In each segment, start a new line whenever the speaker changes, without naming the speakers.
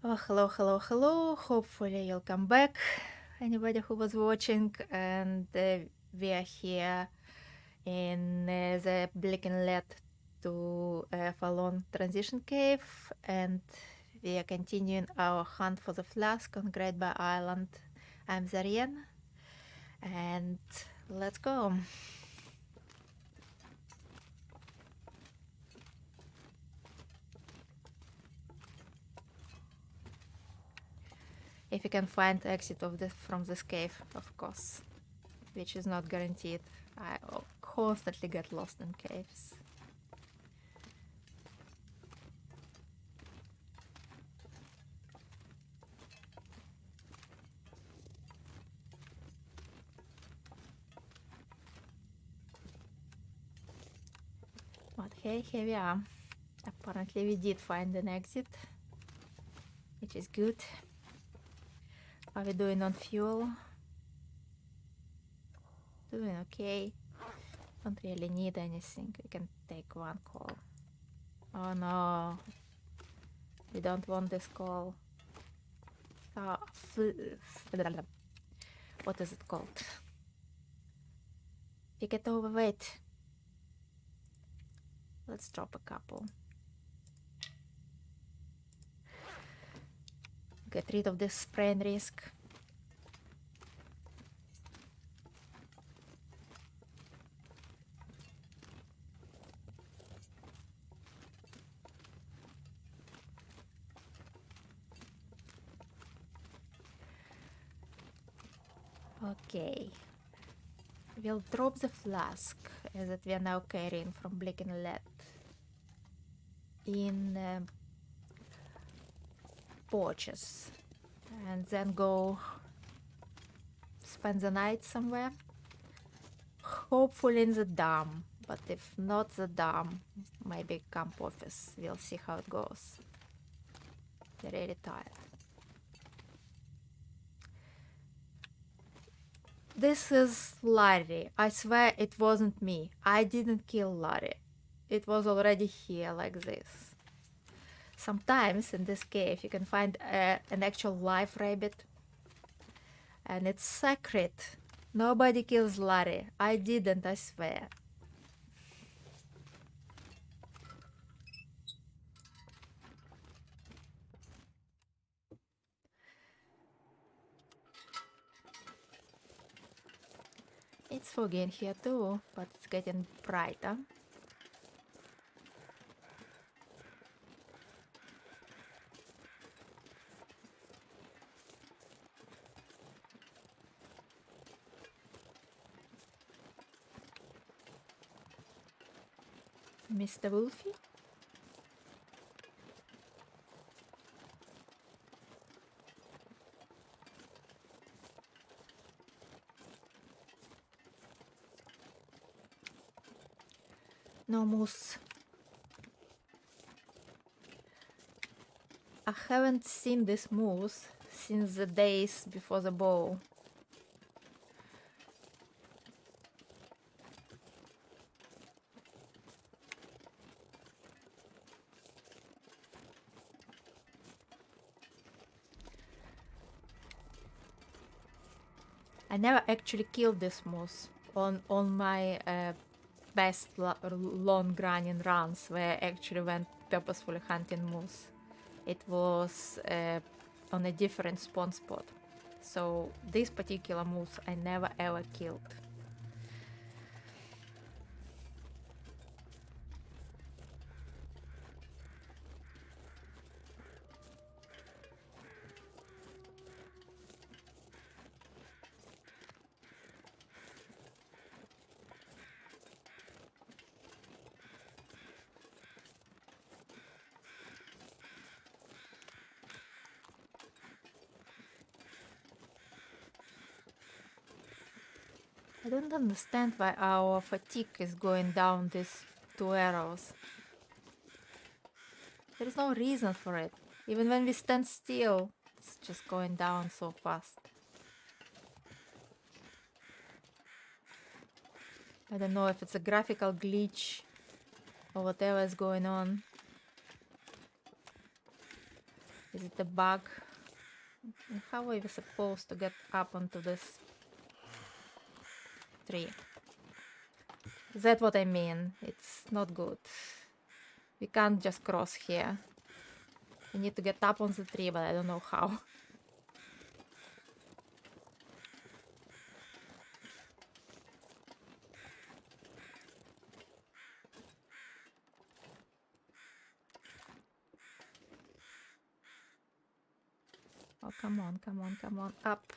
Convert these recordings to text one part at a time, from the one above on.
Oh, hello, hello, hello. Hopefully you'll come back, anybody who was watching. And we are here in the Black and Lead to Fallon Transition Cave, and we are continuing our hunt for the flask on Great Bay Island. I'm Zarien, and let's go. If you can find exit of from this cave, of course, which is not guaranteed. I constantly get lost in caves. But hey, here we are. Apparently we did find an exit, which is good. Are we doing on fuel? Doing okay. Don't really need anything. We can take one call. Oh no. We don't want this call. What is it called? We get overweight. Let's drop a couple. Get rid of this sprain risk. Okay. We'll drop the flask that we are now carrying from Black and Lead in porches, and then go spend the night somewhere, hopefully in the dam, but if not the dam, maybe camp office. We'll see how it goes. They're really tired. This is Larry. I swear it wasn't me. I didn't kill Larry. It was already here like this. Sometimes in this cave you can find an actual live rabbit, and it's sacred. Nobody kills Larry. I didn't, I swear. It's foggy in here too, but it's getting brighter. Mr. Wolfie? No moose. I haven't seen this moose since the days before the bow. I never actually killed this moose on my best long running runs, where I actually went purposefully hunting moose. It was on a different spawn spot. So this particular moose I never ever killed. I don't understand why our fatigue is going down these 2 arrows. There is no reason for it. Even when we stand still, it's just going down so fast. I don't know if it's a graphical glitch or whatever is going on. Is it a bug? And how are we supposed to get up onto this tree? Is that what I mean? It's not good. We can't just cross here. We need to get up on the tree, but I don't know how. Oh, come on, come on, come on, up.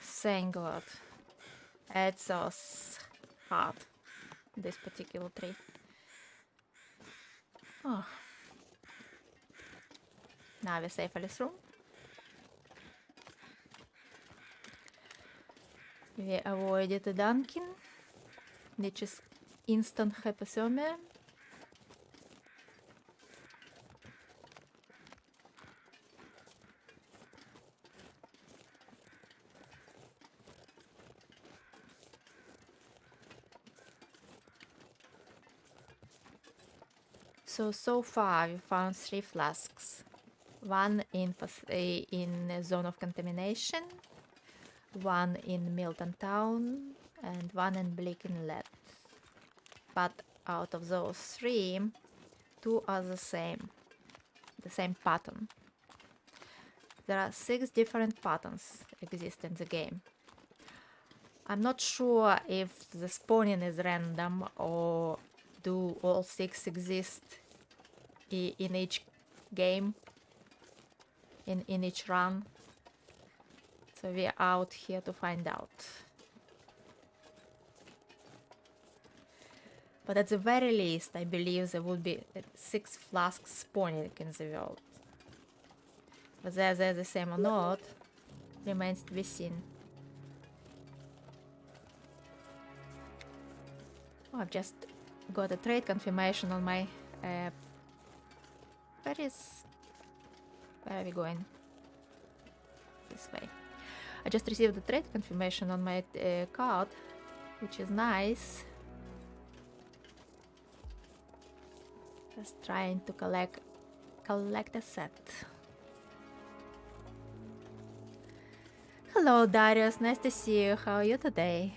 Thank God. It's so hard, this particular tree. Oh. Now we're safely through. We avoided the dunking, which is instant hypothermia. So far we found 3 flasks. One in a zone of contamination, one in Milton Town, and one in Bleak Inlet. But out of those 3, 2 are the same pattern. There are 6 different patterns exist in the game. I'm not sure if the spawning is random or do all 6 exist in each game, in each run. So we're out here to find out. But at the very least, I believe there would be 6 flasks spawning in the world. Whether they're the same or not remains to be seen. Oh, I've just got a trade confirmation on my... where are we going? This way. I just received a trade confirmation on my card, which is nice. Just trying to collect a set. Hello Darius, nice to see you. How are you today?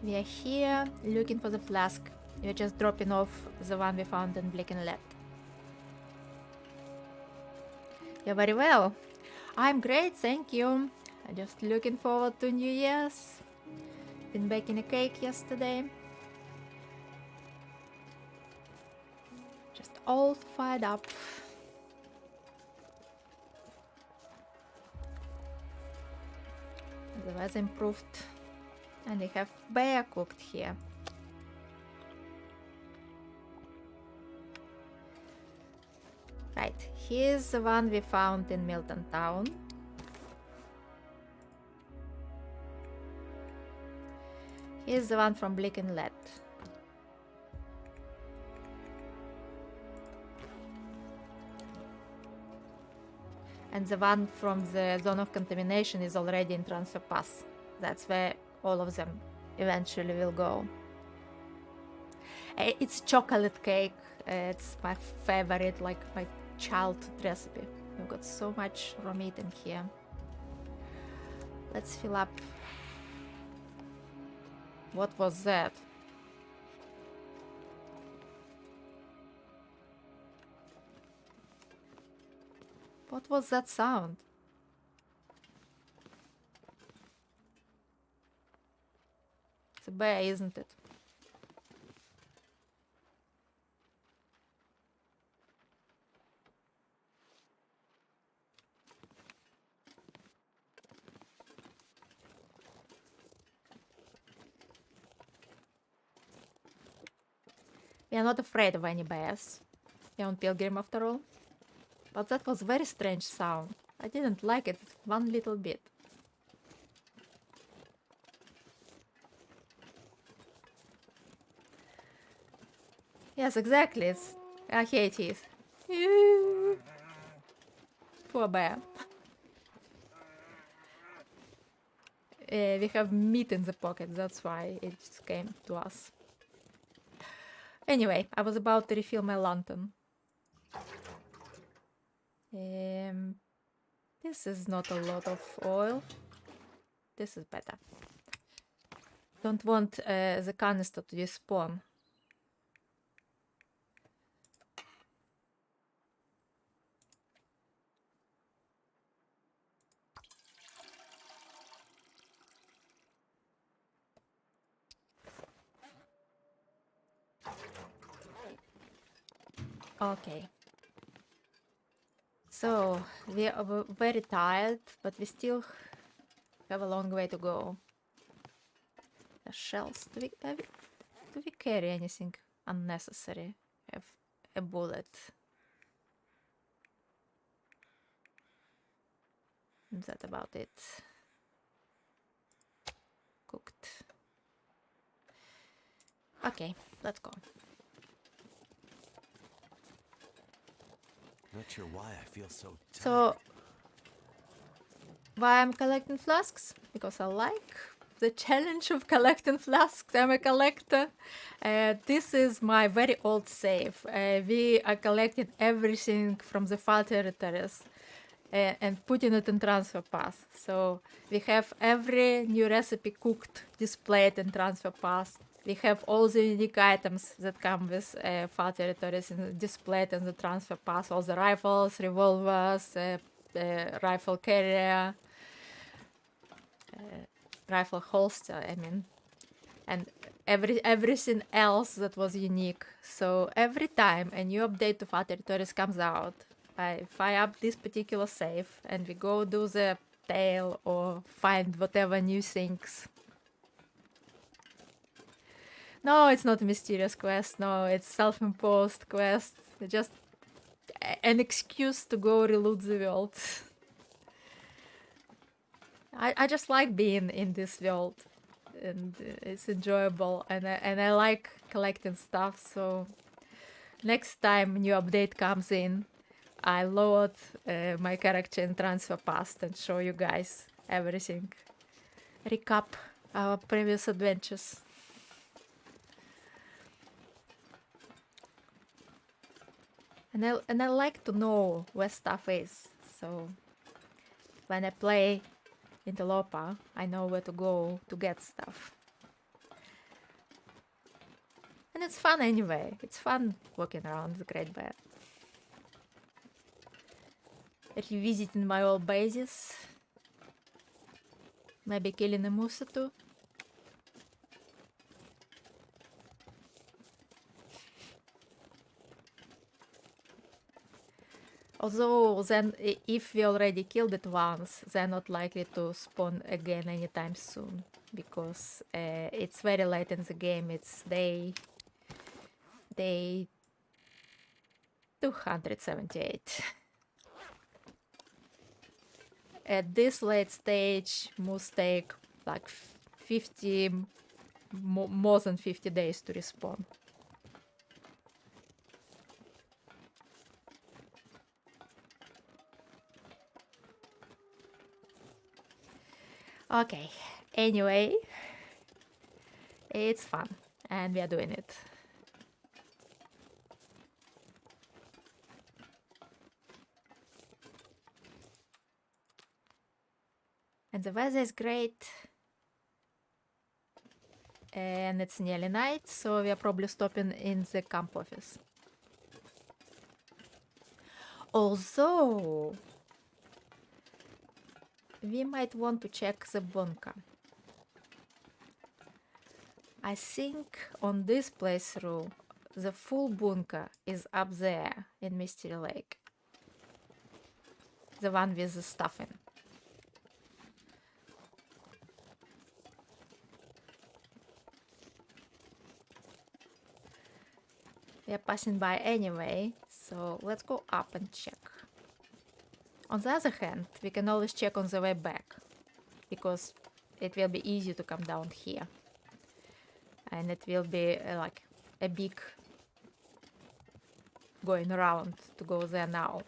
We are here looking for the flask. We're just dropping off the one we found in Bleak Inlet. You're very well. I'm great, thank you. I'm just looking forward to New Year's. Been baking a cake yesterday. Just all fired up. The weather improved. And they have bear cooked here. Right, here's the one we found in Milton Town. Here's the one from Bleak Inlet. And the one from the zone of contamination is already in transfer pass. That's where all of them eventually will go. It's chocolate cake. It's my favorite, like my childhood recipe. We've got so much raw meat in here. Let's fill up. What was that? What was that sound? It's a bear, isn't it? We are not afraid of any bears. We are on Pilgrim after all. But that was very strange sound. I didn't like it one little bit. Yes, exactly. Here it is. Poor bear. We have meat in the pocket, that's why it just came to us. Anyway, I was about to refill my lantern. This is not a lot of oil. This is better. Don't want the canister to despawn. Okay. So, we are very tired, but we still have a long way to go. The shells. Do we carry anything unnecessary? Have a bullet. Is that about it? Cooked. Okay, let's go.
Not sure why I feel so tired.
So, why I'm collecting flasks? Because I like the challenge of collecting flasks. I'm a collector. This is my very old save. We are collecting everything from the far territories and putting it in transfer pass. So we have every new recipe cooked, displayed in transfer pass. We have all the unique items that come with far territories displayed in the transfer pass. All the rifles, revolvers, rifle carrier, rifle holster, I mean, and everything else that was unique. So every time a new update to Far Territories comes out, I fire up this particular save and we go do the tail or find whatever new things. No, it's not a mysterious quest. No, it's self-imposed quest. Just an excuse to go reloot the world. I just like being in this world, and it's enjoyable, and I like collecting stuff. So next time new update comes in, I load my character in transfer past and show you guys everything. Recap our previous adventures. And I like to know where stuff is. So when I play Interloper, I know where to go to get stuff. And it's fun anyway. It's fun walking around the Great Bear. Revisiting my old bases. Maybe killing a moose or two. Although then if we already killed it once, they're not likely to spawn again anytime soon. Because it's very late in the game. It's day 278. At this late stage, moose take like 50, more than 50 days to respawn. Okay, anyway, it's fun and we are doing it. And the weather is great. And it's nearly night, so we are probably stopping in the camp office. Although, we might want to check the bunker. I think on this playthrough, the full bunker is up there in Mystery Lake. The one with the stuff in. We are passing by anyway, so let's go up and check. On the other hand, we can always check on the way back, because it will be easy to come down here. And it will be like a big going around to go there now.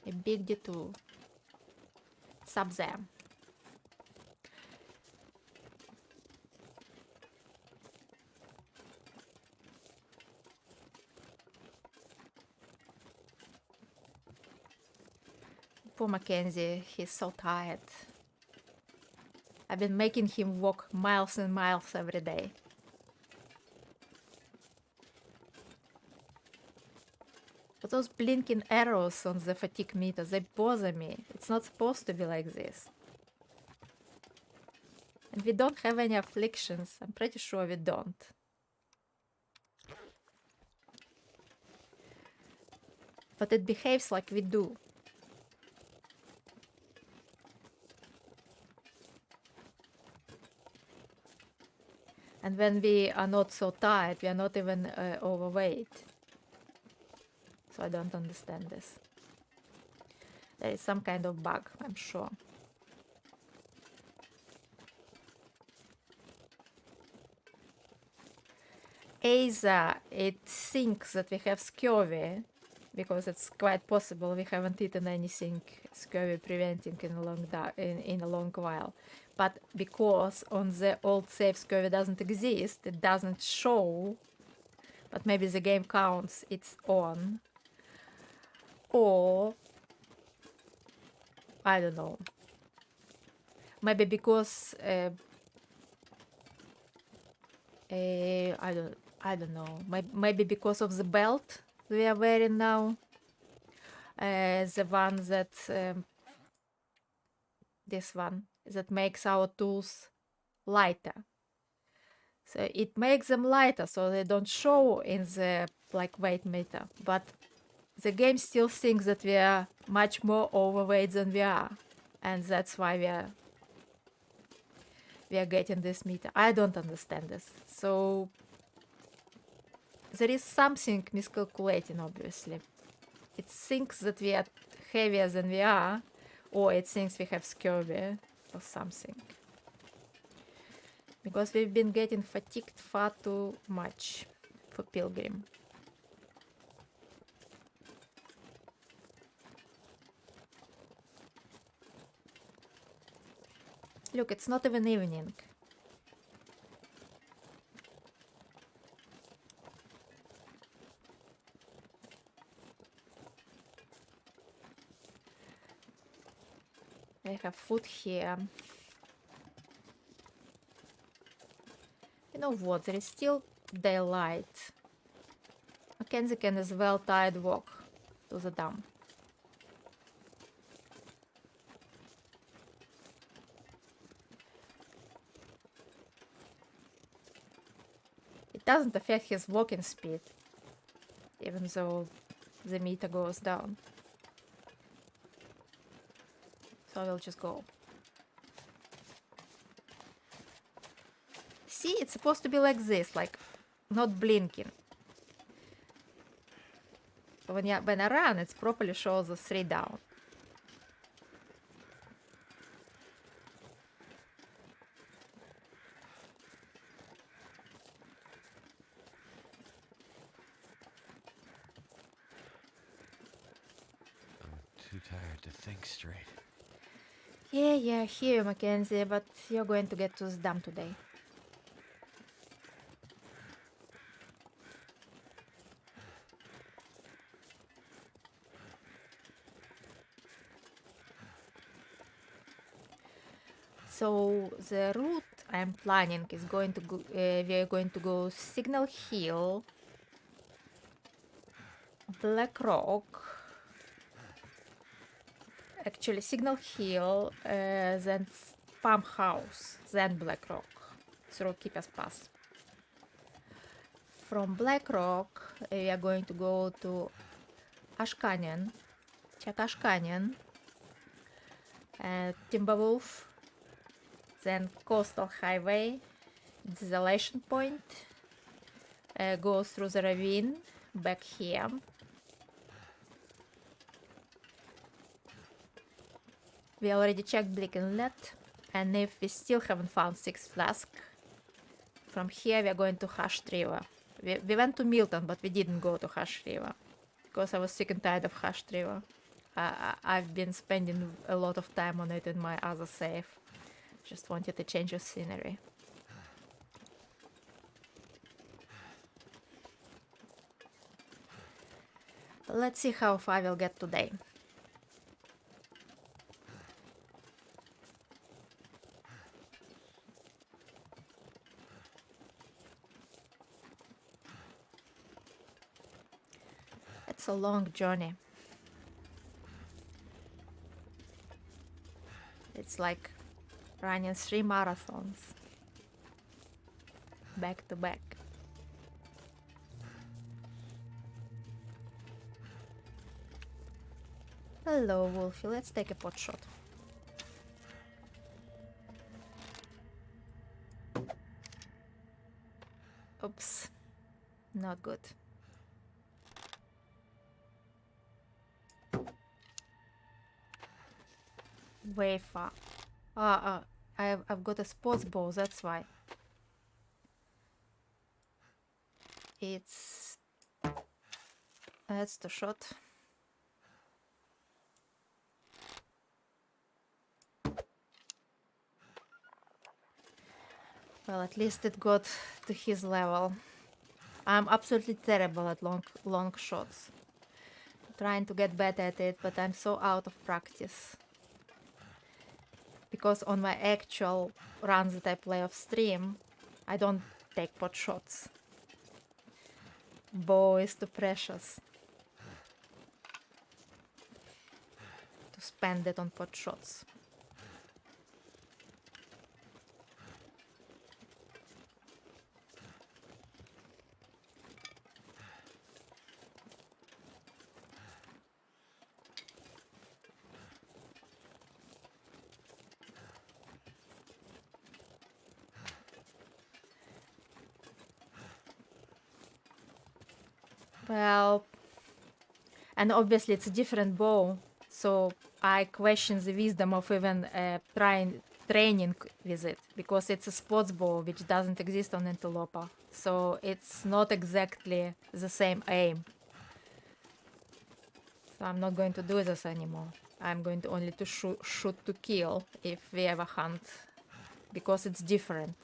A big detour. It's up there. Poor Mackenzie, he's so tired. I've been making him walk miles and miles every day. But those blinking arrows on the fatigue meter, they bother me. It's not supposed to be like this. And we don't have any afflictions. I'm pretty sure we don't. But it behaves like we do. And when we are not so tired, we are not even overweight. So I don't understand this. There is some kind of bug, I'm sure. Either it thinks that we have scurvy, because it's quite possible we haven't eaten anything scurvy preventing in a long while. But because on the old save scurvy doesn't exist, it doesn't show, but maybe the game counts it's on. Or I don't know. Maybe because I don't know. Maybe because of the belt we are wearing now, the one that this one that makes our tools lighter. So it makes them lighter, so they don't show in the like weight meter. But the game still thinks that we are much more overweight than we are, and that's why we are getting this meter. I don't understand this. So there is something miscalculating, obviously. It thinks that we are heavier than we are, or it thinks we have scurvy or something. Because we've been getting fatigued far too much for Pilgrim. Look, it's not even evening. I have food here. You know what? There is still daylight. Mackenzie can as well tired walk to the dam. It doesn't affect his walking speed, even though the meter goes down. So I will just go. See, it's supposed to be like this, like not blinking. So when I run, it properly shows the 3 down.
I'm too tired to think straight.
Yeah, here, Mackenzie, but you're going to get to the dam today. So the route I'm planning is going to go. We are going to go Signal Hill, Black Rock. Actually, Signal Hill, then Farmhouse, then Black Rock, through Keeper's Pass. From Black Rock, we are going to go to Ash Canyon, check Ash Canyon, Timberwolf, then Coastal Highway, desolation point. Goes through the ravine back here. We already checked Bleak Inlet, and if we still haven't found 6 flask, from here we are going to Hushed River. We went to Milton, but we didn't go to Hushed River because I was sick and tired of Hushed River. I've been spending a lot of time on it in my other save. Just wanted to change of scenery. Let's see how far we'll get today. It's a long journey. It's like running 3 marathons back to back. Hello, Wolfie. Let's take a pot shot. Oops. Not good. Way far. I've got a sports bow, that's why. That's the shot. Well, at least it got to his level. I'm absolutely terrible at long shots. I'm trying to get better at it, but I'm so out of practice. Because on my actual runs that I play off stream, I don't take pot shots. Bow is too precious to spend it on pot shots. Well, and obviously it's a different bow, so I question the wisdom of even training with it, because it's a sports bow which doesn't exist on Interloper, so it's not exactly the same aim. So I'm not going to do this anymore. I'm going to only to shoot to kill if we ever hunt, because it's different.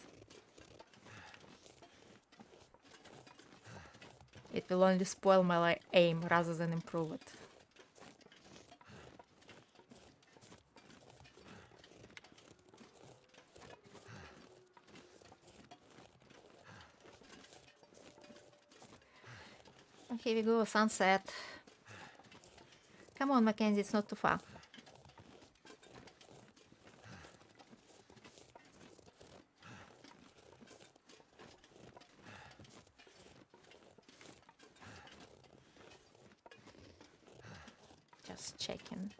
It will only spoil my aim rather than improve it. And here we go, sunset. Come on, Mackenzie, it's not too far. Just checking.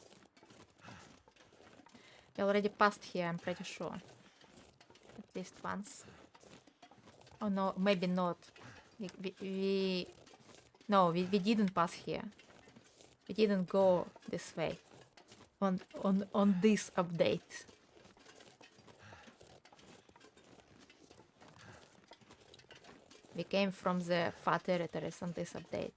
We already passed here, I'm pretty sure. At least once. Oh no, maybe not. No, we didn't pass here. We didn't go this way. On this update. We came from the far territories on this update.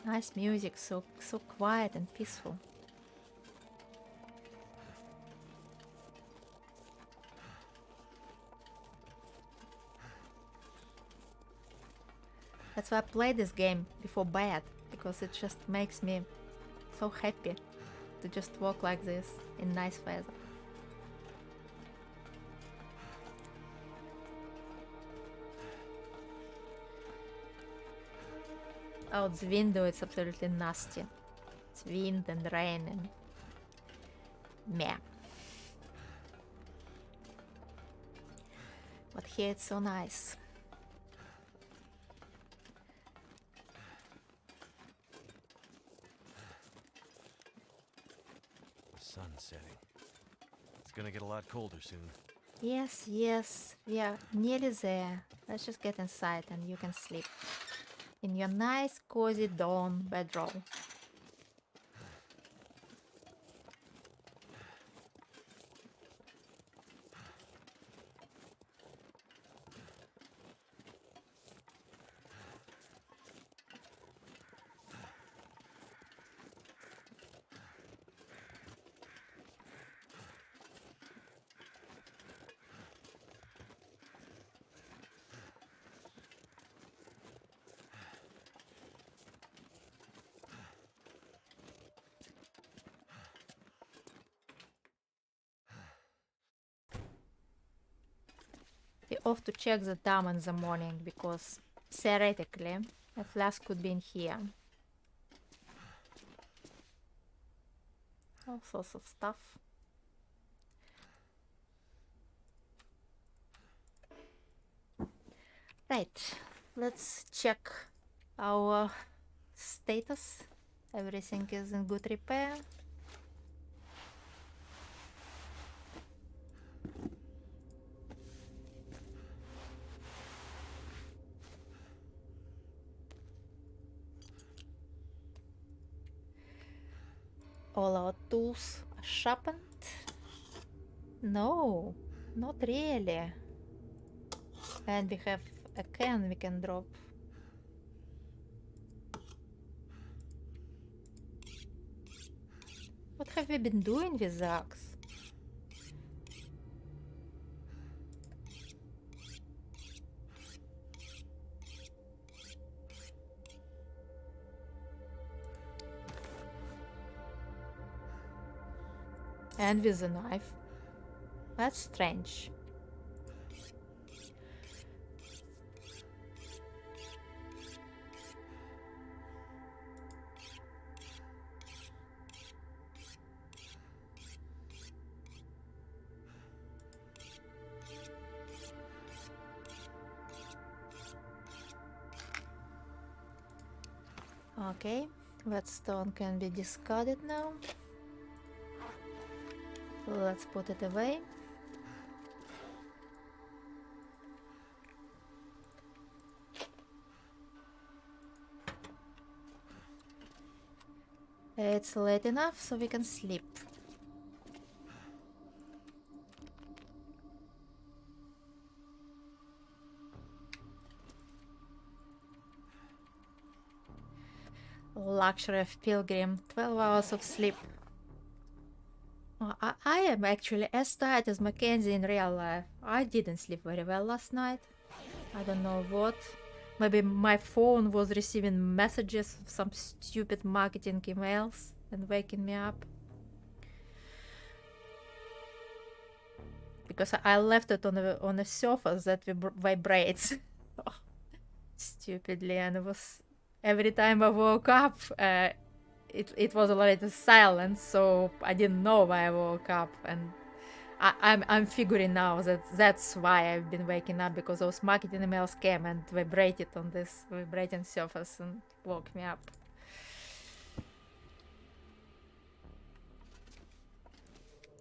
Nice music, so quiet and peaceful. That's why I play this game before bed, because it just makes me so happy to just walk like this in nice weather. Out the window it's absolutely nasty. It's wind and rain and meh. But here it's so nice.
The sun's setting. It's gonna get a lot colder soon.
Yes, yes, we are nearly there. Let's just get inside and you can sleep in your nice cozy dawn bedroll. We have to check the dam in the morning because theoretically a flask could be in here. All sorts of stuff. Right, let's check our status. Everything is in good repair. All our tools are sharpened. No, not really. And we have a can we can drop. What have we been doing with the axe? And with a knife. That's strange. Okay, that stone can be discarded now. Let's put it away. It's late enough so we can sleep. Luxury of Pilgrim, 12 hours of sleep. I am actually as tired as Mackenzie in real life. I didn't sleep very well last night. I don't know what. Maybe my phone was receiving messages of some stupid marketing emails and waking me up. Because I left it on a surface that vibrates stupidly, and it was every time I woke up, it was already silent, so I didn't know why I woke up, and I'm figuring now that that's why I've been waking up, because those marketing emails came and vibrated on this vibrating surface and woke me up.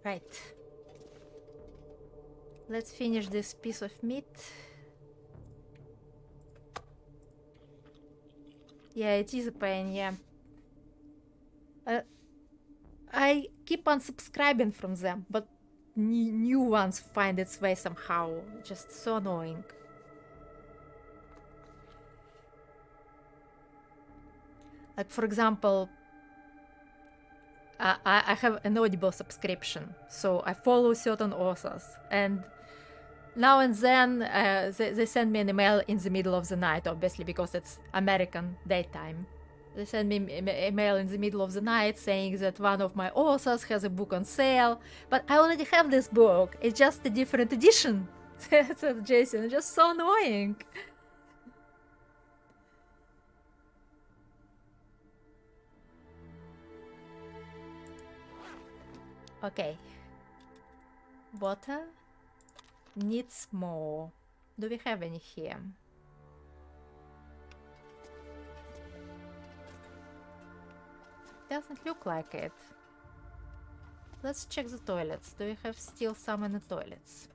Right. Let's finish this piece of meat. Yeah, it is a pain, yeah. I keep unsubscribing from them, but new ones find its way somehow. Just so annoying. Like, for example, I have an Audible subscription, so I follow certain authors, and now and then they send me an email in the middle of the night, obviously, because it's American daytime. They send me an email in the middle of the night saying that one of my authors has a book on sale, but I already have this book. It's just a different edition. Said Jason. It's just so annoying. Okay. Water needs more. Do we have any here? Doesn't look like it. Let's check the toilets. Do we have still some in the toilets?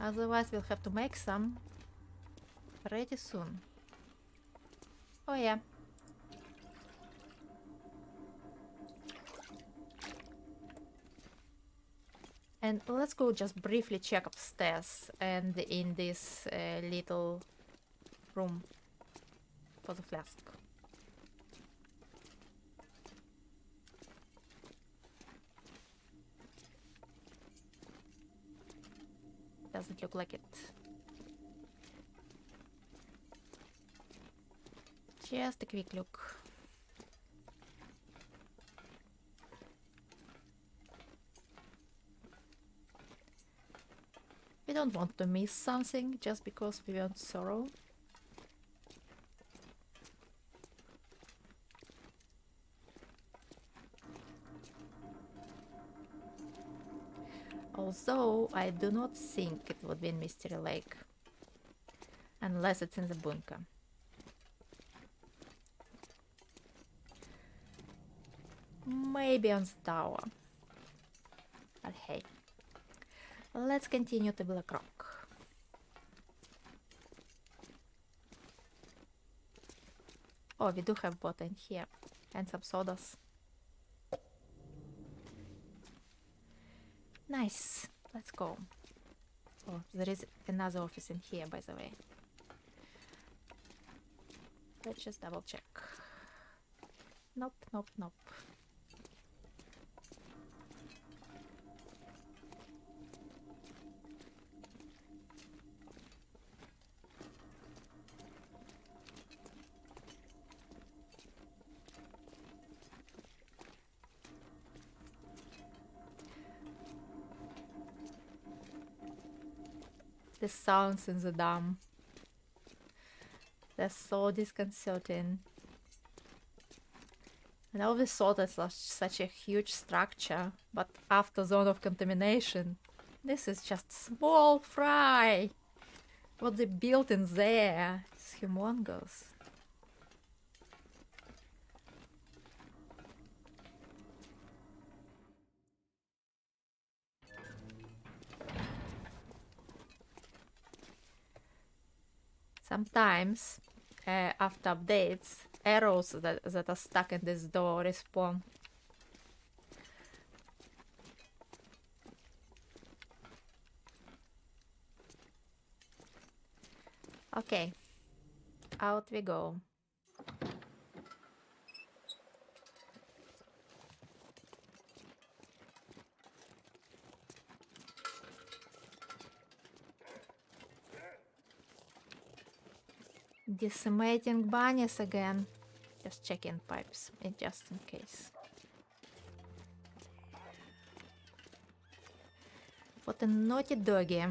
Otherwise we'll have to make some pretty soon. Oh yeah. And let's go just briefly check upstairs and in this little room for the flask. Doesn't look like it. Just a quick look. We don't want to miss something just because we want sorrow. Although I do not think it would be in Mystery Lake. Unless it's in the bunker. Maybe on the tower. But hey. Let's continue to Black Rock. Oh, we do have water in here. And some sodas. Nice. Let's go. Oh, there is another office in here, by the way. Let's just double check. Nope, nope, nope. The sounds in the dam. They're so disconcerting. And I always thought it's such a huge structure, but after zone of contamination, this is just small fry. What they built in there is humongous. Sometimes, after updates, arrows that are stuck in this door respawn. Okay, out we go. Decimating bunnies again. Just checking pipes, just in case. What a naughty doggy.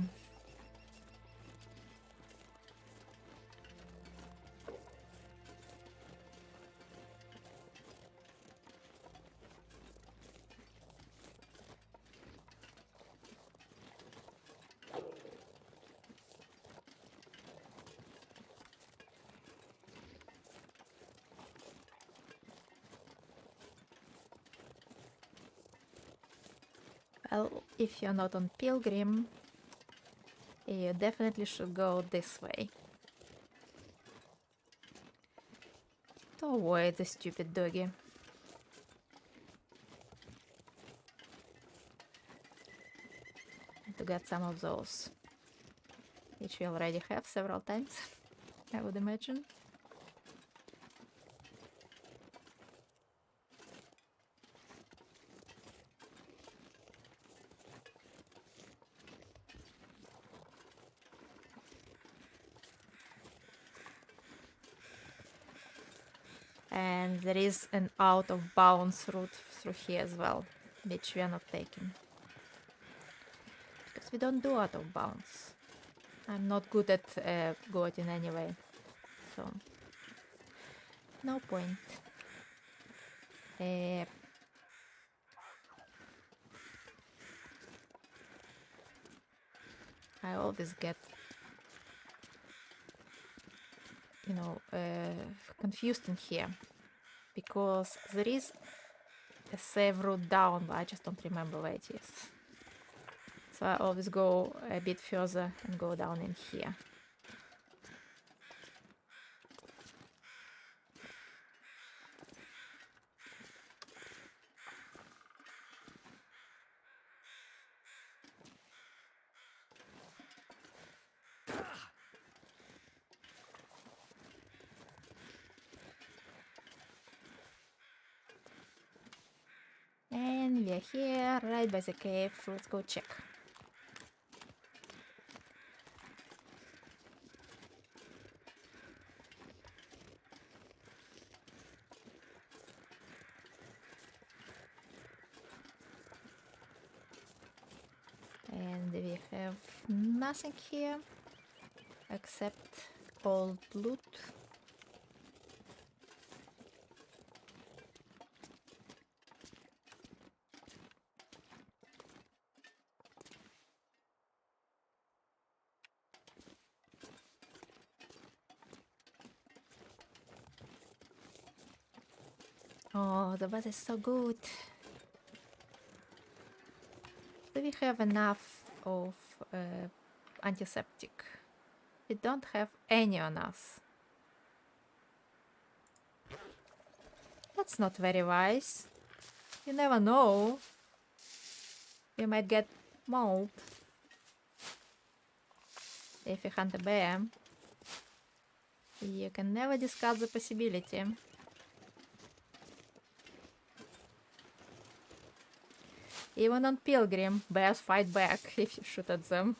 Well, if you're not on Pilgrim, you definitely should go this way. To avoid the stupid doggy. And to get some of those which we already have several times, I would imagine. And there is an out of bounds route through here as well, which we are not taking. Because we don't do out of bounds. I'm not good at goating anyway, so no point. I always get, confused in here because there is a save route down, but I just don't remember where it is. So I always go a bit further and go down in here. And we're here, right by the cave. Let's go check. And we have nothing here except old loot. Oh, the weather is so good. Do we have enough of antiseptic? We don't have any on us. That's not very wise. You never know. You might get mauled if you hunt a bear. You can never discard the possibility. Even on Pilgrim, bears fight back if you shoot at them.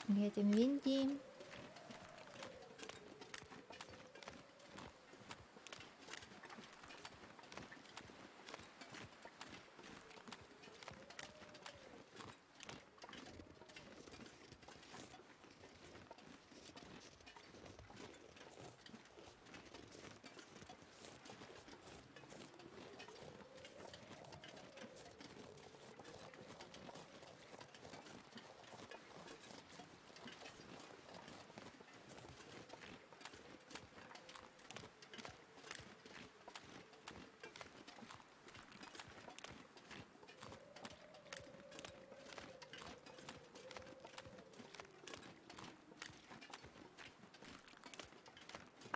Getting windy.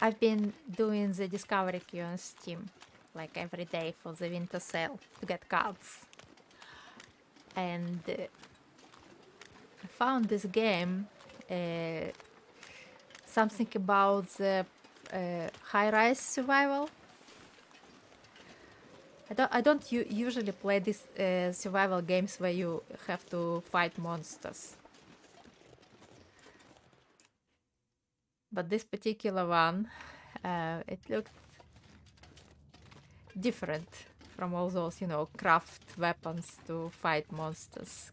I've been doing the discovery queue on Steam, like every day for the winter sale to get cards. And I found this game, something about the high-rise survival. I don't usually play these survival games where you have to fight monsters. But this particular one, it looked different from all those, craft weapons to fight monsters,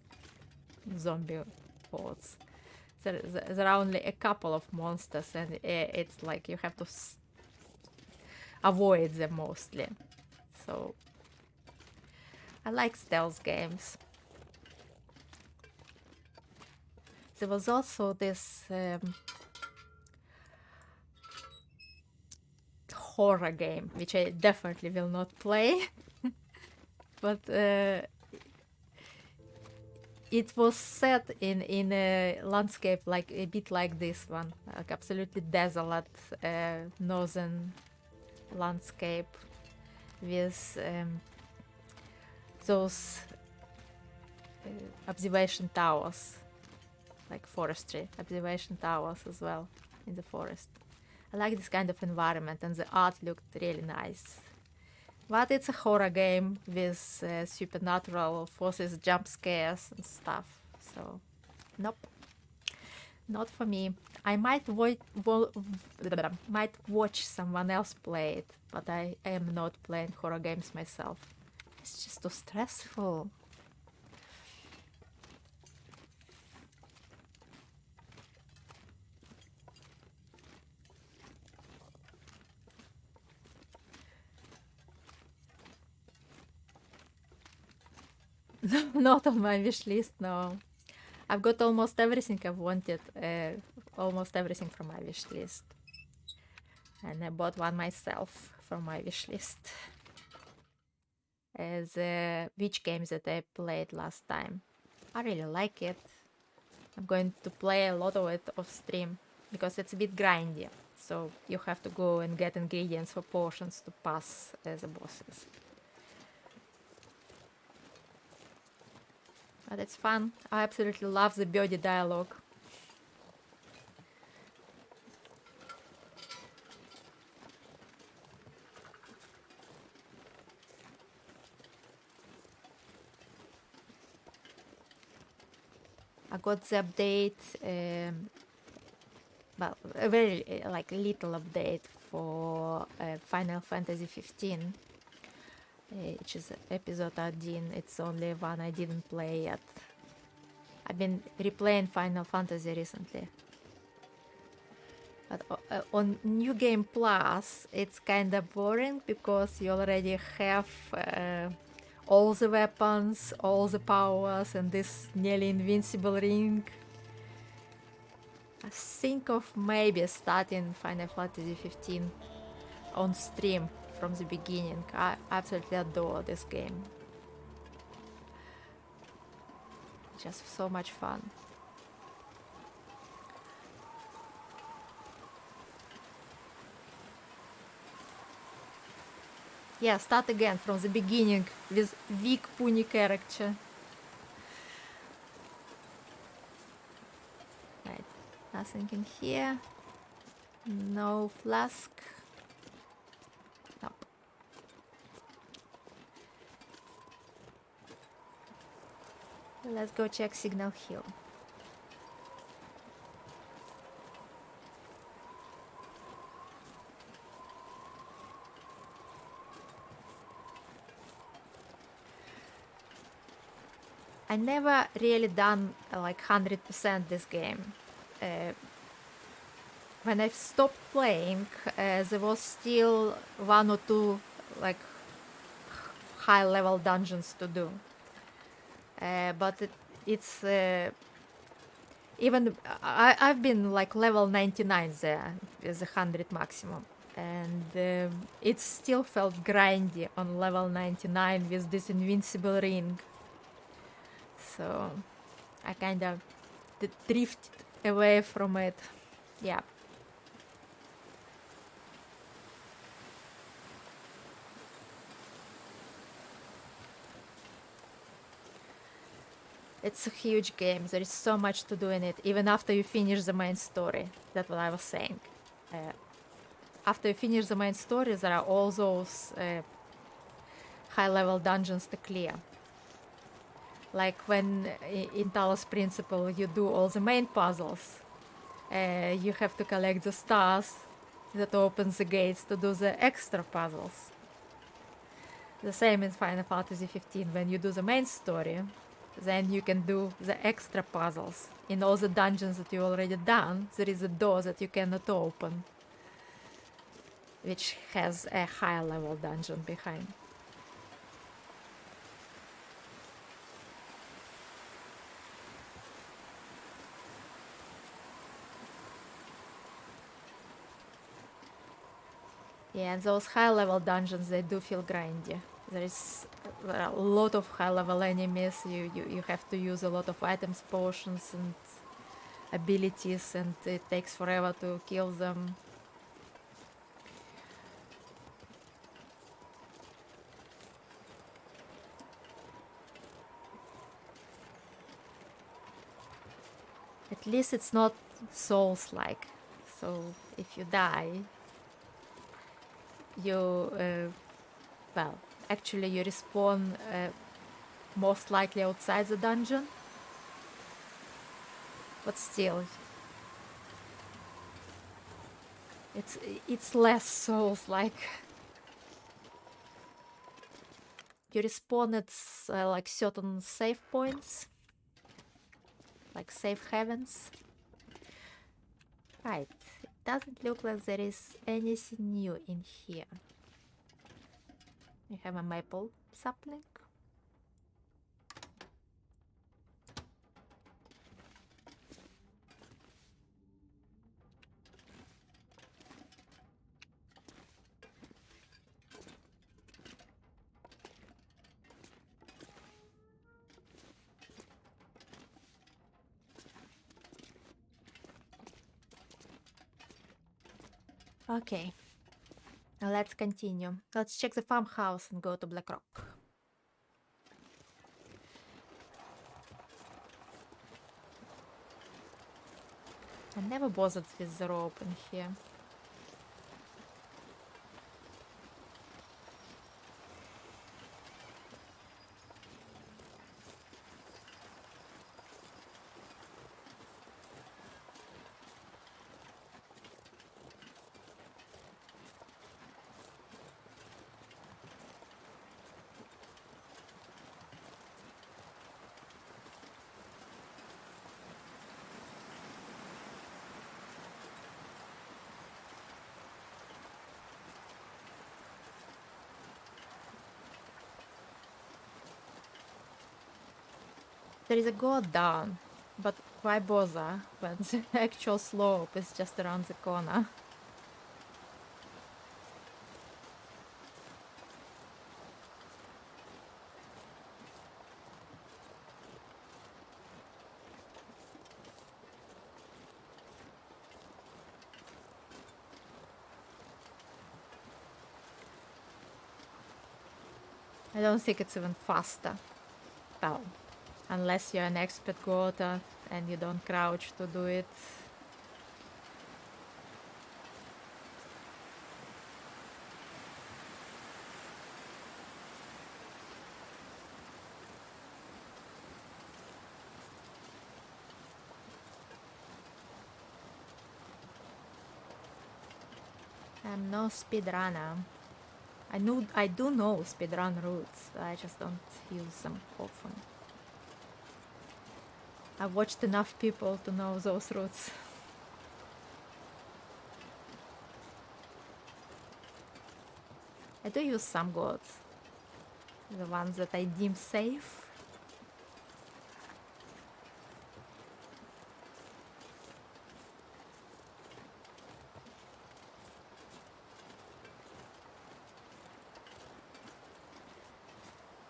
zombie hordes. There are only a couple of monsters, and it's like you have to avoid them mostly. So I like stealth games. There was also this horror game, which I definitely will not play, but it was set in a landscape like a bit like this one, like absolutely desolate northern landscape with those observation towers, like forestry observation towers as well in the forest. I like this kind of environment, and the art looked really nice. But it's a horror game with supernatural forces, jump scares and stuff. So, nope, not for me. I might watch someone else play it, but I am not playing horror games myself. It's just too stressful. Not on my wish list, no. I've got almost everything I've wanted, almost everything from my wish list. And I bought one myself from my wish list. The Witch games that I played last time. I really like it. I'm going to play a lot of it off stream because it's a bit grindy. So you have to go and get ingredients for potions to pass the bosses. But it's fun. I absolutely love the birdie dialogue. I got the update, well, a very like little update for Final Fantasy 15, which is episode 13. It's only one I didn't play yet. I've been replaying Final Fantasy recently. But on New Game Plus, it's kind of boring because you already have all the weapons, all the powers, and this nearly invincible ring. I think of maybe starting Final Fantasy 15 on stream from the beginning. I absolutely adore this game. Just so much fun. Yeah, start again from the beginning with weak puny character. Right, nothing in here. No flask. Nope. Let's go check Signal Hill. I never really done like 100% this game. When I stopped playing, there was still one or two like high level dungeons to do. But it's even I've been like level 99 there with 100 maximum, and it still felt grindy on level 99 with this invincible ring. So I kind of drifted away from it. Yeah. It's a huge game. There is so much to do in it, even after you finish the main story. That's what I was saying. After you finish the main story, there are all those high-level dungeons to clear. Like when in Talos Principle you do all the main puzzles, you have to collect the stars that opens the gates to do the extra puzzles. The same in Final Fantasy 15. When you do the main story, then you can do the extra puzzles. In all the dungeons that you already done, there is a door that you cannot open, which has a higher level dungeon behind. Yeah, and those high-level dungeons, they do feel grindy. There are a lot of high-level enemies. You have to use a lot of items, potions, and abilities, and it takes forever to kill them. At least it's not Souls-like. So if you die, you well, actually you respawn most likely outside the dungeon, but still, it's less Souls-like. You respawn at like certain save points, like save heavens. Right, it doesn't look like there is anything new in here. You have a maple sapling. Okay, now let's continue. Let's check the farmhouse and go to Black Rock. I never bothered with the rope in here. There is a god down, but why bother when the actual slope is just around the corner? I don't think it's even faster. Well, unless you're an expert goater and you don't crouch to do it. I'm no speedrunner. I do know speedrun routes, but I just don't use them often. I've watched enough people to know those routes. I do use some gods. The ones that I deem safe.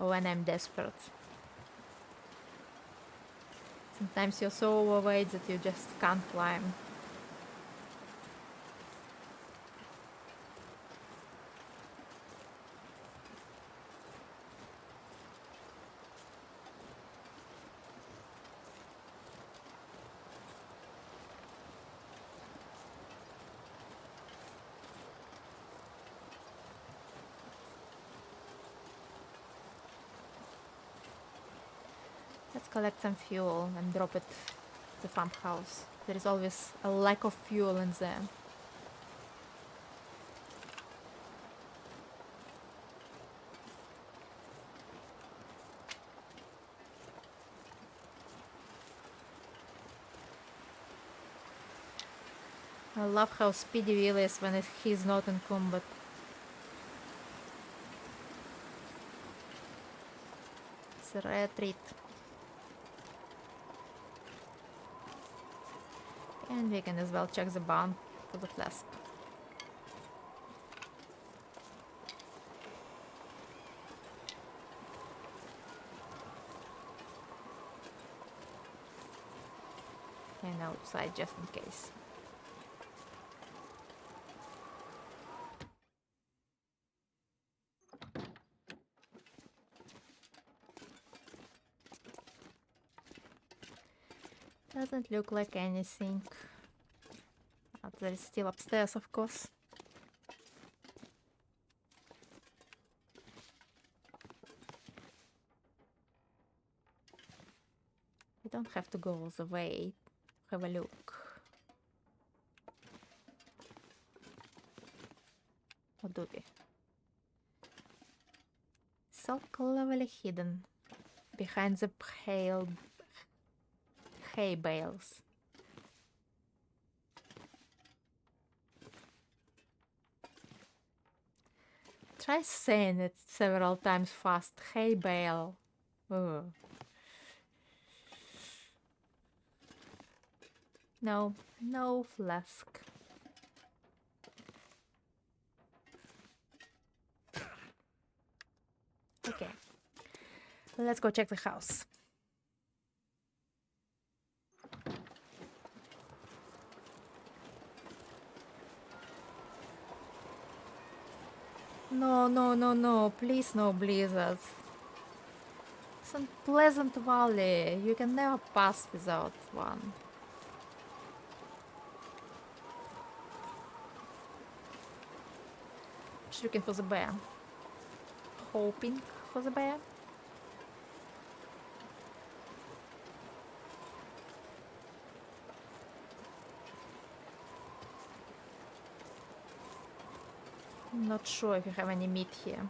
Or when I'm desperate. Sometimes you're so overweight that you just can't climb. Let's collect some fuel and drop it at the farmhouse. There is always a lack of fuel in there. I love how speedy Will is when he's not in combat. It's a rare treat. And we can as well check the barn for the flask. something outside just in case. Doesn't look like anything. There is still upstairs, of course. We don't have to go all the way. Have a look. Or do we? So cleverly hidden behind the hay bales. Try saying it several times fast. Hay bale. Ugh. No, no flask. Okay. Let's go check the house. No, no, no, no. Please no blizzards. It's a pleasant valley. You can never pass without one. Just looking for the bear. Hoping for the bear. Not sure if you have any meat here.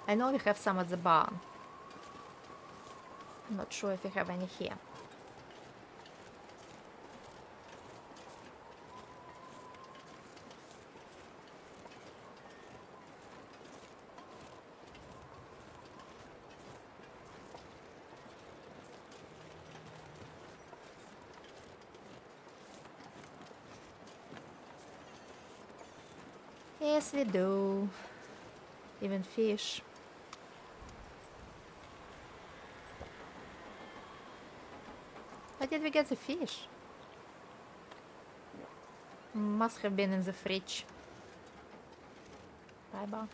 I know we have some at the barn. I'm not sure if we have any here. Yes, we do. Even fish. Where did we get the fish? Must have been in the fridge. Bye-bye.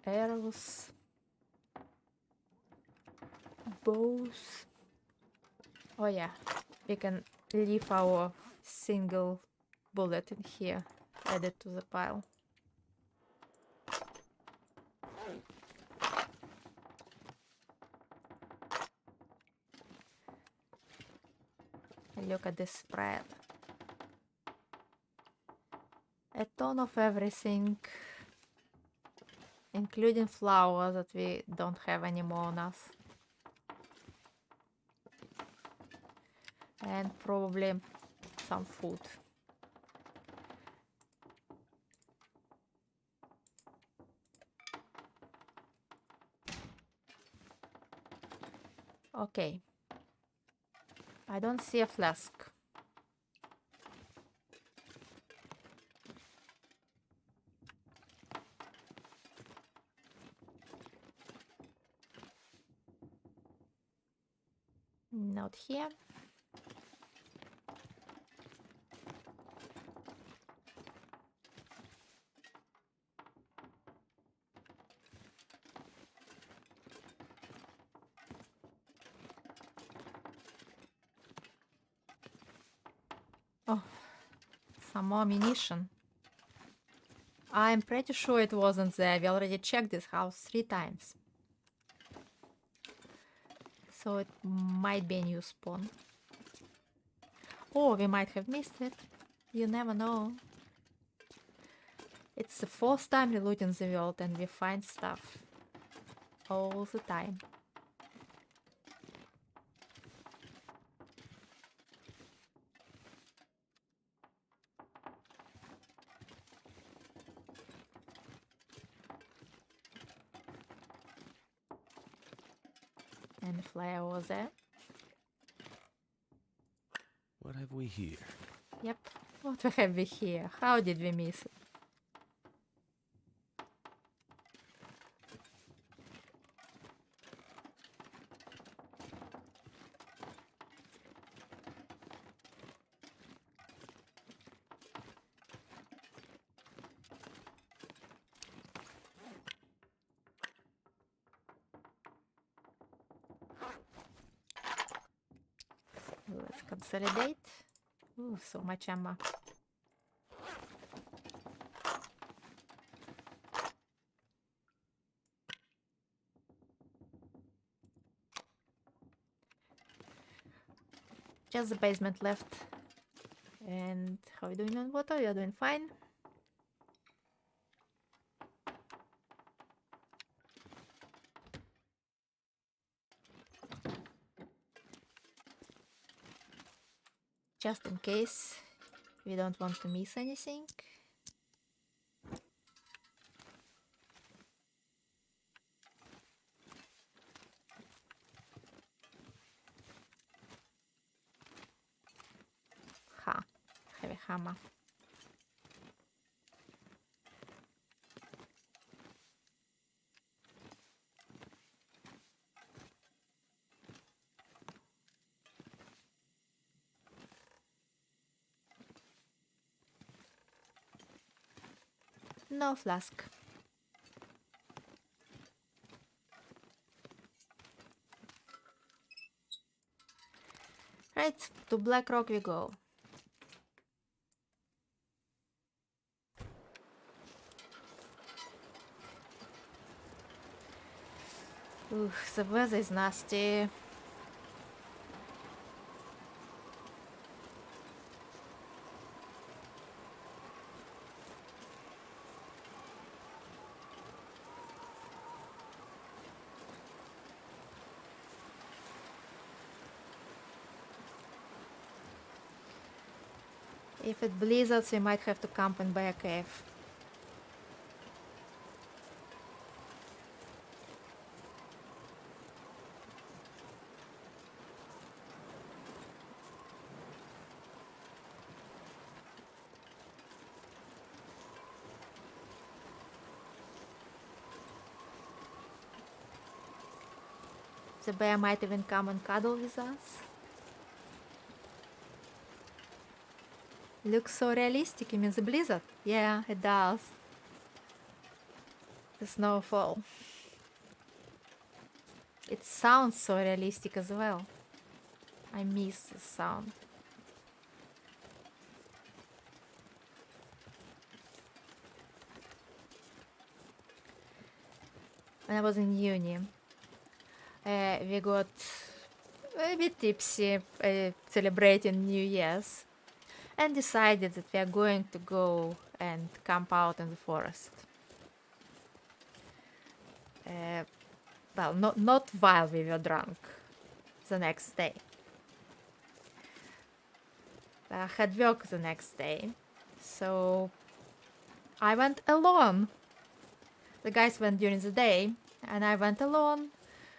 Arrows. Bows. Oh yeah, we can leave our single bullet in here. Add it to the pile. Look at this spread. A ton of everything, including flour that we don't have anymore on us. And probably some food. Okay. I don't see a flask. Not here. Oh, some more ammunition. I'm pretty sure it wasn't there. We already checked this house 3 times. So it might be a new spawn. Or we might have missed it. You never know. It's the 4th time we loot in the world and we find stuff. All the time. And fly over there.
What have we here?
Yep. What have we here? How did we miss it? Let's consolidate. Ooh, so much ammo. Just the basement left. And how are you doing on water? You're doing fine. Just in case we don't want to miss anything. Ha, heavy hammer. No flask. Right, to Black Rock we go. Ooh, the weather is nasty. If it blizzards, we might have to camp in Bear Cave. The bear might even come and cuddle with us. Looks so realistic. You mean the blizzard? Yeah, it does. The snowfall. It sounds so realistic as well. I miss the sound. When I was in uni, we got a bit tipsy celebrating New Year's and decided that we are going to go and camp out in the forest. Well, not while we were drunk, the next day. I had work the next day, so I went alone. The guys went during the day, and I went alone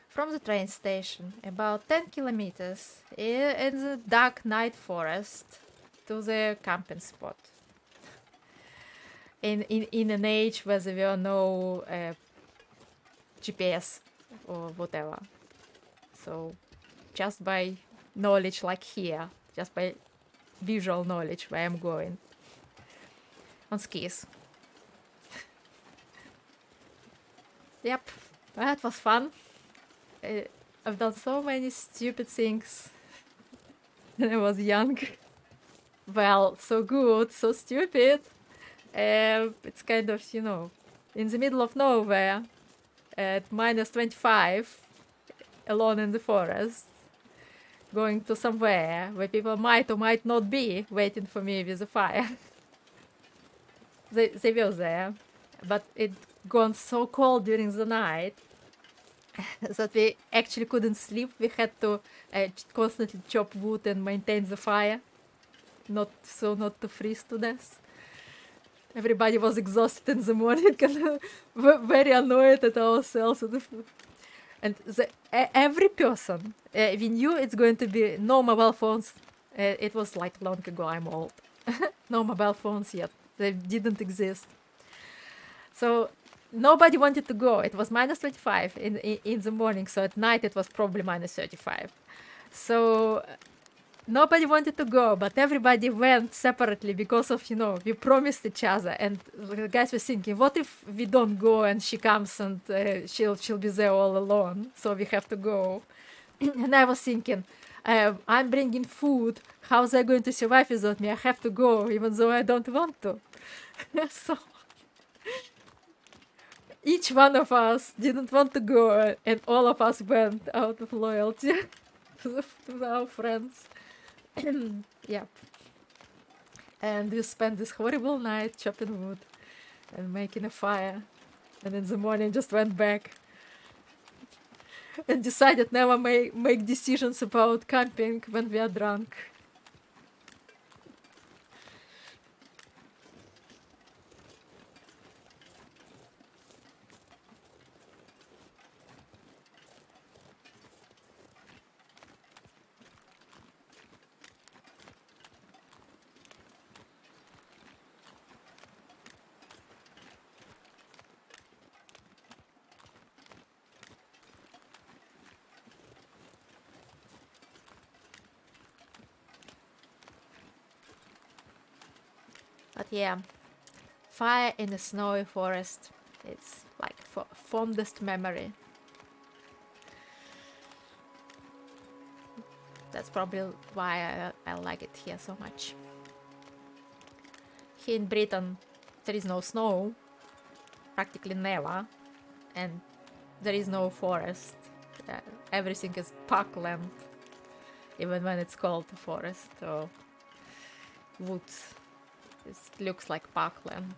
from the train station, about 10 kilometers in the dark night forest to the camping spot. In an age where there were no GPS or whatever. So just by knowledge like here, just by visual knowledge where I'm going. On skis. Yep, that was fun. I've done so many stupid things when I was young. Well, so good, so stupid. It's kind of, in the middle of nowhere, at minus 25, alone in the forest, going to somewhere where people might or might not be waiting for me with a fire. They were there, but it gone so cold during the night that we actually couldn't sleep. We had to constantly chop wood and maintain the fire, not to freeze to death. Everybody was exhausted in the morning and very annoyed at ourselves. And every person, we knew it's going to be no mobile phones. It was like long ago, I'm old. No mobile phones yet. They didn't exist. So nobody wanted to go. It was minus 25 in the morning. So at night it was probably minus 35. So nobody wanted to go, but everybody went separately because of, we promised each other. And the guys were thinking, what if we don't go and she comes and she'll be there all alone? So we have to go. And I was thinking, I'm bringing food. How they going to survive without me? I have to go, even though I don't want to. So each one of us didn't want to go, and all of us went out of loyalty to our friends. Yep. And we spent this horrible night chopping wood and making a fire. And in the morning just went back and decided never make decisions about camping when we are drunk. But yeah, fire in a snowy forest. It's like fondest memory. That's probably why I like it here so much. Here in Britain, there is no snow, practically never, and there is no forest. Everything is parkland, even when it's called a forest or woods. It looks like parkland.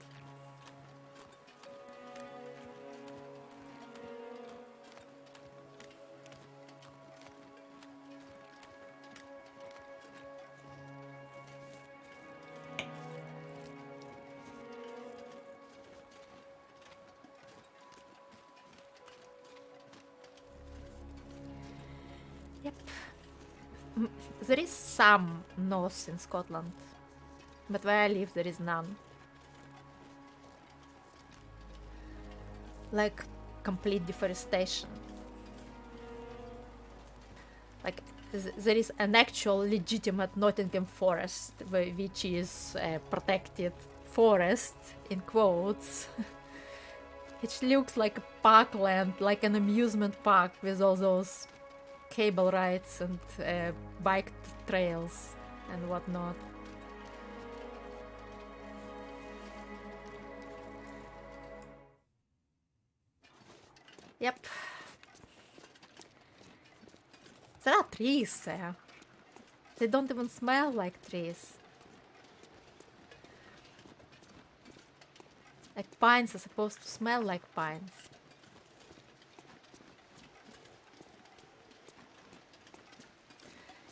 Yep. There is some north in Scotland, but where I live there is none. Like complete deforestation. Like there is an actual legitimate Nottingham forest, which is a protected forest in quotes. It looks like a parkland, like an amusement park with all those cable rides and bike trails and whatnot. Yep. There are trees there. They don't even smell like trees. Like pines are supposed to smell like pines.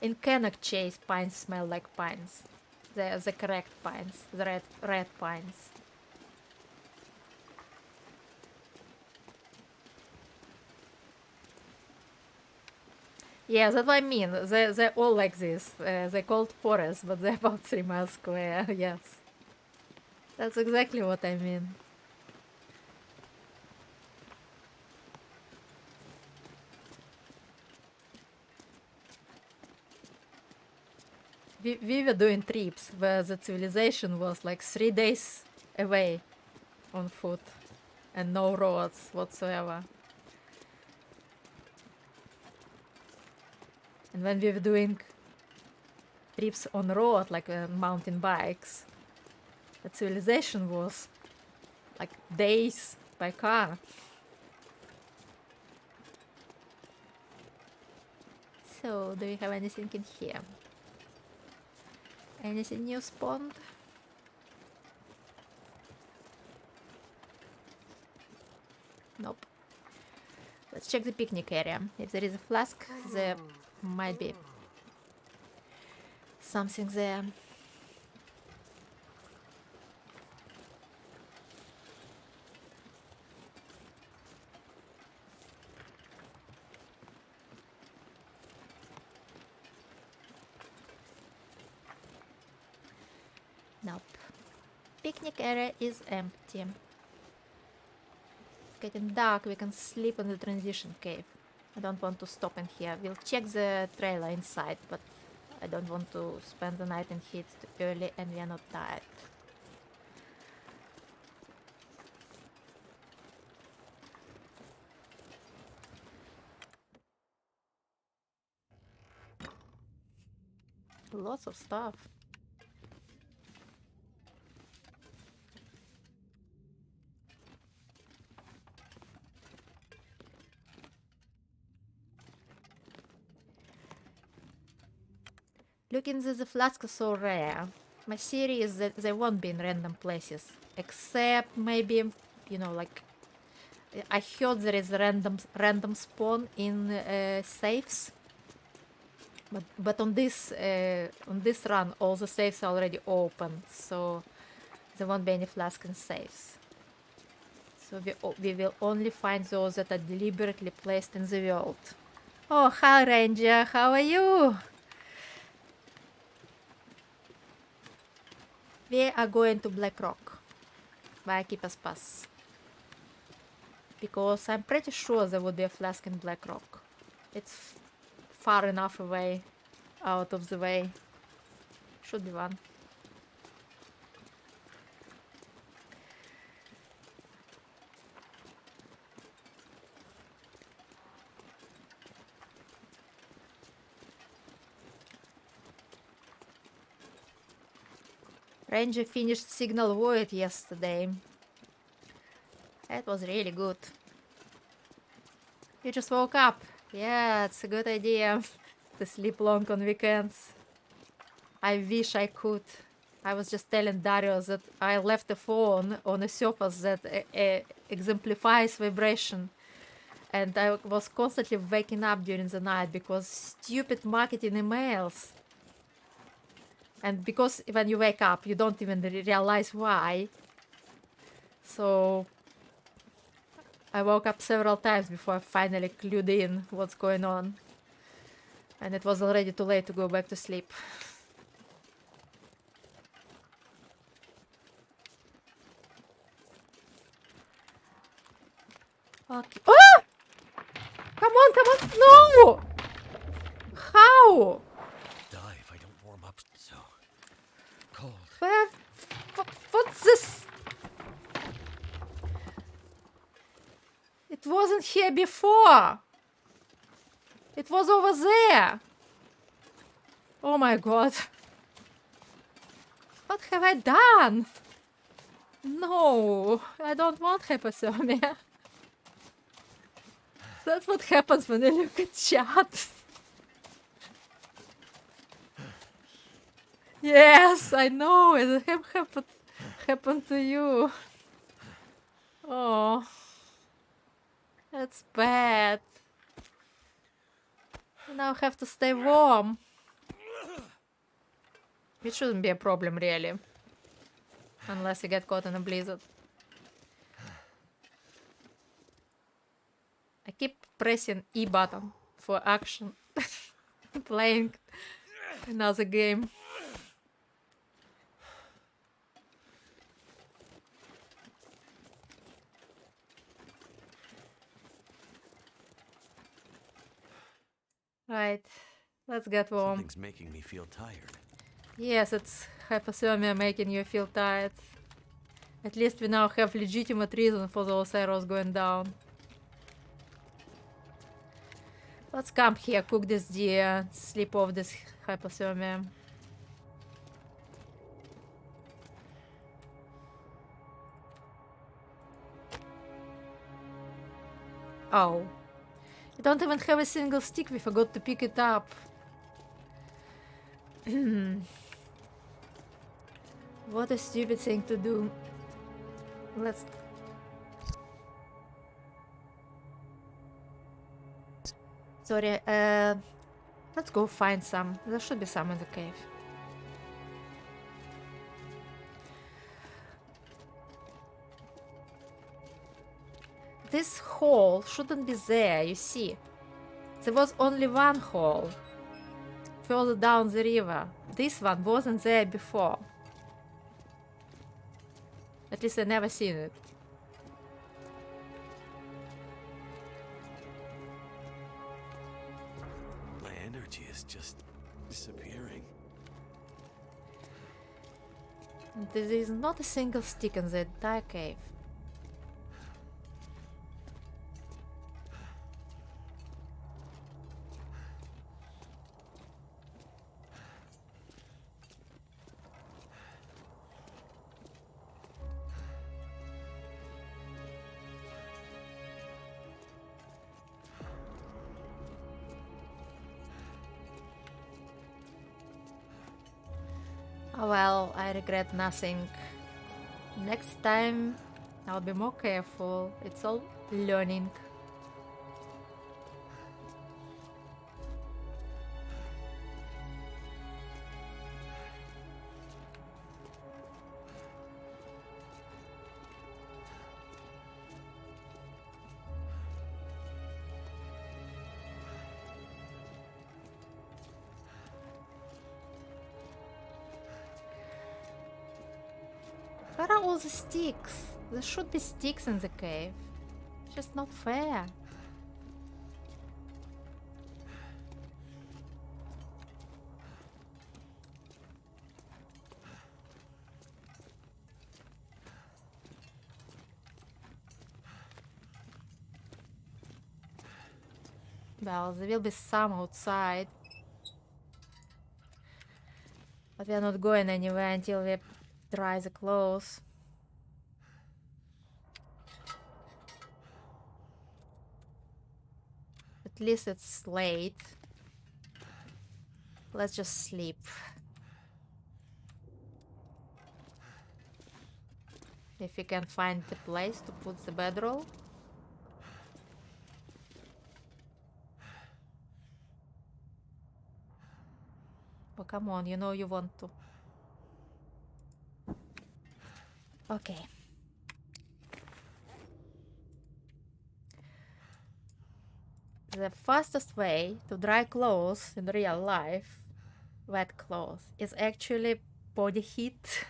In Cannock Chase, pines smell like pines. They're the correct pines, the red pines. Yeah, that's what I mean. They're all like this. They're called forests, but they're about 3 miles square. Yes. That's exactly what I mean. We were doing trips where the civilization was like 3 days away on foot and no roads whatsoever. And when we were doing trips on road, like mountain bikes, the civilization was like days by car. So, do we have anything in here? Anything new spawned? Nope. Let's check the picnic area. If there is a flask, there might be something there. Nope. Picnic area is empty. It's getting dark. We can sleep in the transition cave. I don't want to stop in here. We'll check the trailer inside, but I don't want to spend the night in heat too early and we are not tired. Lots of stuff. Looking at the flask is so rare. My theory is that they won't be in random places. Except maybe, you know, like... I heard there is a random spawn in safes. But on this run, all the safes are already open. So there won't be any flask in safes. So we will only find those that are deliberately placed in the world. Oh, hi Ranger, how are you? We are going to Black Rock via Keeper's Pass. Because I'm pretty sure there would be a flask in Black Rock. It's far enough away, out of the way. Should be one. Ranger finished Signal Void yesterday. That was really good. You just woke up. Yeah, it's a good idea to sleep long on weekends. I wish I could. I was just telling Dario that I left the phone on a surface that exemplifies vibration. And I was constantly waking up during the night because stupid marketing emails. And because when you wake up, you don't even realize why. So I woke up several times before I finally clued in what's going on. And it was already too late to go back to sleep. Okay. Oh! Come on, come on! No! How?
Die if I don't warm up. So cold.
What's this? It wasn't here before. It was over there. Oh my god. What have I done? No, I don't want hypothermia. That's what happens when you look at chat. Yes, I know. It happened to you. Oh, that's bad. You now have to stay warm. It shouldn't be a problem, really. Unless you get caught in a blizzard. I keep pressing E button for action. Playing another game. Right, let's get warm.
Something's making me feel tired.
Yes, it's hypothermia making you feel tired. At least we now have legitimate reason for those arrows going down. Let's camp here, cook this deer, sleep off this hypothermia. Oh. We don't even have a single stick, we forgot to pick it up. What a stupid thing to do. Let's... Sorry, let's go find some. There should be some in the cave. This hole shouldn't be there, you see. There was only one hole. Further down the river. This one wasn't there before. At least I never seen it.
My energy is just disappearing.
There is not a single stick in the entire cave. Oh well, I regret nothing. Next time, I'll be more careful. It's all learning. Where are all the sticks? There should be sticks in the cave. It's just not fair. Well, there will be some outside. But we are not going anywhere until we dry the clothes. At least it's late. Let's just sleep. If we can find the place to put the bedroll. Oh, come on, you know you want to. Okay. The fastest way to dry clothes in real life, wet clothes, is actually body heat.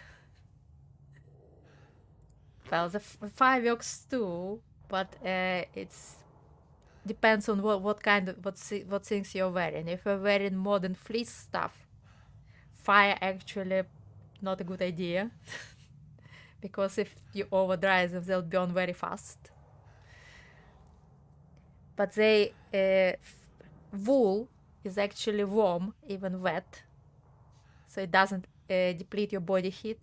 Well, the fire works too, but it's depends on what kind of what things you're wearing. If you're wearing modern fleece stuff, fire actually not a good idea because if you over dry them, they'll burn very fast. But wool is actually warm, even wet, so it doesn't deplete your body heat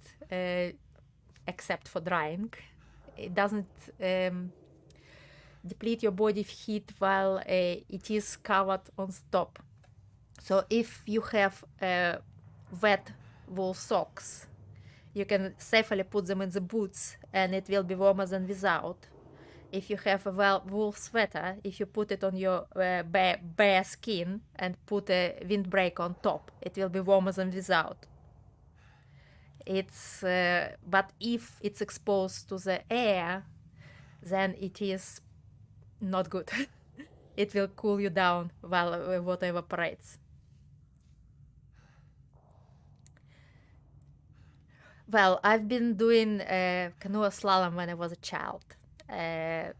except for drying. It doesn't deplete your body heat while it is covered on the top. So if you have wet wool socks, you can safely put them in the boots and it will be warmer than without. If you have a wool sweater, if you put it on your bare skin and put a windbreak on top, it will be warmer than without. It's but if it's exposed to the air, then it is not good. It will cool you down while water evaporates. Well, I've been doing canoe slalom when I was a child, and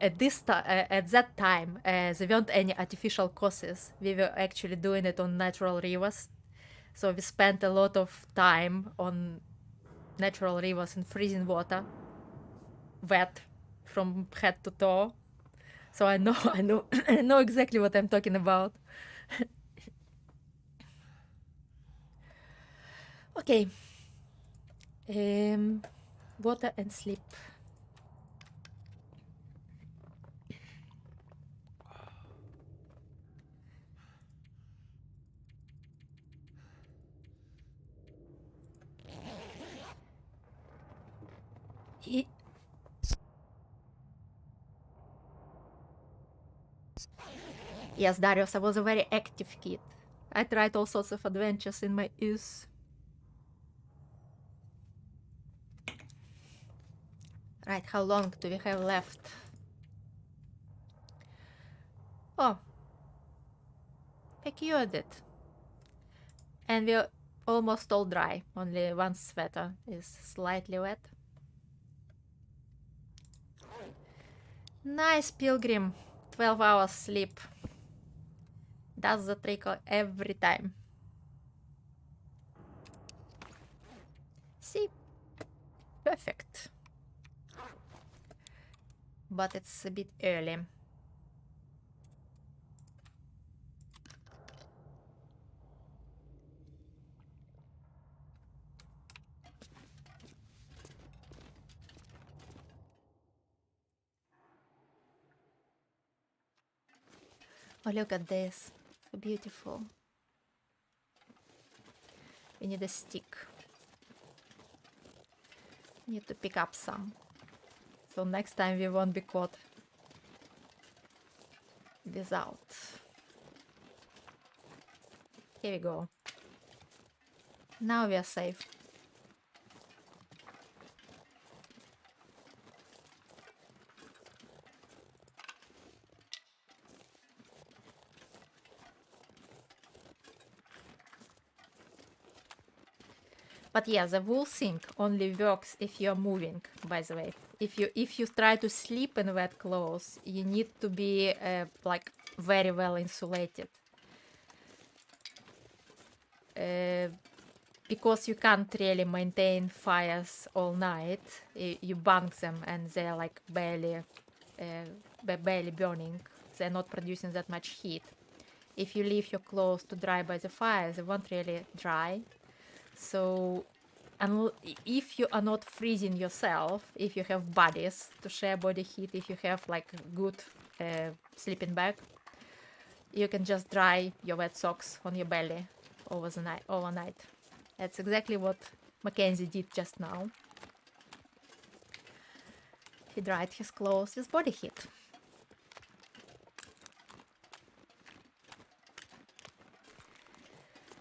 at that time, there weren't any artificial courses. We were actually doing it on natural rivers, so we spent a lot of time on natural rivers in freezing water, wet from head to toe. So I know, I know exactly what I'm talking about. Okay. Water and sleep. Yes, Darius, I was a very active kid. I tried all sorts of adventures in my youth. Right, how long do we have left? Oh, I cured it. And almost all dry. Only one sweater is slightly wet. Nice, Pilgrim. 12 hours sleep. Does the trick every time. See? Perfect. But it's a bit early. Oh, look at this. So beautiful. We need a stick. Need to pick up some. So next time we won't be caught without. Here we go. Now we are safe. But yeah, the wool sink only works if you're moving, by the way. If you try to sleep in wet clothes, you need to be like very well insulated. Because you can't really maintain fires all night. You bunk them and they're like barely burning. They're not producing that much heat. If you leave your clothes to dry by the fire, they won't really dry. So if you are not freezing yourself, if you have bodies to share body heat, if you have like good sleeping bag, you can just dry your wet socks on your belly overnight. That's exactly what Mackenzie did just now. He dried his clothes with body heat.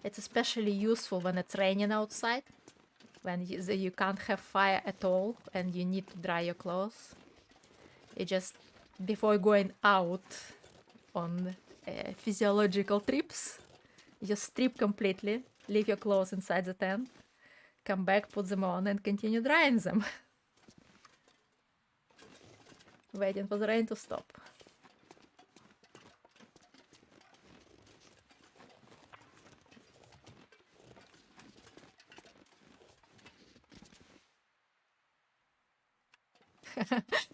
It's especially useful when it's raining outside, when you can't have fire at all and you need to dry your clothes. You just, before going out on physiological trips, you just strip completely, leave your clothes inside the tent, come back, put them on, and continue drying them. Waiting for the rain to stop.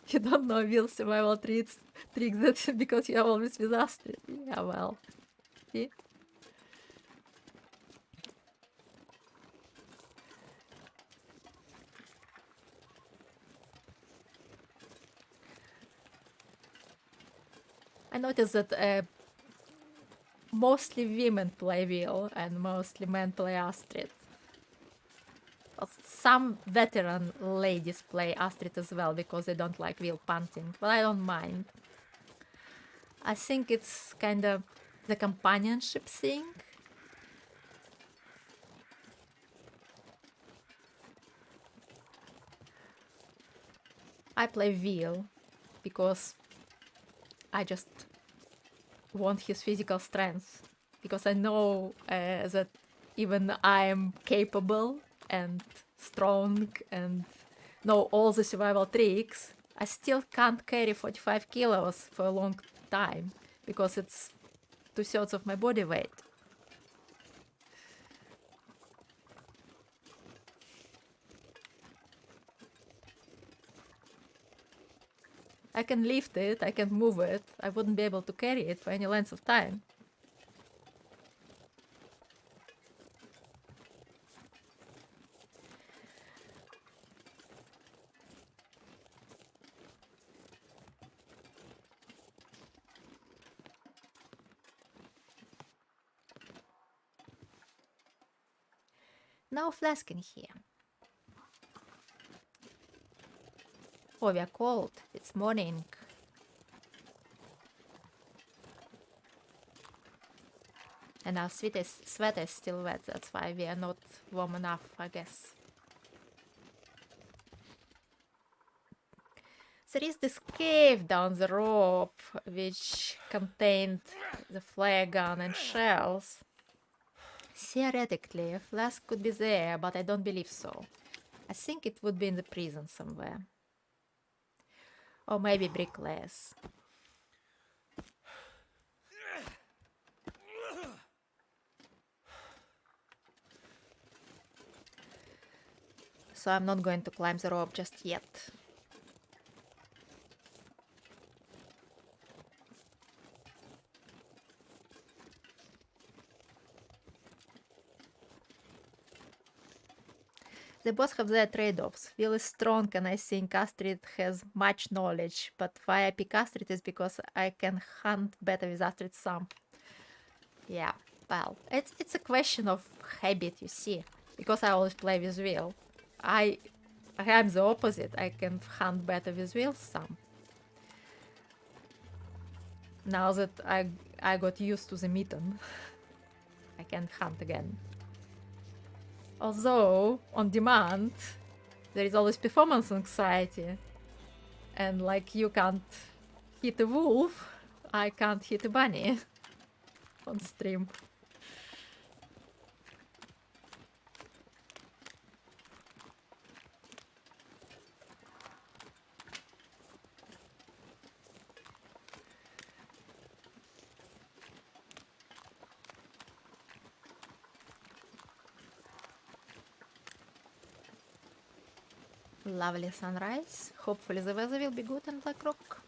You don't know real survival tricks that because you're always with Astrid. Yeah, well. See? I noticed that mostly women play Will and mostly men play Astrid. But some veteran ladies play Astrid as well because they don't like Will punting, but I don't mind. I think it's kind of the companionship thing. I play Will because I just want his physical strength, because I know that even I am capable and strong and know all the survival tricks, I still can't carry 45 kilos for a long time because it's 2/3 of my body weight. I can lift it, I can move it, I wouldn't be able to carry it for any length of time. No flask in here. Oh, we are cold. It's morning. And our sweater is still wet. That's why we are not warm enough, I guess. There is this cave down the rope which contained the flare gun and shells. Theoretically, a flask could be there, but I don't believe so. I think it would be in the prison somewhere. Or maybe bricklayers. So I'm not going to climb the rope just yet. They both have their trade-offs. Will is strong and I think Astrid has much knowledge, but why I pick Astrid is because I can hunt better with Astrid's thumb. Yeah, well, it's a question of habit, you see. Because I always play with Will. I'm the opposite. I can hunt better with Will's thumb. Now that I got used to the mitten, I can hunt again. Although, on demand, there is always performance anxiety. And like you can't hit a wolf, I can't hit a bunny on stream. Lovely sunrise. Hopefully the weather will be good in Black Rock.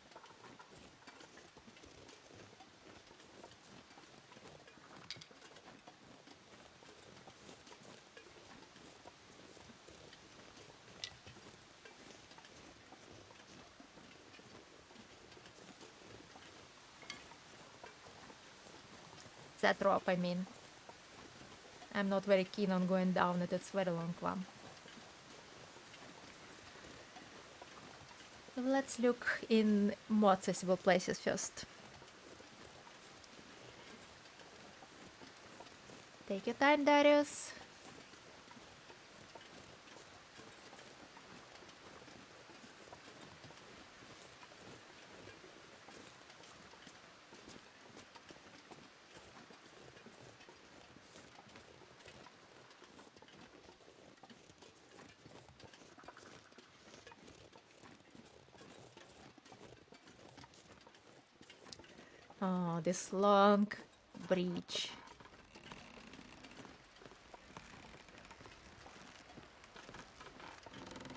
That rope, I mean. I'm not very keen on going down it, it's a very long one. Let's look in more accessible places first. Take your time, Darius. Oh, this long bridge.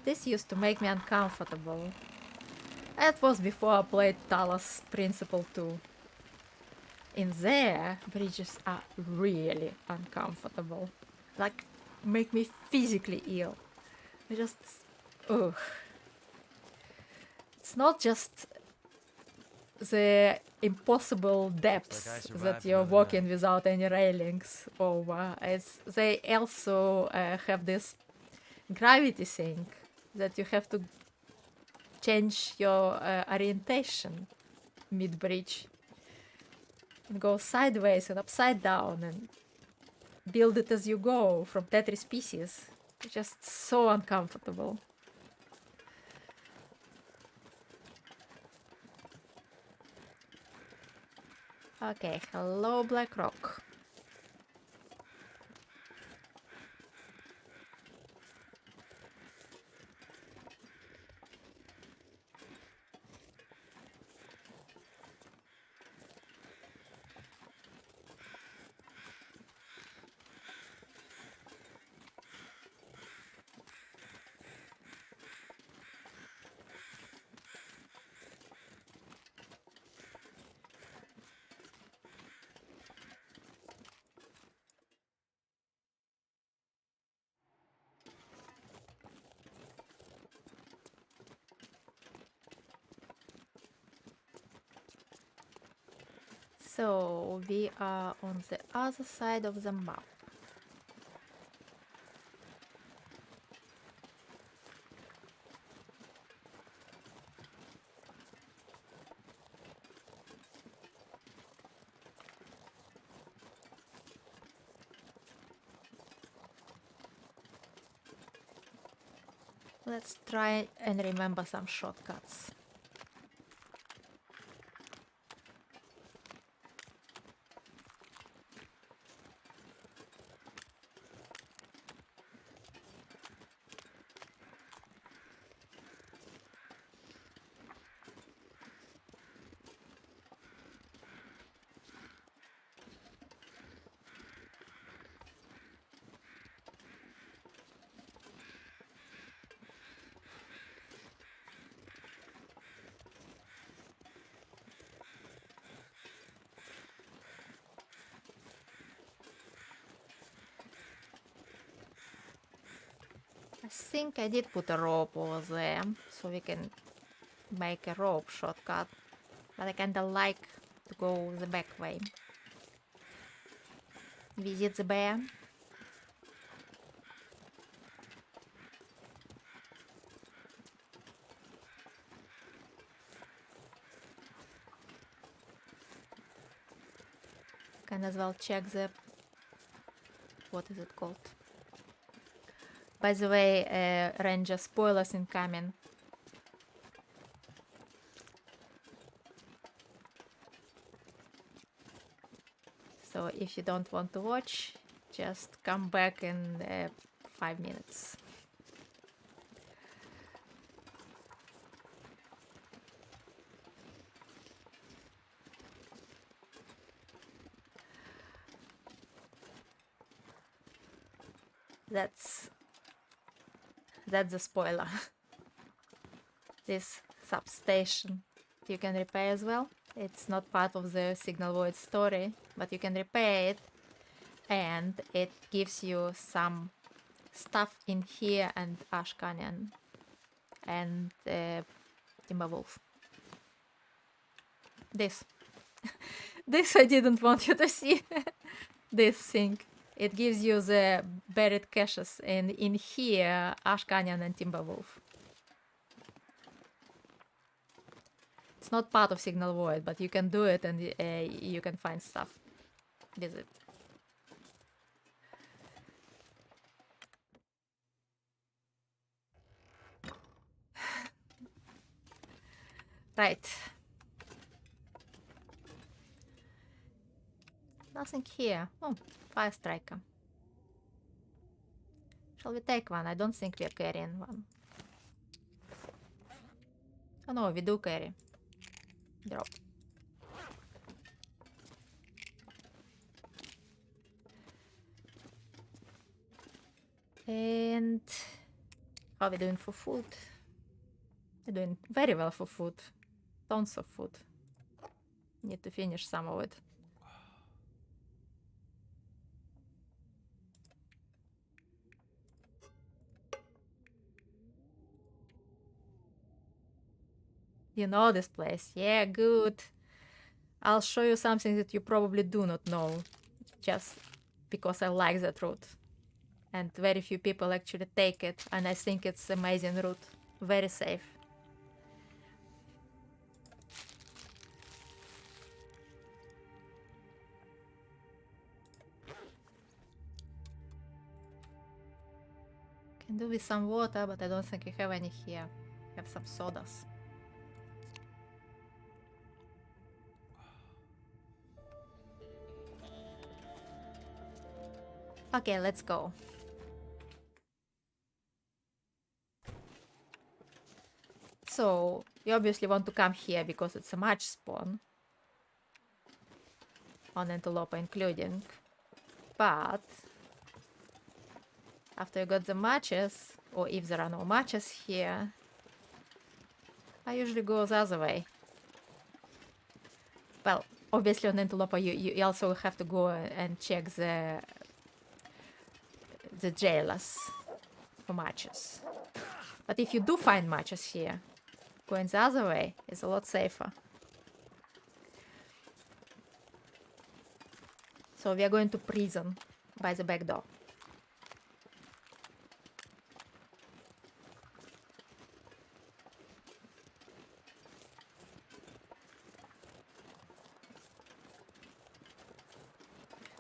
This used to make me uncomfortable. That was before I played Talos Principle 2. In there, bridges are really uncomfortable. Like, make me physically ill. Just, ugh. It's not just the impossible depths
Looks like I
that
survived
you're
another
walking
night.
without any railings over. They also have this gravity thing that you have to change your orientation mid-bridge and go sideways and upside down and build it as you go from Tetris pieces. It's just so uncomfortable. Okay, hello Black Rock. So we are on the other side of the map. Let's try and remember some shortcuts. I think I did put a rope over there, so we can make a rope shortcut. But I kinda like to go the back way. Visit the bear. Can as well check the... what is it called? By the way, Ranger, spoilers incoming. So if you don't want to watch, just come back in 5 minutes. That's the spoiler. This substation you can repair as well. It's not part of the Signal Void story, but you can repair it, and it gives you some stuff in here and Ash Canyon and Timberwolf. This. This I didn't want you to see. This thing. It gives you the buried caches, and in here, Ash Canyon and Timberwolf. It's not part of Signal Void, but you can do it and you can find stuff with it. Right. Nothing here. Oh, fire striker. Shall we take one? I don't think we're carrying one. Oh no, we do carry. Drop. And how are we doing for food? We're doing very well for food. Tons of food. Need to finish some of it. You know this place. Yeah, good. I'll show you something that you probably do not know, just because I like that route. And very few people actually take it, and I think it's amazing route. Very safe. Can do with some water, but I don't think you have any here. Have some sodas. Okay, let's go. So, you obviously want to come here because it's a match spawn. On Antelope including. But after you got the matches, or if there are no matches here, I usually go the other way. Well, obviously on Antelope you also have to go and check the jailers for matches. But if you do find matches here, going the other way is a lot safer. So we are going to prison by the back door.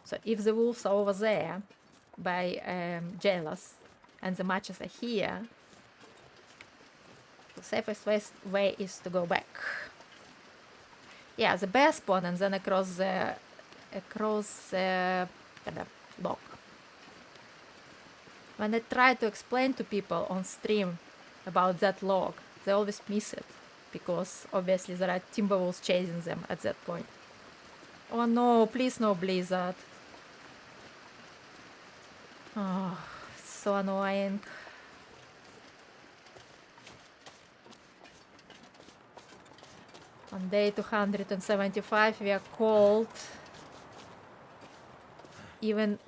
So if the wolves are over there by jailers and the matches are here, the safest way is to go back. Yeah, the bear spawn and then across the log. When I try to explain to people on stream about that log, they always miss it, because obviously there are timberwolves chasing them at that point. Oh no, please no blizzard. Oh, so annoying. On day 275 we are cold. Even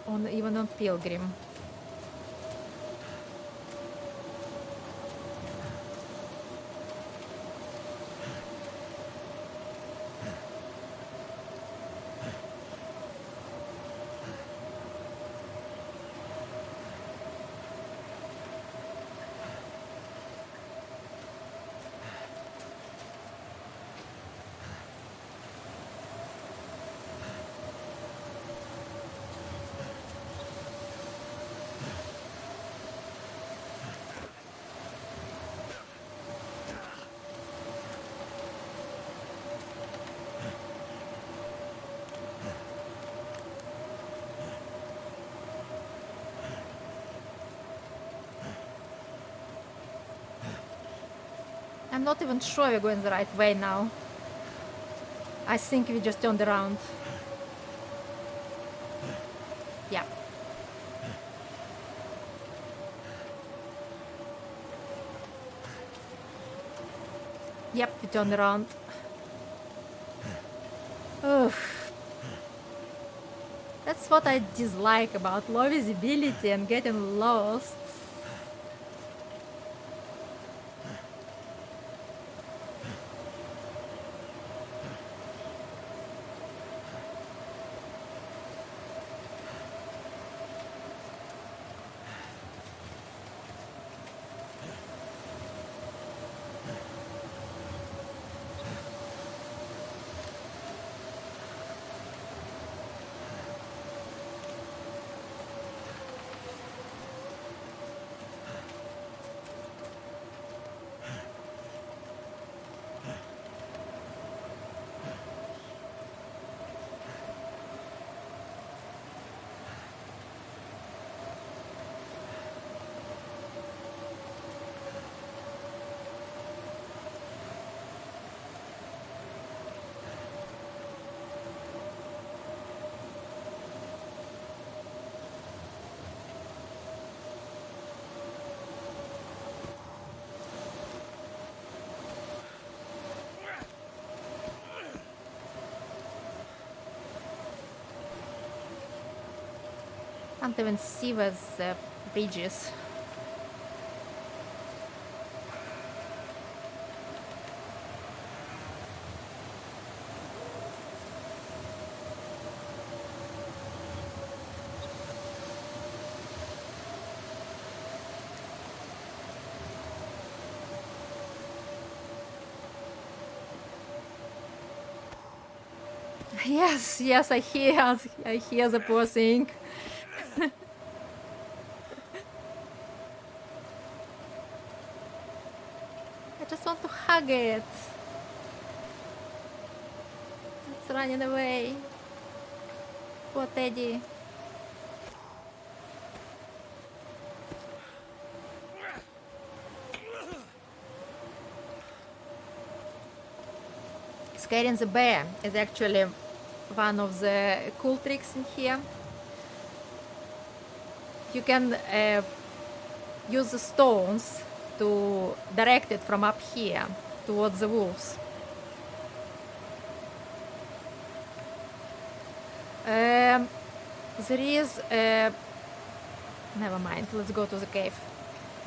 on Pilgrim. I'm not even sure we're going the right way now. I think we just turned around. Yeah. Yep, we turned around. Oof. That's what I dislike about low visibility and getting lost. Can't even see where the bridge is. Yes, yes, I hear the poor thing. I just want to hug it. It's running away. Poor Teddy. Scaring the bear is actually one of the cool tricks in here. You can use the stones to direct it from up here towards the wolves. There is never mind, let's go to the cave.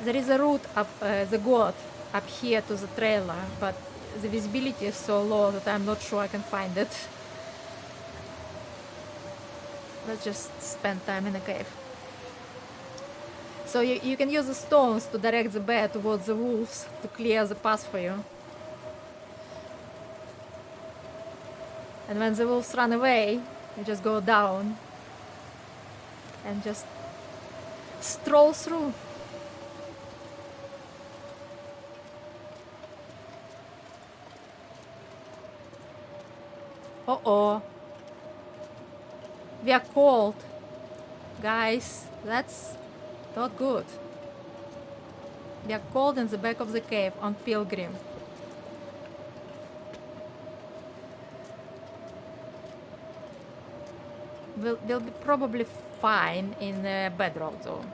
There is a route up the goat up here to the trailer, but the visibility is so low that I'm not sure I can find it. Let's just spend time in the cave. So you can use the stones to direct the bear towards the wolves to clear the path for you. And when the wolves run away, you just go down and just stroll through. Uh-oh. We are cold. Guys, that's not good. We are cold in the back of the cave on Pilgrim. We'll be probably fine in bedrock though.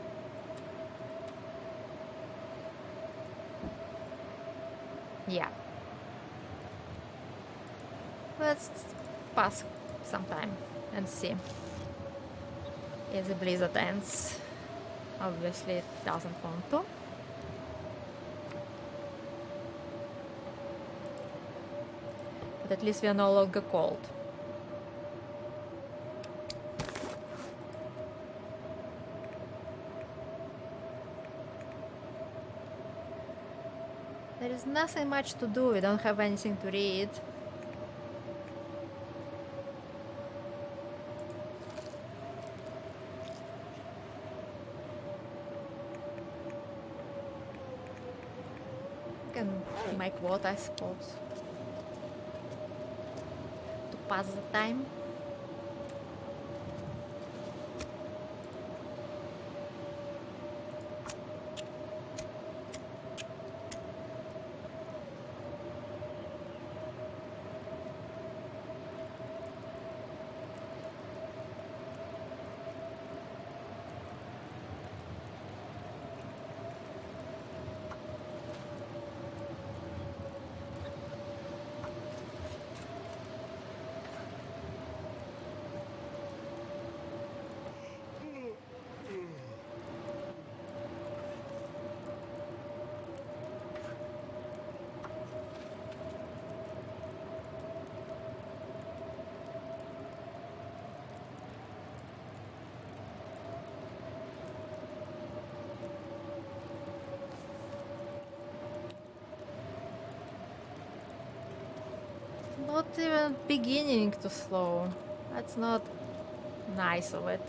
Yeah. Let's pass some time and see if the blizzard ends. Obviously it doesn't want to. But at least we are no longer cold. There is nothing much to do, we don't have anything to read. Can make what, I suppose, to pass the time. not even beginning to slow. That's not nice of it.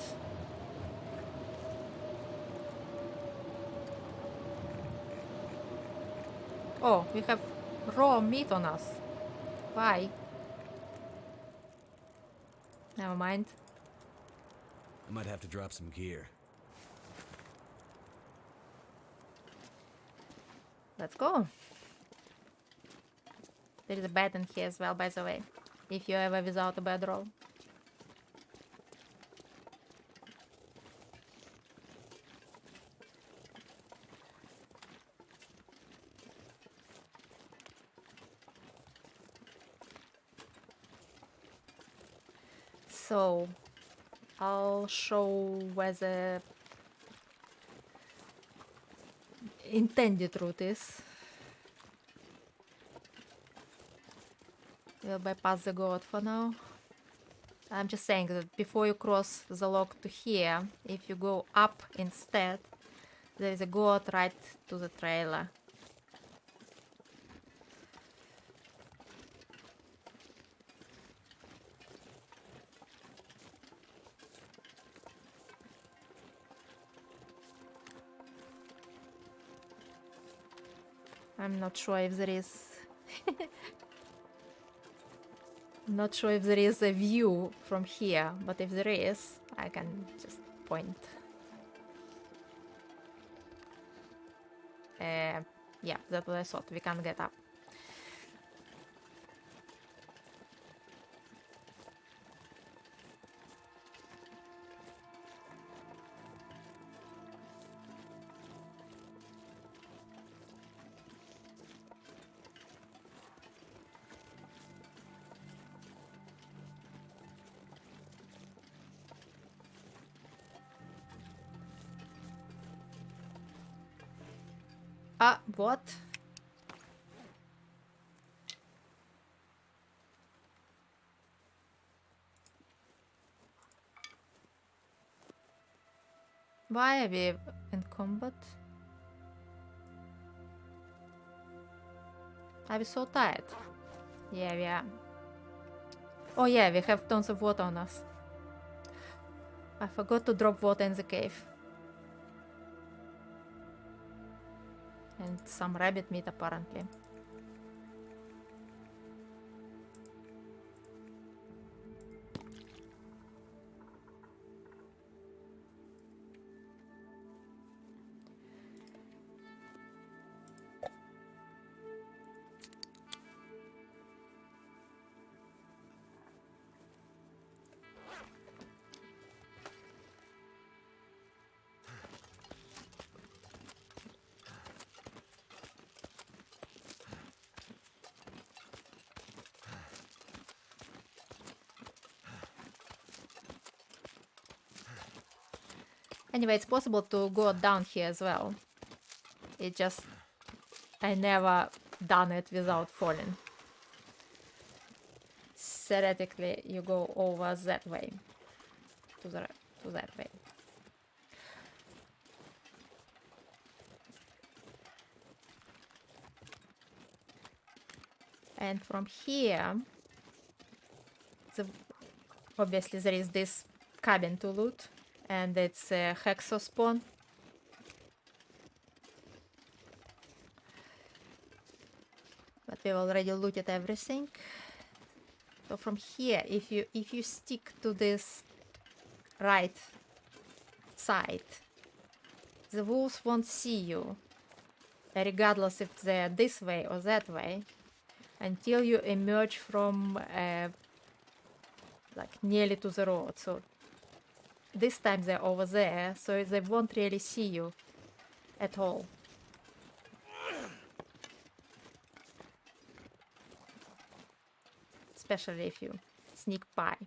Oh, we have raw meat on us. Why? Never mind.
I might have to drop some gear.
Let's go. There is a bed in here as well, by the way. If you're ever without a bedroll. So, I'll show where the intended route is. We'll bypass the goat for now. I'm just saying that before you cross the log to here, if you go up instead, there is a goat right to the trailer. I'm not sure if there is... Not sure if there is a view from here, but if there is, I can just point. Yeah, that's what I thought. We can't get up. Ah, what? Why are we in combat? Are we so tired? Yeah, we are. Oh yeah, we have tons of water on us. I forgot to drop water in the cave. And some rabbit meat apparently. Anyway, it's possible to go down here as well. It just... I never done it without falling. Theoretically, you go over that way. To that way. And from here... obviously there is this cabin to loot. And it's a hexo spawn. But we've already looted everything. So from here, if you stick to this right side, the wolves won't see you, regardless if they're this way or that way, until you emerge from like nearly to the road. So this time they're over there, so they won't really see you at all. Especially if you sneak by.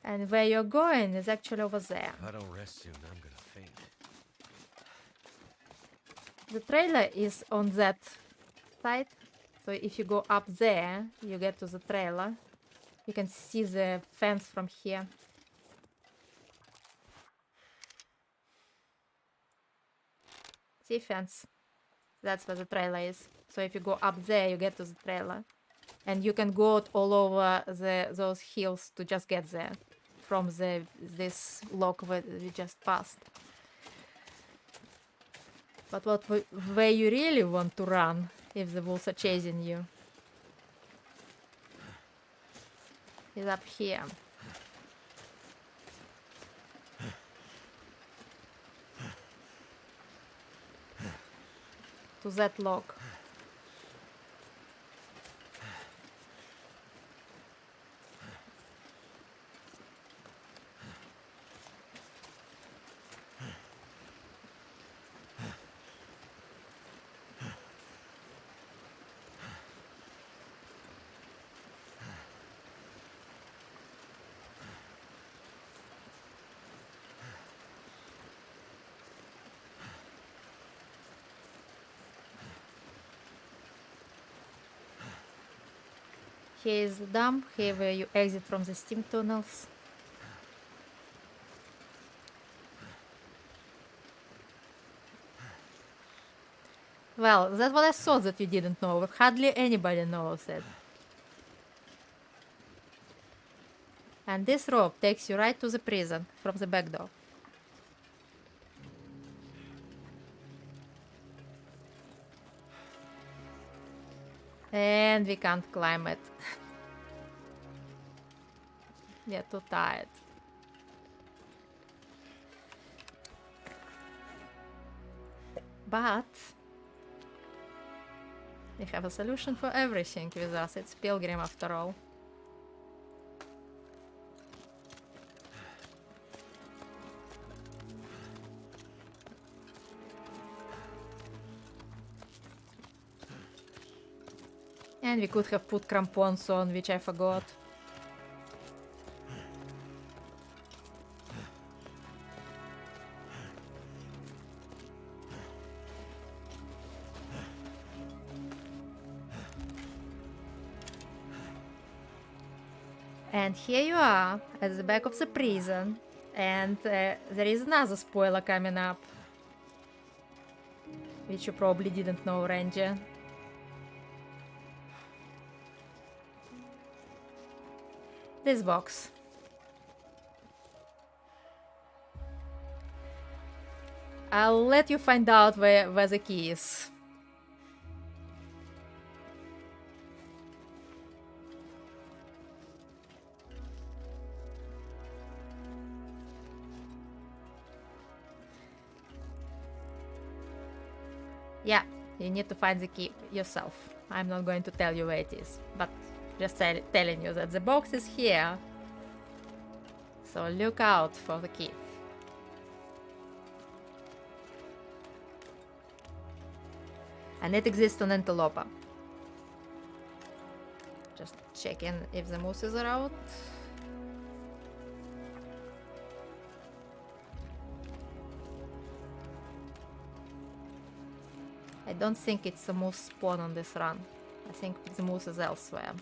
And where you're going is actually over there.
If I don't rest soon, I'm gonna faint.
The trailer is on that side. So if you go up there, you get to the trailer. You can see the fence from here. See fence? That's where the trailer is. So if you go up there, you get to the trailer. And you can go out all over those hills to just get there from this log where we just passed. But where you really want to run if the wolves are chasing you is up here. To that log. Here is the dump, here where you exit from the steam tunnels. Well, that's what I thought that you didn't know. Hardly anybody knows it. And this rope takes you right to the prison from the back door. And we can't climb it. We are too tired. But we have a solution for everything with us. It's Pilgrim after all. And we could have put crampons on, which I forgot. And here you are, at the back of the prison. And there is another spoiler coming up. Which you probably didn't know, Ranger. This box. I'll let you find out where the key is. Yeah, you need to find the key yourself. I'm not going to tell you where it is, but just telling you that the box is here. So look out for the key. And it exists on Antelope. Just checking if the mooses are out. I don't think it's a moose spawn on this run. I think the moose is elsewhere.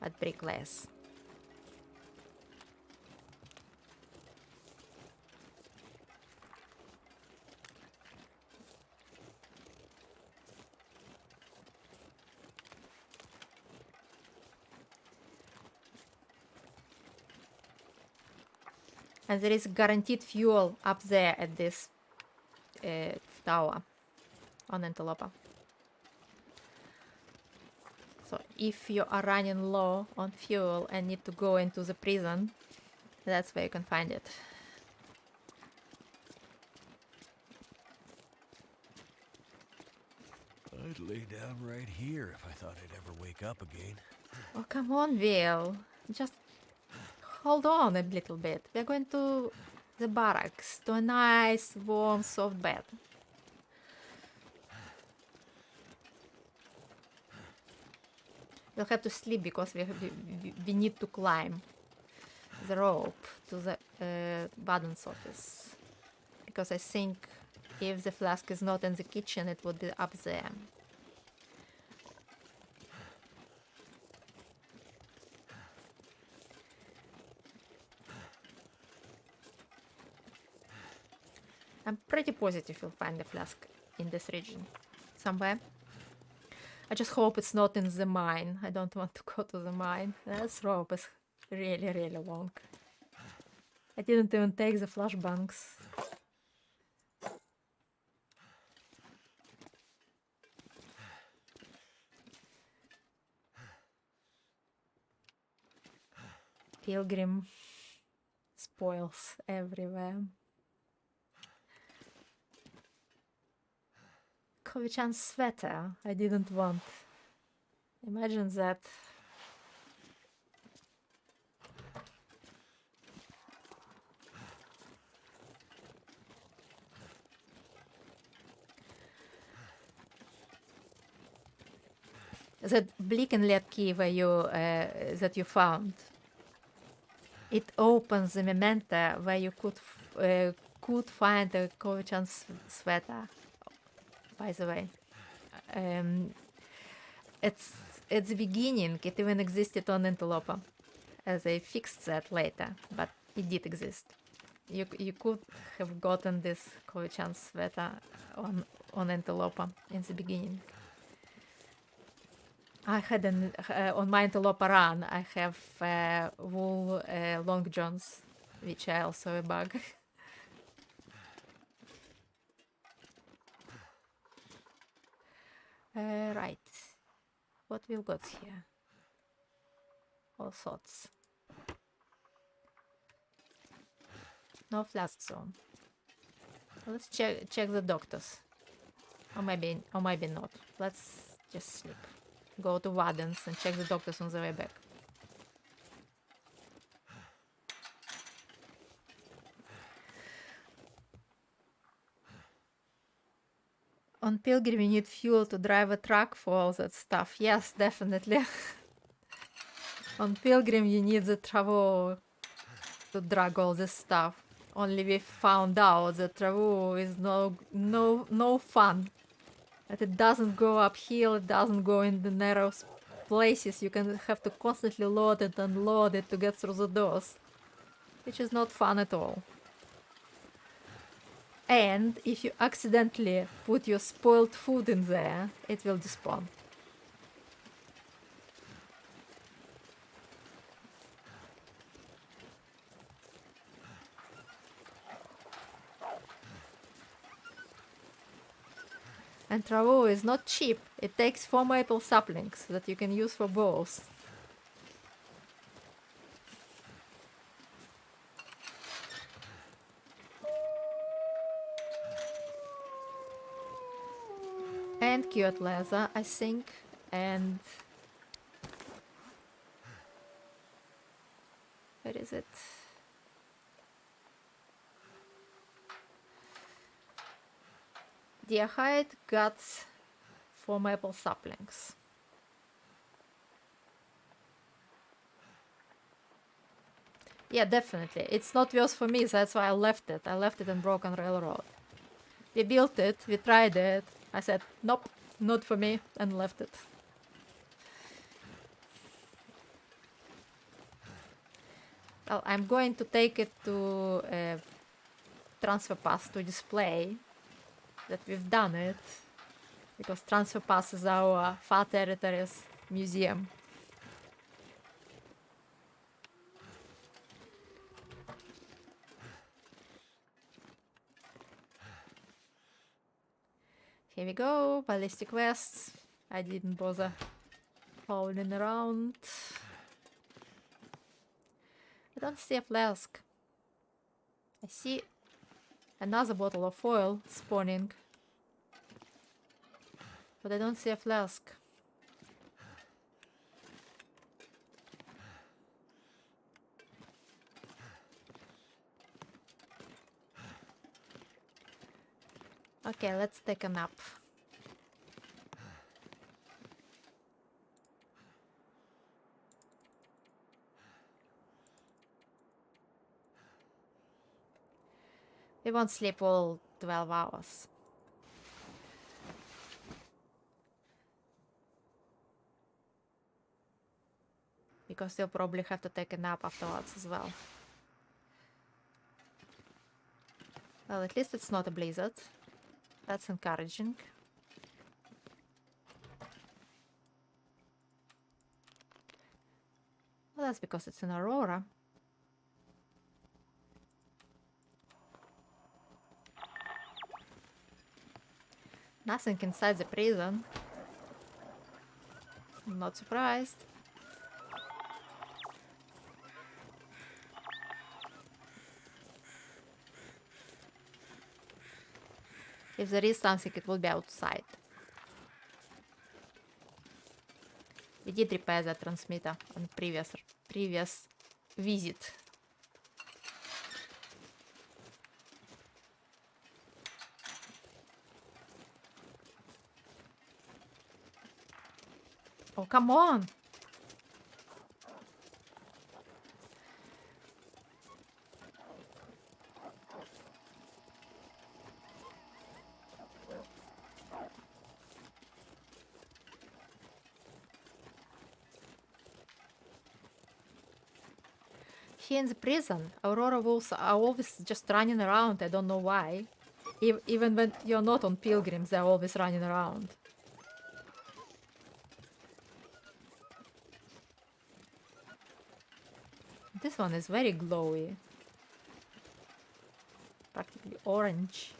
At Brickless. And there is guaranteed fuel up there at this tower on Antelope. So if you are running low on fuel and need to go into the prison, that's where you can find it.
I'd lay down right here if I thought I'd ever wake up again.
Oh, come on, Will. Just hold on a little bit. We're going to the barracks, to a nice, warm, soft bed. We'll have to sleep because we need to climb the rope to the Baden's office. Because I think if the flask is not in the kitchen, it would be up there. I'm pretty positive you'll find the flask in this region somewhere. I just hope it's not in the mine. I don't want to go to the mine. This rope is really, really long. I didn't even take the flashbangs. Pilgrim spoils everywhere. Kovi-chan's sweater I didn't want. Imagine that. That bleak and lead key where you that you found. It opens the memento where you could find a Kovi-chan's sweater. By the way, it's at the beginning. It even existed on Interloper. They fixed that later, but it did exist. You could have gotten this Kovi-chan's sweater on Interloper in the beginning. I had on my Interloper run. I have wool long johns, which are also a bug. Right, what we've got here? All sorts. No flask zone. Let's check the doctors. Or maybe not. Let's just sleep. Go to Warden's and check the doctors on the way back. On Pilgrim, you need fuel to drive a truck for all that stuff. Yes, definitely. On Pilgrim, you need the travel to drag all this stuff. Only we found out that travel is no fun. That it doesn't go uphill, it doesn't go in the narrow places. You can have to constantly load it and load it to get through the doors, which is not fun at all. And if you accidentally put your spoiled food in there, it will despawn. And travel is not cheap. It takes 4 maple saplings that you can use for bows. And cured leather, I think. And where is it? Deer hide, guts, 4 maple saplings. Yeah, definitely. It's not worth for me, that's why I left it. I left it in Broken Railroad. We built it, we tried it. I said, nope, not for me, and left it. Well, I'm going to take it to Transfer Pass to display that we've done it, because Transfer Pass is our Far Territories museum. Here we go, ballistic vests. I didn't bother hauling around. I don't see a flask. I see another bottle of oil spawning, but I don't see a flask. Okay, let's take a nap. We won't sleep all 12 hours. Because you'll probably have to take a nap afterwards as well. Well, at least it's not a blizzard. That's encouraging. that's because it's in Aurora. Nothing inside the prison. I'm not surprised. If there is something, it will be outside. We did repair the transmitter on previous visit. Oh, come on! Here in the prison, Aurora wolves are always just running around. I don't know why. Even when you're not on Pilgrims, they're always running around. This one is very glowy. Practically orange.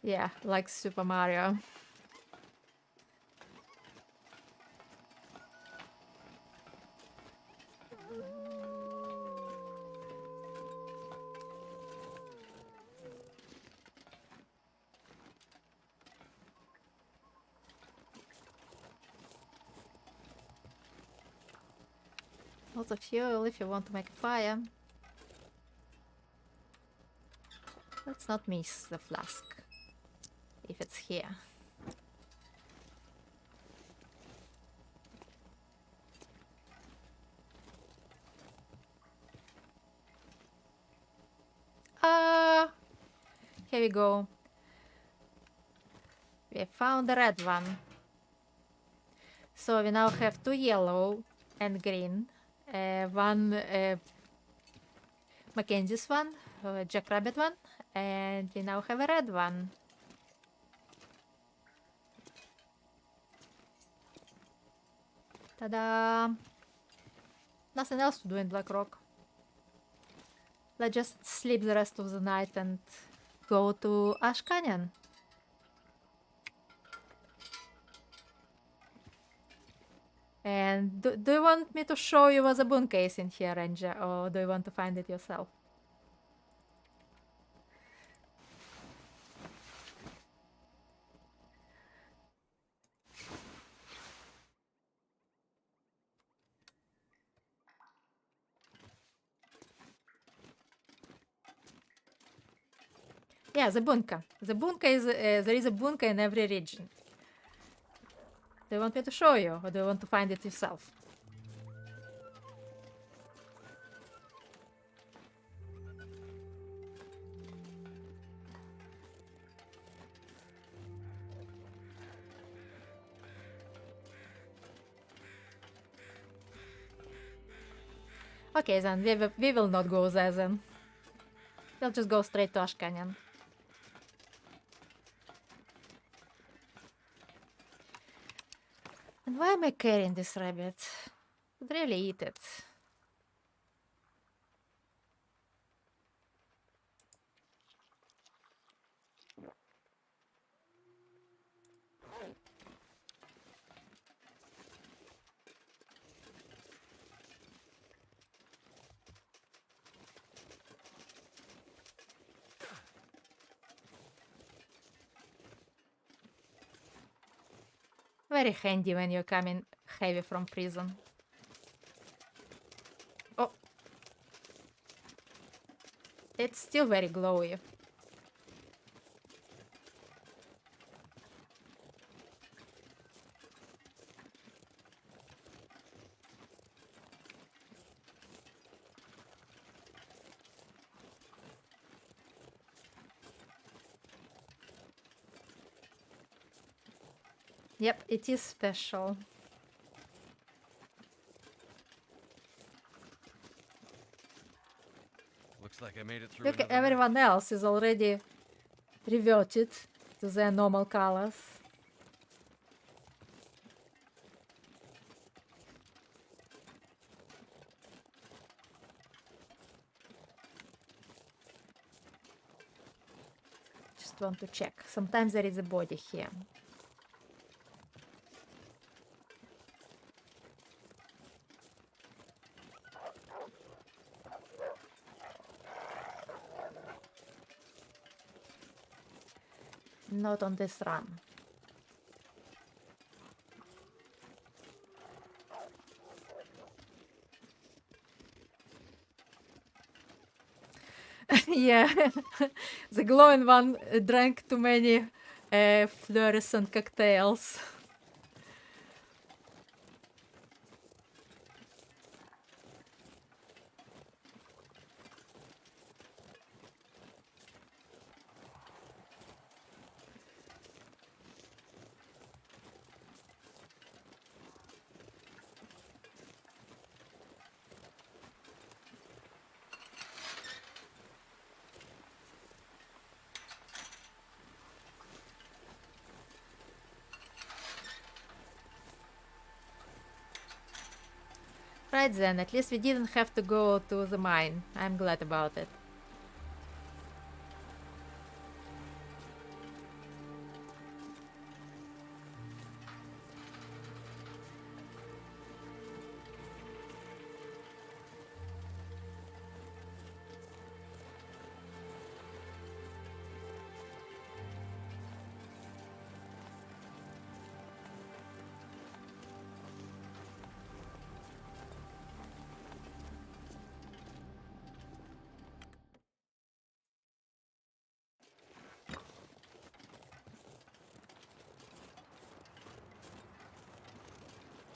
Yeah, like Super Mario. Lots of fuel if you want to make a fire. Let's not miss the flask. If it's here. Here we go. We found the red one. So we now have 2 yellow and green. One Mackenzie's one, Jackrabbit one, and we now have a red one. Ta-da! Nothing else to do in Black Rock. Let's just sleep the rest of the night and go to Ash Canyon. And do you want me to show you what's a boon case in here, Ranger, or do you want to find it yourself? Yeah, the bunker. The bunker is there is a bunker in every region. Do you want me to show you, or do you want to find it yourself? Okay, then we will not go there then. We'll just go straight to Ash Canyon. And why am I carrying this rabbit? I'd really eat it. Very handy when you're coming heavy from prison. Oh. It's still very glowy. Yep, it is special.
Looks like I made it through
Look,
another night.
everyone else is already reverted to their normal colors. Just want to check. Sometimes there is a body here. Not on this run. Yeah, the glowing one drank too many fluorescent cocktails. Right then, at least we didn't have to go to the mine. I'm glad about it.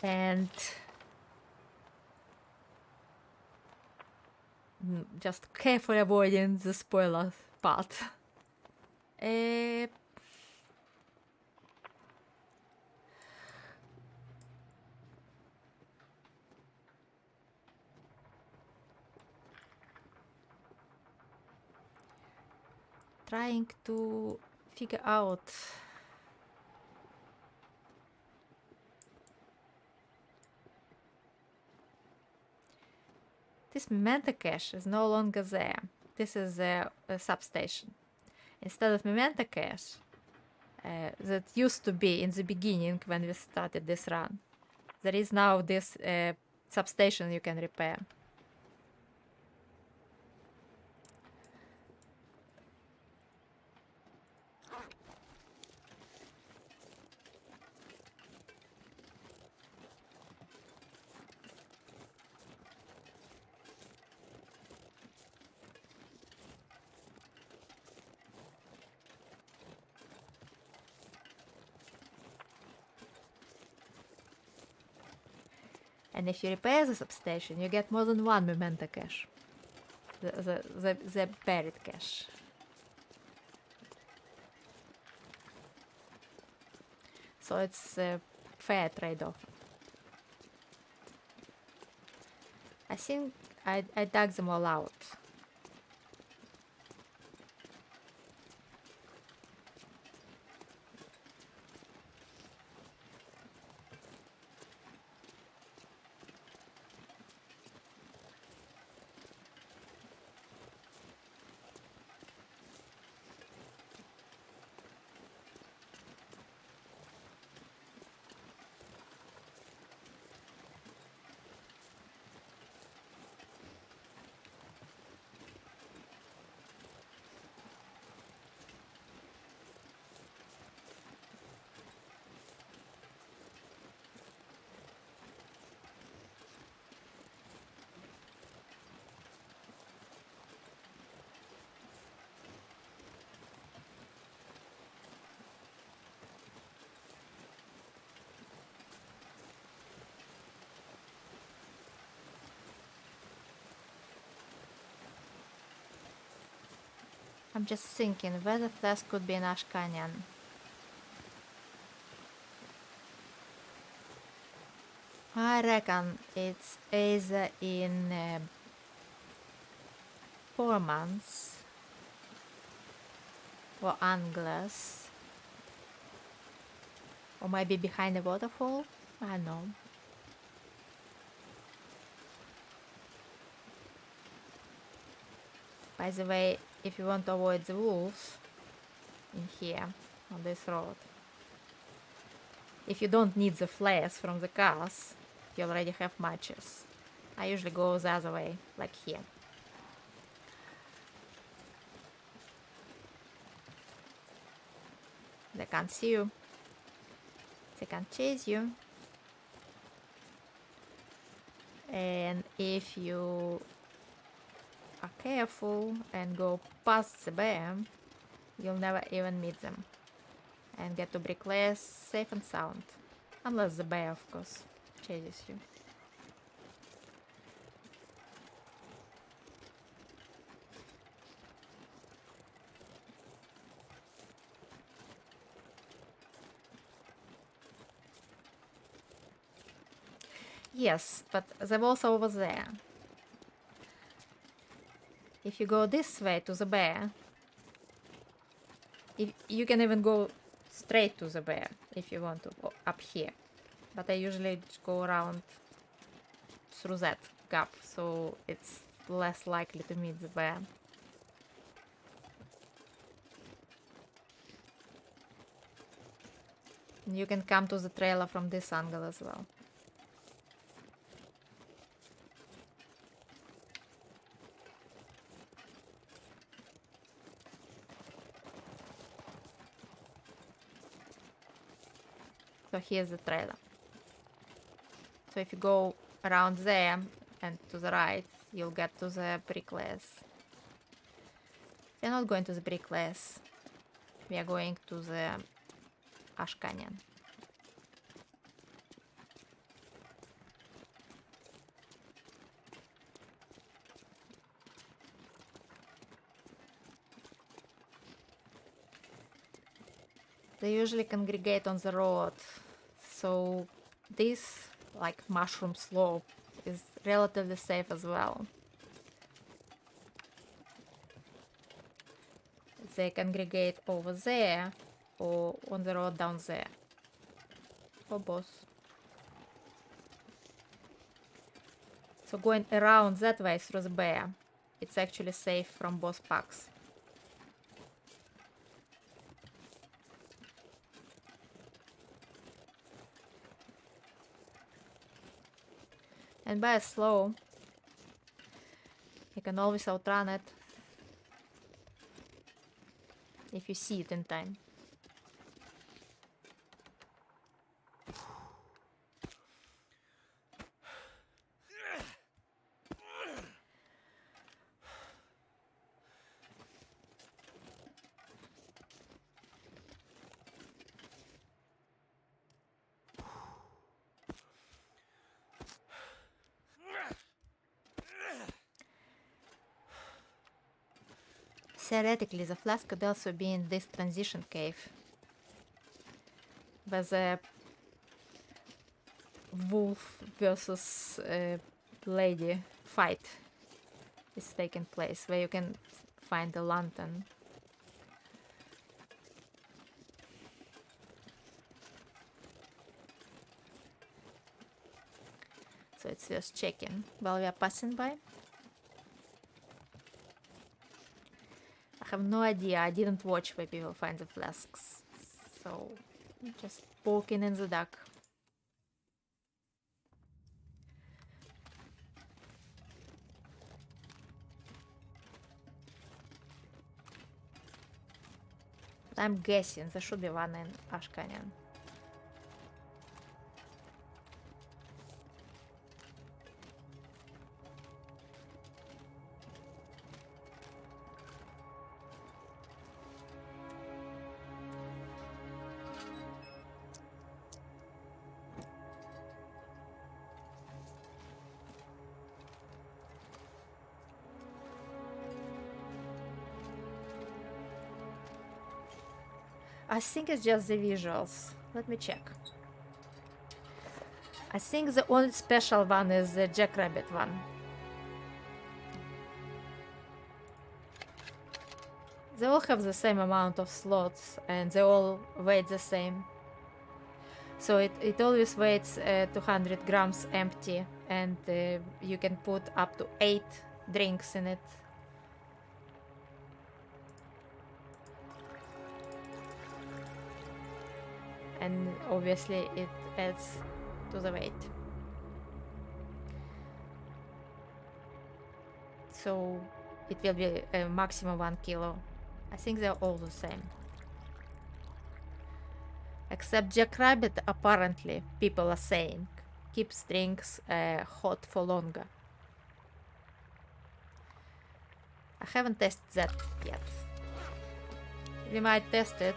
And just carefully avoiding the spoiler part. Uh, trying to figure out this memento cache is no longer there. This is a substation. Instead of memento cache, that used to be in the beginning when we started this run, there is now this substation you can repair. And if you repair the substation, you get more than one memento cache. The buried cache. So it's a fair trade-off. I think I dug them all out. I'm just thinking where the flask could be in Ash Canyon. I reckon it's either in 4 months or Anglas, or maybe behind the waterfall. I don't know. By the way, if you want to avoid the wolves in here on this road, if you don't need the flares from the cars, you already have matches. I usually go the other way, like here. They can't see you. They can't chase you. And if you are careful and go past the bear, you'll never even meet them and get to Bricklayer safe and sound. Unless the bear, of course, chases you. Yes, but the wall's over there. If you go this way to the bear, you can even go straight to the bear if you want to go up here. But I usually just go around through that gap, so it's less likely to meet the bear. You can come to the trailer from this angle as well. So here's the trailer. So if you go around there and to the right, you'll get to the bricklayers. We're not going to the bricklayers. We are going to the Ash Canyon. They usually congregate on the road, so this, like mushroom slope, is relatively safe as well. They congregate over there or on the road down there, or both. So going around that way through the bear, it's actually safe from both packs. And bear slow. You can always outrun it if you see it in time. Theoretically, the flask could also be in this transition cave, where the wolf versus lady fight is taking place, where you can find the lantern. So it's worth checking while we are passing by. I have no idea, I didn't watch where people find the flasks, so just poking in the dark. But I'm guessing there should be one in Ash Canyon. I think it's just the visuals. Let me check. I think the only special one is the Jackrabbit one. They all have the same amount of slots and they all weigh the same. So it always weighs 200 grams empty, and you can put up to 8 drinks in it. And obviously it adds to the weight. So it will be a maximum 1 kilo. I think they're all the same. Except Jackrabbit, apparently, people are saying, keeps drinks hot for longer. I haven't tested that yet. We might test it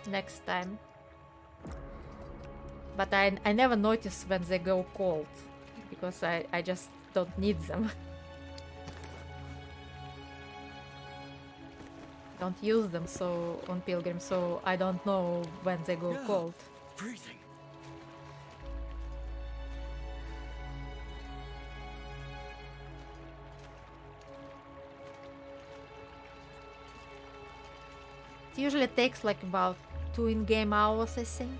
next time. But I never notice when they go cold, because I just don't need them. Don't use them so on Pilgrim, so I don't know when they go cold.
Freezing.
It usually takes like about 2 in-game hours, I think,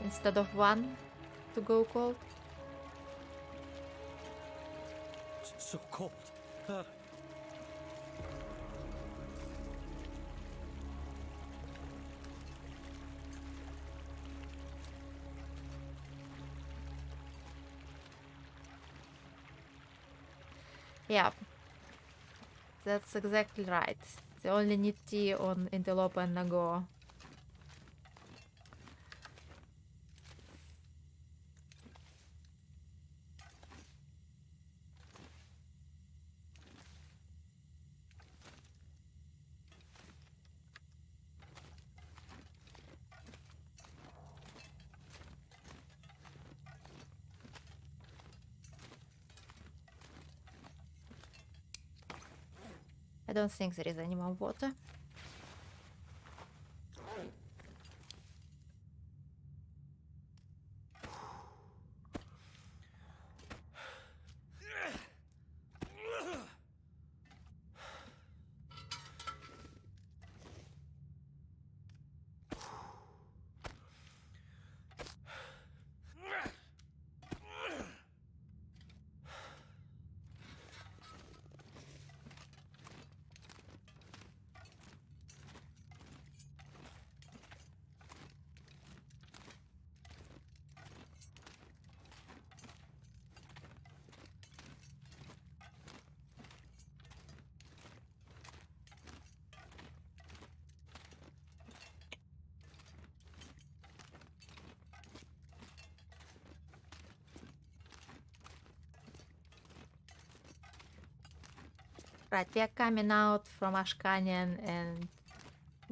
instead of 1 to go cold.
So cold.
Yeah, that's exactly right. They only need tea on Antelope and Nago. I don't think there is any more water. Right, we are coming out from Ash Canyon and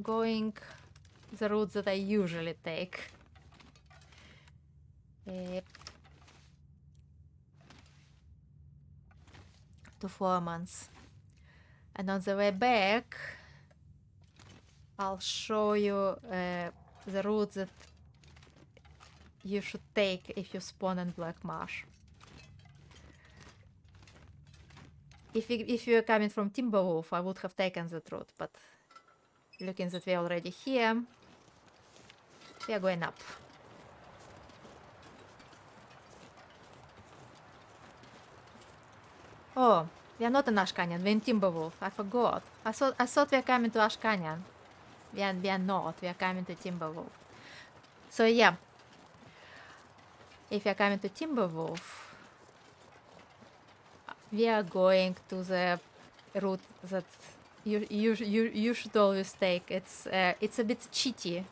going the route that I usually take. To 4 months. And on the way back, I'll show you the route that you should take if you spawn in Black Marsh. If you are coming from Timberwolf, I would have taken that route, but looking that we're already here, we are going up. Oh, we are not in Ash Canyon, we're in Timberwolf. I forgot. I thought we are coming to Ash Canyon. We are not. We are coming to Timberwolf. So yeah, if you are coming to Timberwolf, we are going to the route that you should always take. It's a bit cheaty,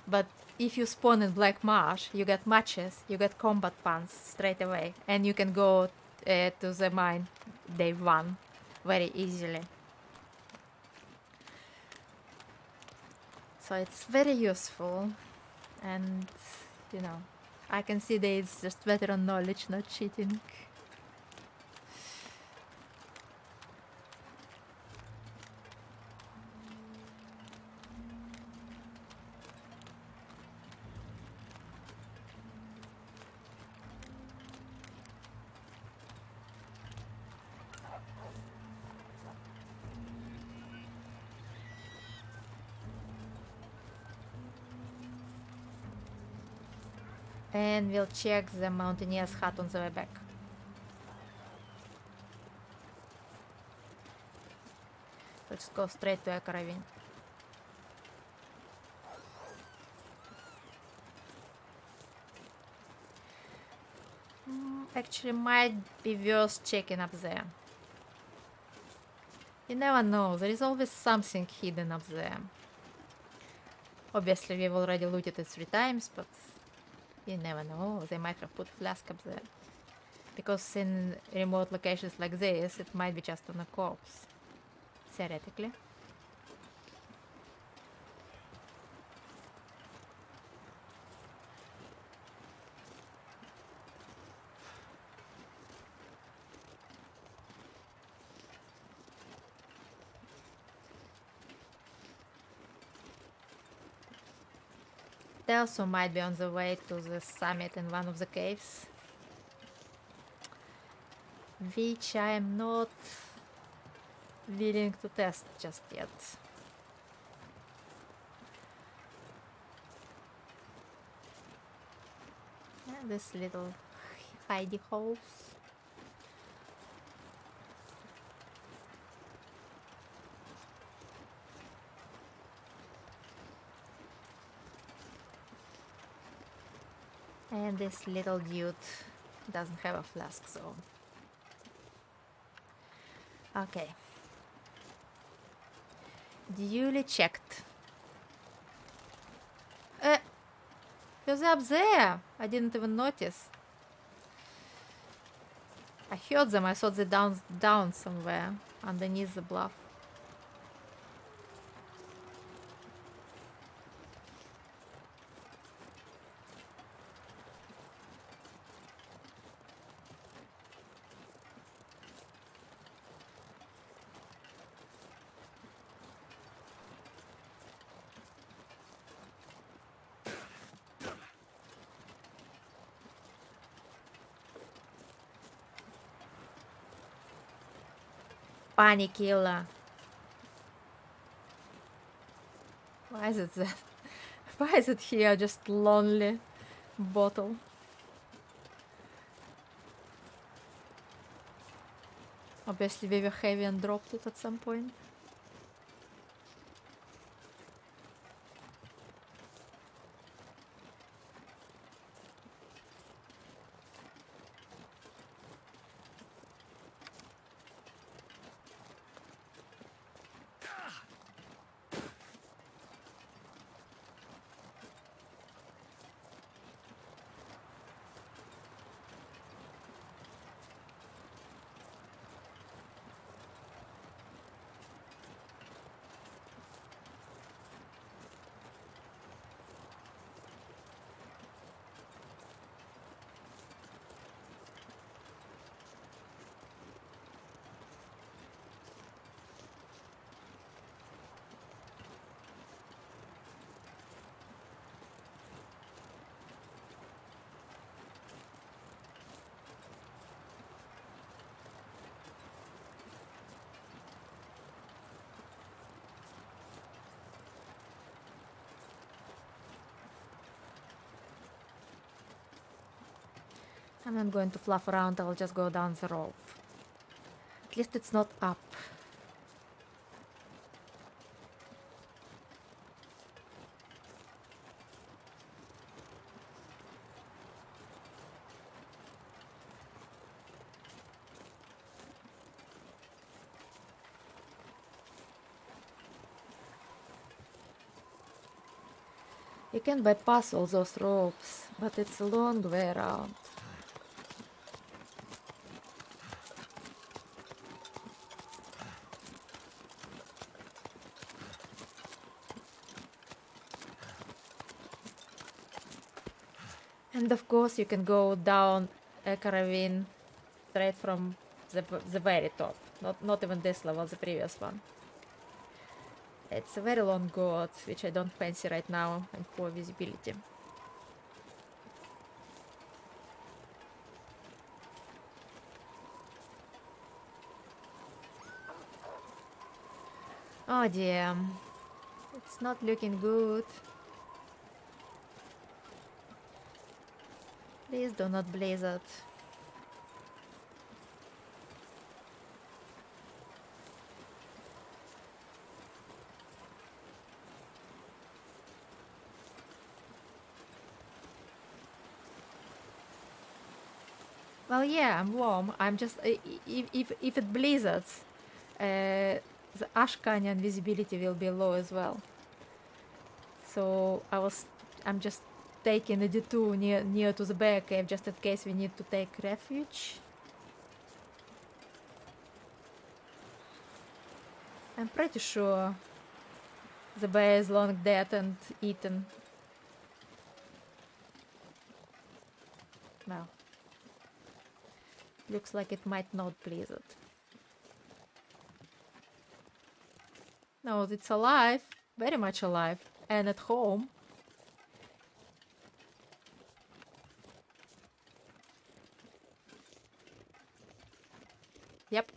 but if you spawn in Black Marsh, you get matches, you get combat pants straight away, and you can go to the mine day 1 very easily. So it's very useful, and you know, I can see that it's just veteran knowledge, not cheating. And we'll check the mountaineer's hut on the way back. Let's go straight to a caravan. Actually, might be worth checking up there. You never know, there is always something hidden up there. Obviously, we've already looted it 3 times, but you never know, they might have put flask up there. Because in remote locations like this, it might be just on a corpse. Theoretically. They also might be on the way to the summit in one of the caves. Which I am not willing to test just yet. And this little hidey holes. And this little dude doesn't have a flask, so... Okay. Duly checked. Was up there? I didn't even notice. I heard them. I thought they down somewhere underneath the bluff. Panic killer. Why is it that? Why is it here just lonely bottle? Obviously we were heavy and dropped it at some point. I'm not going to fluff around, I'll just go down the rope. At least it's not up. You can bypass all those ropes, but it's a long way around. And of course you can go down a caravan straight from the very top. Not even this level, the previous one. It's a very long goat, which I don't fancy right now, and poor visibility. Oh dear, it's not looking good. Please do not blizzard. Well, yeah, I'm warm. I'm just if it blizzards, the Ash Canyon visibility will be low as well. So I'm just taking a detour near to the bear cave just in case we need to take refuge. I'm pretty sure the bear is long dead and eaten. Well, looks like it might not blizzard. No, it's alive, very much alive, and at home. Yep.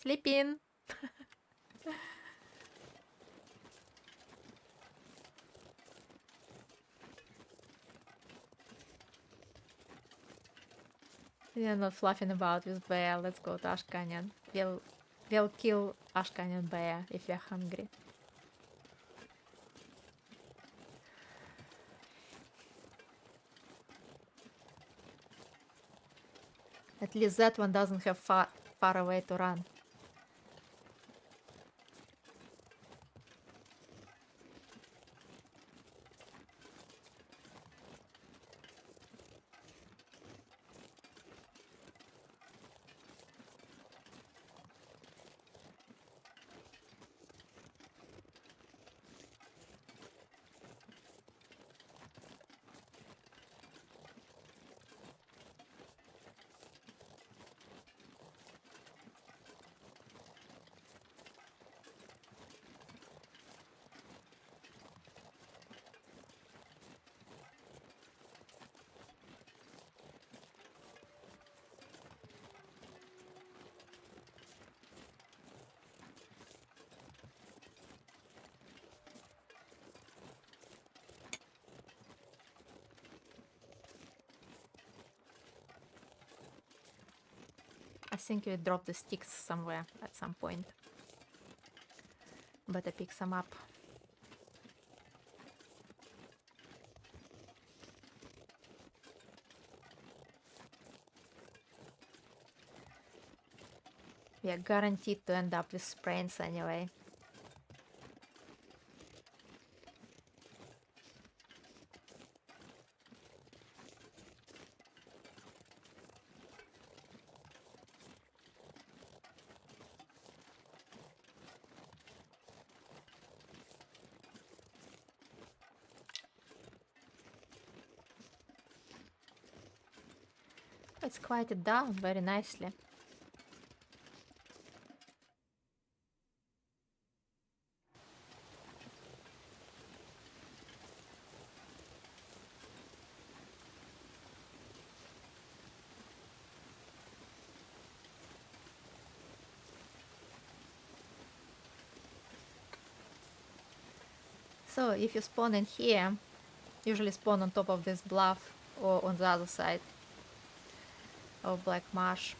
Sleeping. We are not fluffing about with bear. Let's go to Ash Canyon. We'll kill Ash Canyon bear if we're hungry. At least that one doesn't have far away to run. I think we dropped the sticks somewhere at some point. Better pick some up. We are guaranteed to end up with sprains anyway. It's quieted down very nicely. So if you spawn in here, usually spawn on top of this bluff or on the other side of Black Marsh.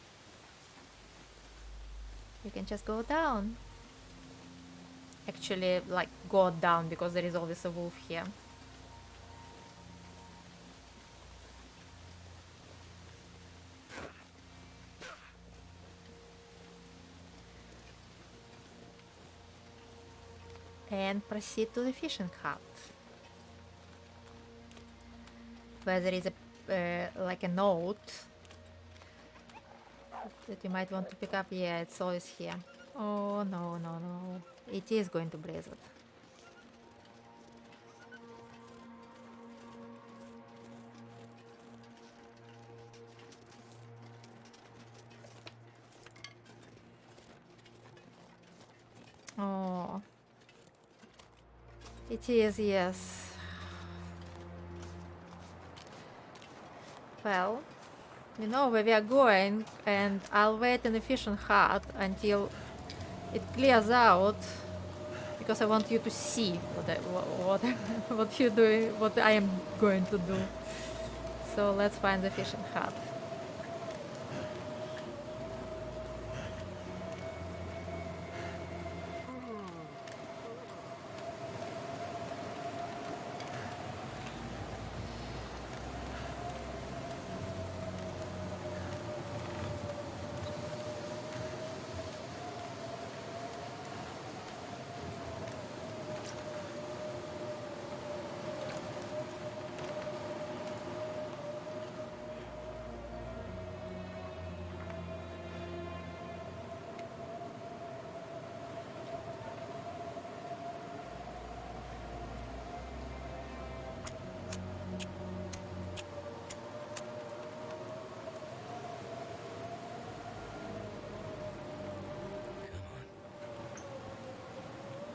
You can just go down. Actually, like, go down because there is always a wolf here. And proceed to the fishing hut, where there is a like a note that you might want to pick up. Yeah, it's always here. Oh no, no, no. It is going to blizzard. Oh. It is, yes. Well, we know where we are going, and I'll wait in the fishing hut until it clears out, because I want you to see what what you're doing, what I am going to do. So let's find the fishing hut.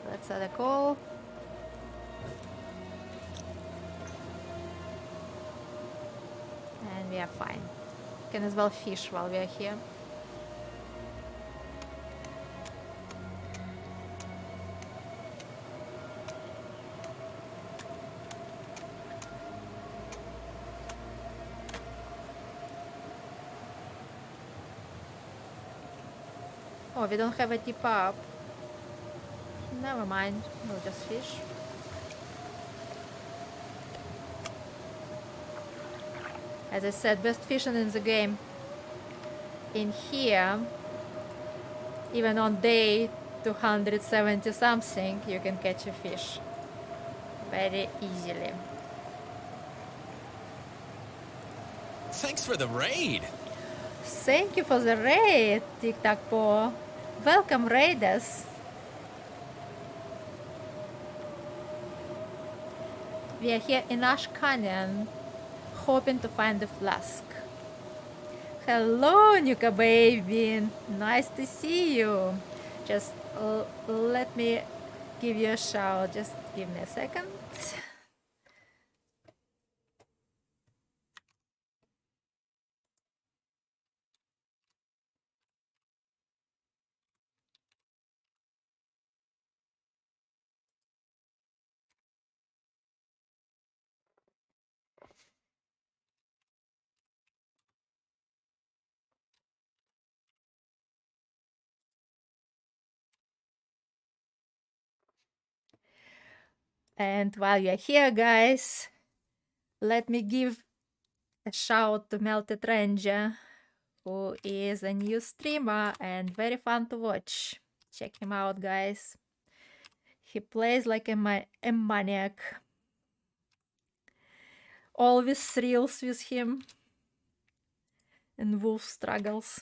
Let's set a call. And we are fine. Can as well fish while we are here. Oh, we don't have a tip up. Never mind, we'll just fish. As I said, best fishing in the game. In here, even on day 270 something, you can catch a fish very easily.
Thanks for the raid.
Thank you for the raid, Tic Tac Po. Welcome, raiders. We are here in Ash Canyon, hoping to find the flask. Hello, Nuka baby. Nice to see you. Just let me give you a shout. Just give me a second. And while you're here, guys, let me give a shout to Melted Ranger, who is a new streamer and very fun to watch. Check him out, guys. He plays like a maniac. Always thrills with him and wolf struggles.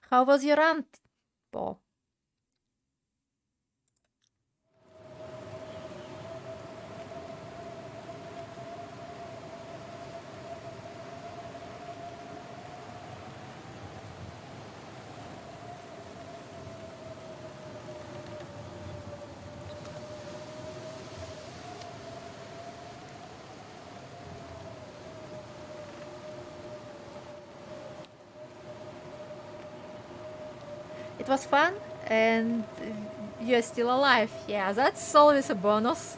How was your run, Po? It was fun and you're still alive. Yeah, that's always a bonus.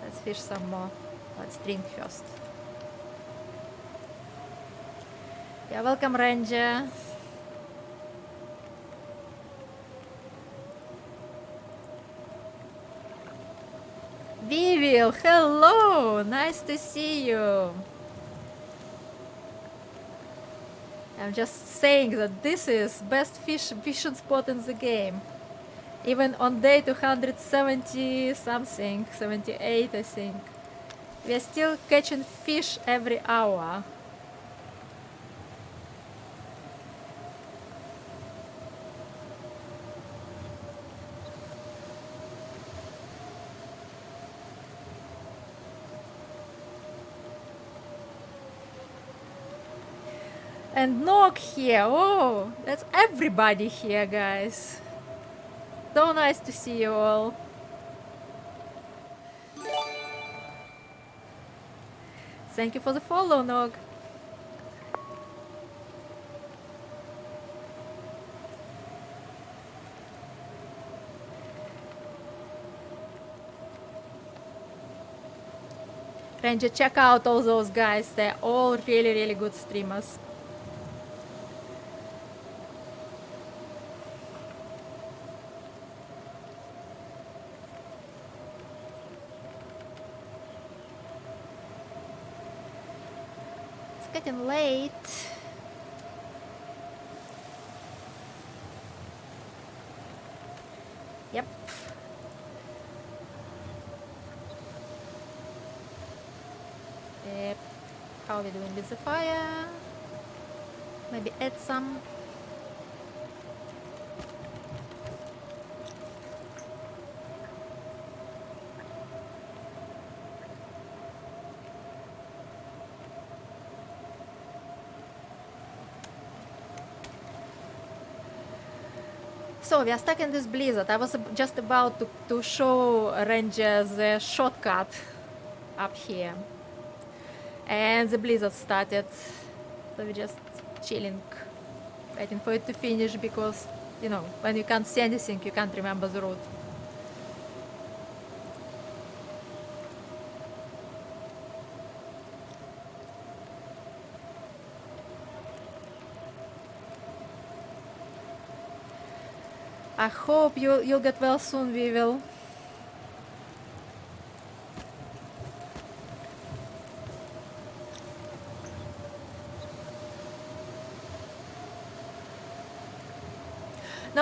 Let's fish some more. Let's drink first. Yeah, welcome, Ranger. Viviel, hello! Nice to see you. I'm just saying that this is best fishing spot in the game. Even on day 270 something, 78 I think. We are still catching fish every hour. And Nog here. Oh, that's everybody here, guys. So nice to see you all. Thank you for the follow, Nog. Ranger, check out all those guys. They're all really, really good streamers. It's getting late. Yep. Yep. How are we doing with the fire? Maybe add some. So we are stuck in this blizzard. I was just about to show Ranger the shortcut up here. And the blizzard started. So we're just chilling, waiting for it to finish because, you know, when you can't see anything, you can't remember the route. I hope you'll get well soon, we will.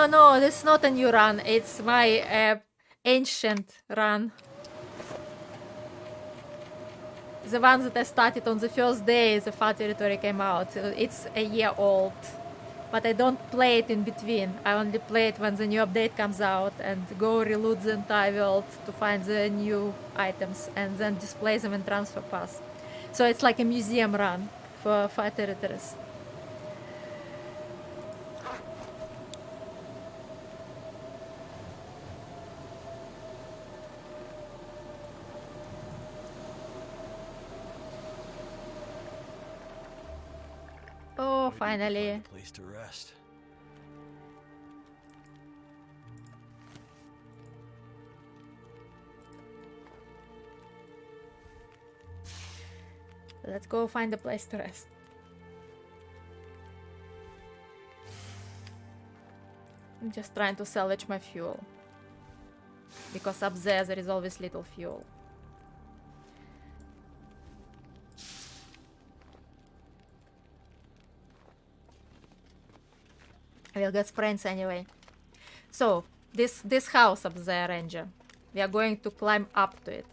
No, this is not a new run. It's my ancient run. The one that I started on the first day the Far Territory came out. It's a year old. But I don't play it in between. I only play it when the new update comes out and go reload the entire world to find the new items and then display them in Transfer Pass. So it's like a museum run for Far Territories. Oh, finally.
Place to rest.
Let's go find a place to rest. I'm just trying to salvage my fuel. Because up there is always little fuel. We'll get sprints anyway. So, this house up there, Ranger. We are going to climb up to it.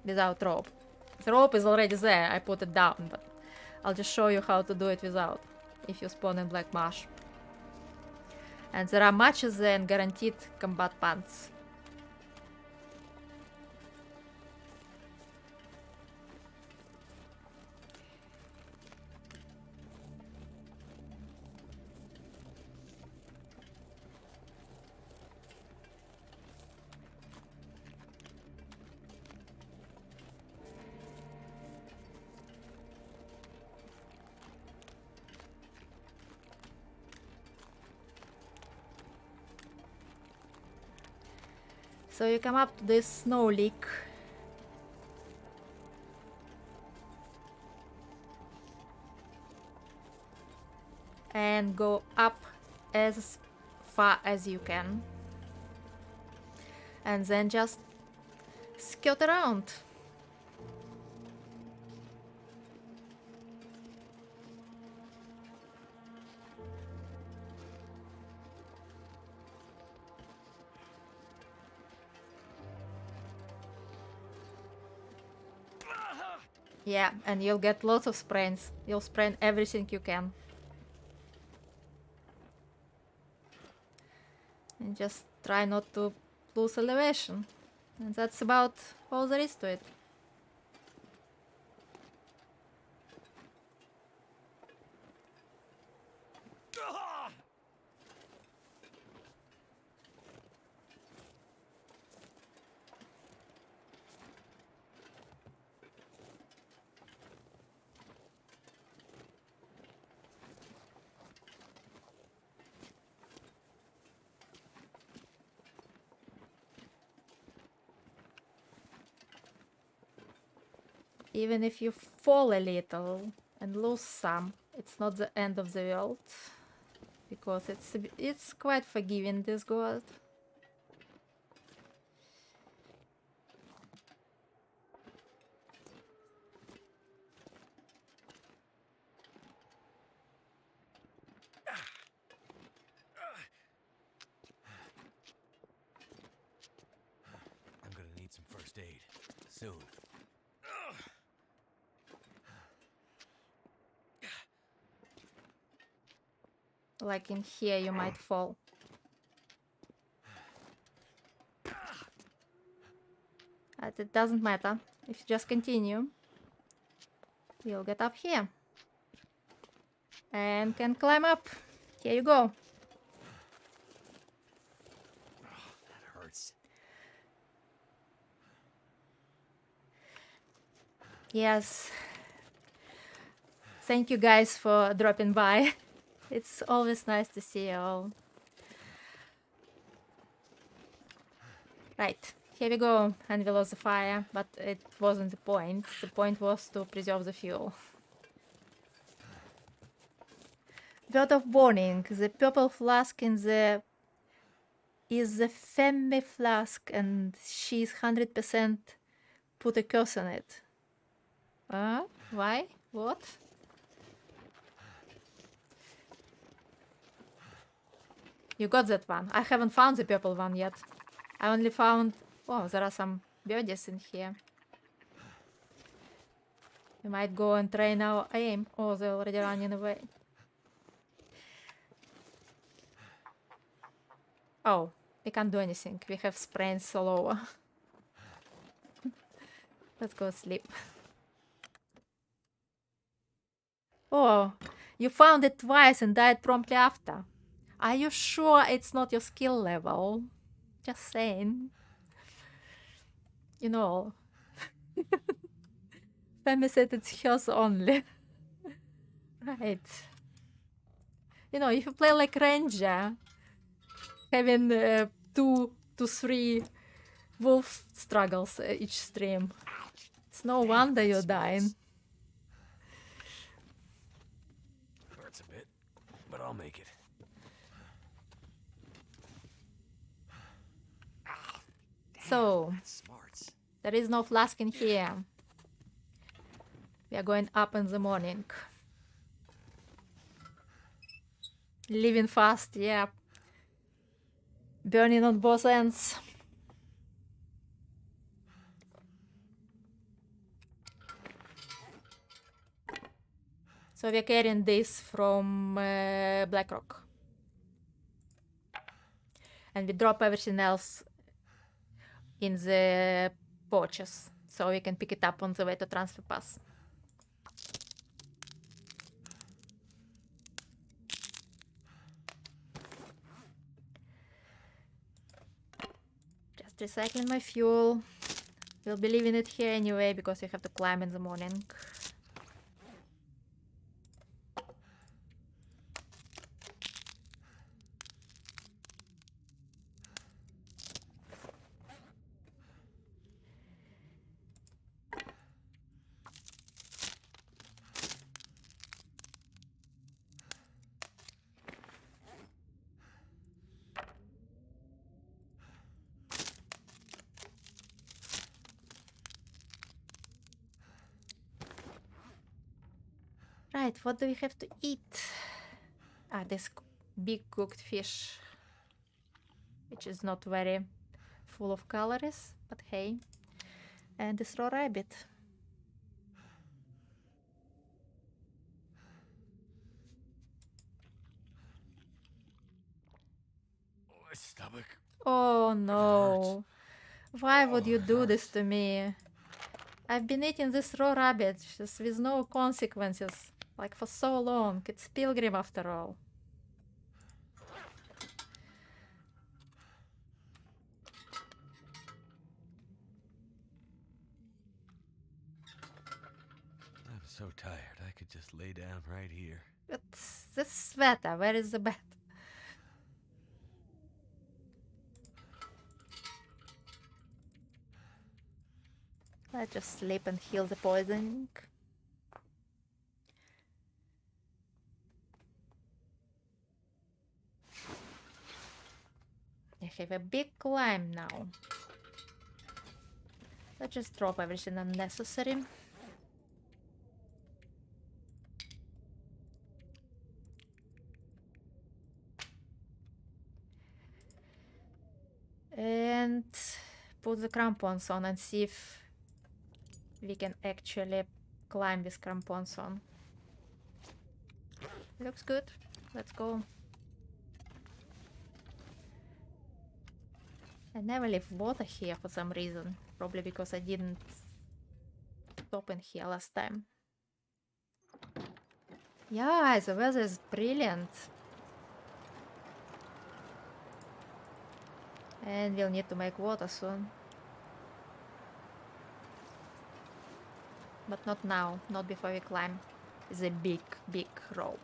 Without rope. The rope is already there, I put it down, but I'll just show you how to do it without. If you spawn in Black Marsh. And there are matches there and guaranteed combat pants. So you come up to this snow leak. And go up as far as you can. And then just scoot around. Yeah, and you'll get lots of sprains. You'll sprain everything you can. And just try not to lose elevation. And that's about all there is to it. Even if you fall a little and lose some, it's not the end of the world. Because it's quite forgiving, this god.
I'm gonna need some first aid soon.
Like in here, you might fall. But it doesn't matter. If you just continue, you'll get up here. And can climb up. Here you go.
That hurts.
Yes. Thank you guys for dropping by. It's always nice to see you all. Right, here we go, and we lost the fire, but it wasn't the point. The point was to preserve the fuel. Word of warning, the purple flask in the is the Femme flask, and she's 100% put a curse on it. Why? What? You got that one. I haven't found the purple one yet. I only found... Oh, there are some birdies in here. We might go and train our aim. Oh, they're already running away. Oh, we can't do anything. We have sprains all over. Let's go sleep. Oh, you found it twice and died promptly after. Are you sure it's not your skill level? Just saying. You know. Femi said it's hers only. Right. You know, if you play like Ranger, having 2 to 3 wolf struggles each stream, it's no wonder you're dying.
Hurts a bit, but I'll make it.
So,
Smarts.
there is no flask in here. We are going up in the morning. Living fast, yeah. Burning on both ends. So we're carrying this from Blackrock. And we drop everything else in the porches, so we can pick it up on the way to transfer pass. Just recycling my fuel. We'll be leaving it here anyway because we have to climb in the morning. Right, what do we have to eat? Ah, this big cooked fish, which is not very full of calories, but hey. And this raw rabbit.
My stomach.
Oh no. Why would you
it
do this
hurts.
to me? I've been eating this raw rabbit just with no consequences, like for so long. It's Pilgrim after all.
I'm so tired. I could just lay down right here.
But this sweater, where is the bed? Let's just sleep and heal the poisoning. I have a big climb now. Let's just drop everything unnecessary. And put the crampons on and see if we can actually climb with crampons on. Looks good. Let's go. I never leave water here for some reason. Probably because I didn't stop in here last time. Yeah, the weather is brilliant. And we'll need to make water soon. But not now, not before we climb the big, big rope.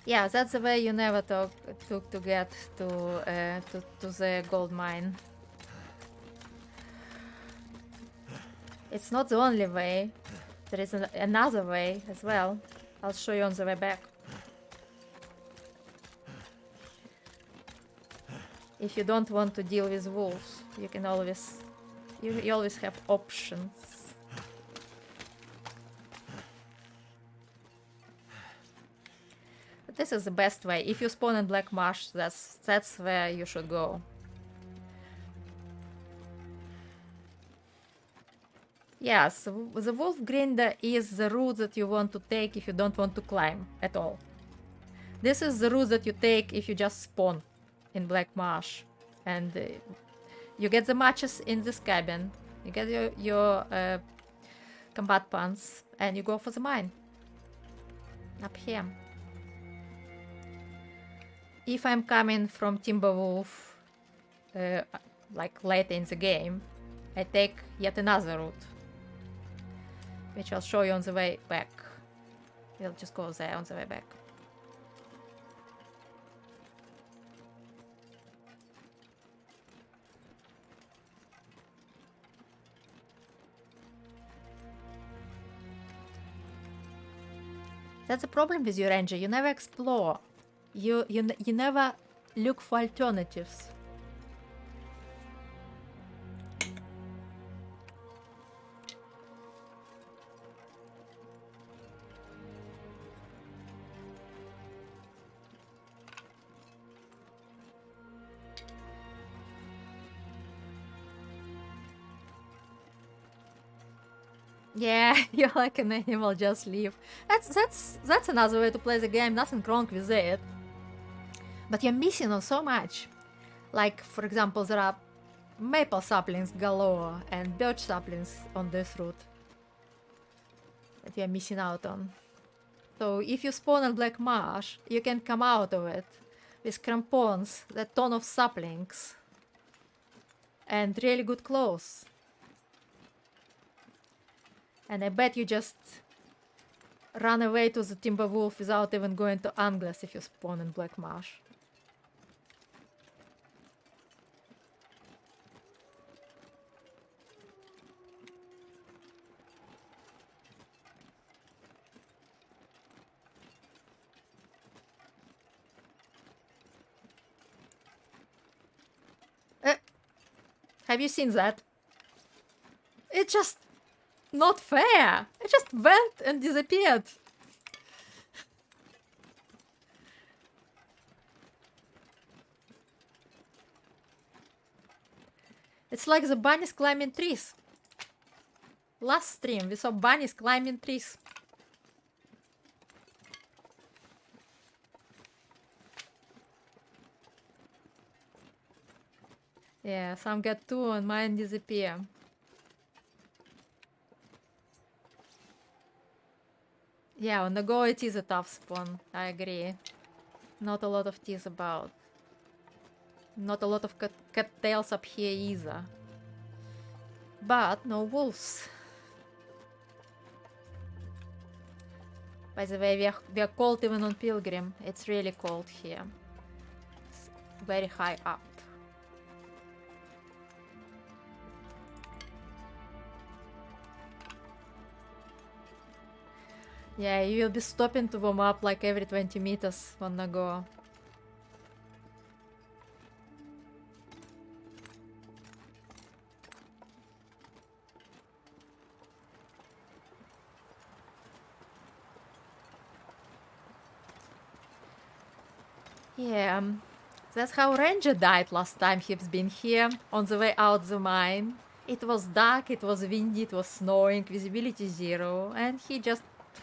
Yeah, that's the way you never took to get to the gold mine. It's not the only way. There is another way as well. I'll show you on the way back. If you don't want to deal with wolves, you can always you always have options. But this is the best way. If you spawn in Black Marsh, that's where you should go. Yes, the wolf grinder is the route that you want to take if you don't want to climb at all. This is the route that you take if you just spawn in Black Marsh. And you get the matches in this cabin. You get your combat pants and you go for the mine. Up here. If I'm coming from Timberwolf, like later in the game, I take yet another route, which I'll show you on the way back. We'll just go there on the way back. That's the problem with your ranger. You never explore. You never look for alternatives. Yeah, you're like an animal, just leave. That's another way to play the game. Nothing wrong with it. But you're missing on so much. Like, for example, there are maple saplings galore and birch saplings on this route that you're missing out on. So if you spawn in Black Marsh, you can come out of it with crampons, a ton of saplings, and really good clothes. And I bet you just run away to the Timberwolf without even going to Angles if you spawn in Black Marsh. Have you seen that? It's just not fair. It just went and disappeared. It's like the bunnies climbing trees. Last stream we saw bunnies climbing trees. Yeah, some get two and mine disappear. Yeah, on the go it is a tough spawn, I agree. Not a lot of teas about. Not a lot of cattails up here either. But no wolves. By the way, we are cold even on Pilgrim. It's really cold here. It's very high up. Yeah, you will be stopping to warm up like every 20 meters on the go. Yeah, that's how Ranger died last time he's been here, on the way out the mine. It was dark, it was windy, it was snowing, visibility 0, and he just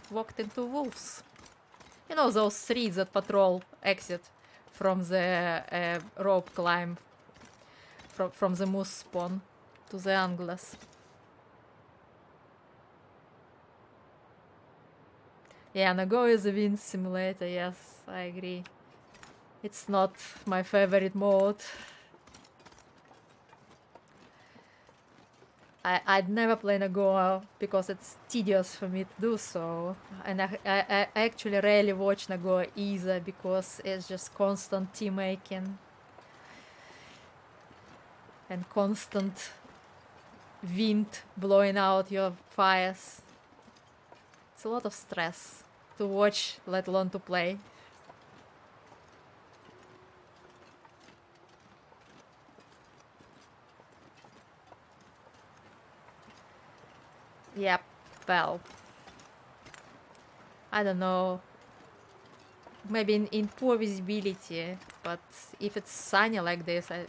walked into wolves. You know, those 3 that patrol exit from the rope climb from the moose spawn to the anglers. Yeah, Nago is a wind simulator, yes, I agree. It's not my favorite mode. I'd never play Nagoa because it's tedious for me to do so. And I actually rarely watch Nagoa either because it's just constant tea making and constant wind blowing out your fires. It's a lot of stress to watch, let alone to play. Yep, well, I don't know. Maybe in poor visibility, but if it's sunny like this, I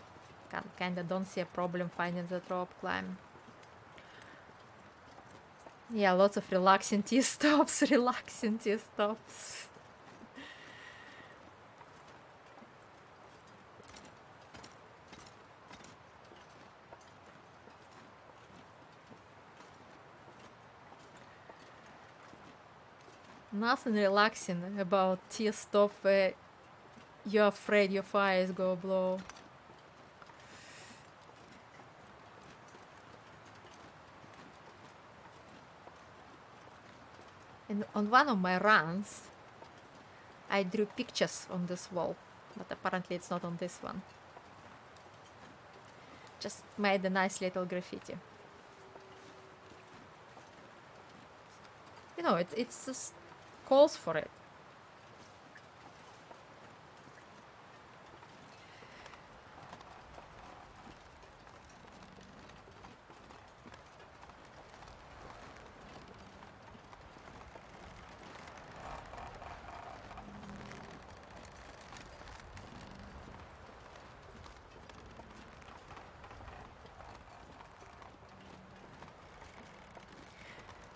kinda don't see a problem finding the rope climb. Yeah, lots of relaxing tea stops, relaxing tea stops. Nothing relaxing about tea stop where you're afraid your fire is gonna blow. And on one of my runs, I drew pictures on this wall, but apparently it's not on this one. Just made a nice little graffiti. You know, it's just calls for it.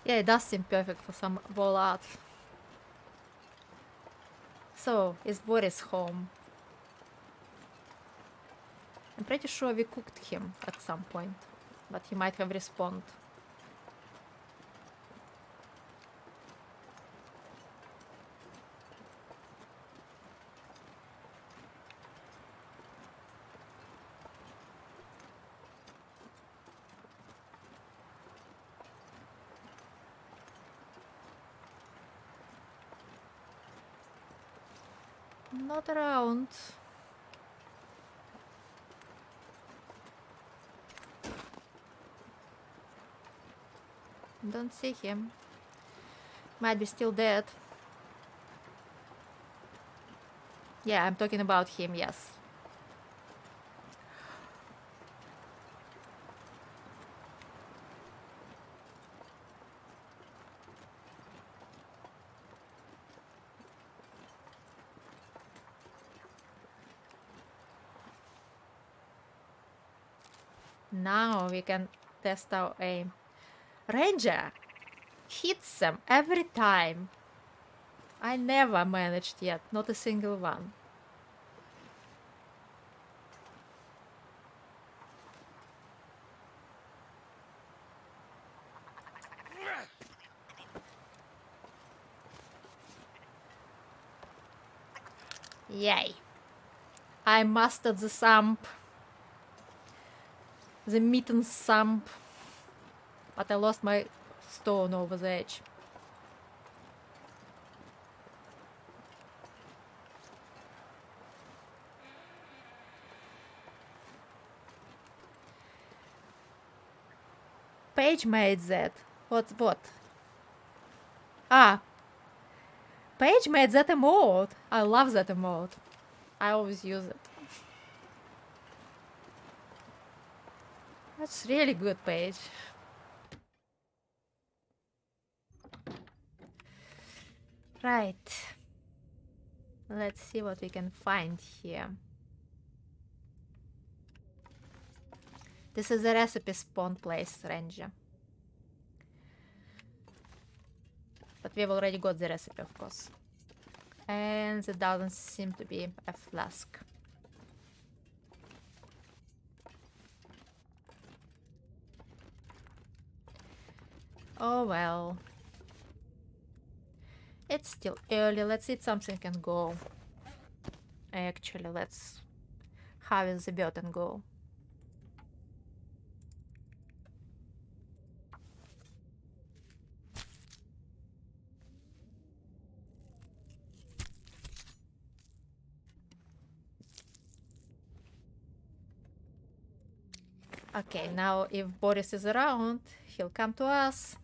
Yeah, it does seem perfect for some wall art. So, is Boris home? I'm pretty sure we cooked him at some point, but he might have respawned. Not around. Don't see him. Might be still dead. Yeah, I'm talking about him, yes. Now we can test our aim. Ranger hits them every time. I never managed yet, not a single one. Yay. I mastered the sump. The mitten sump. But I lost my stone over the edge. Paige made that. What? Ah. Paige made that emote. I love that emote. I always use it. That's really good, Paige. Right. Let's see what we can find here. This is a recipe spawn place, Ranger. But we've already got the recipe, of course. And there doesn't seem to be a flask. Oh well. It's still early. Let's eat something and go. Actually, let's harvest the bird and go. Okay, now if Boris is around, he'll come to us.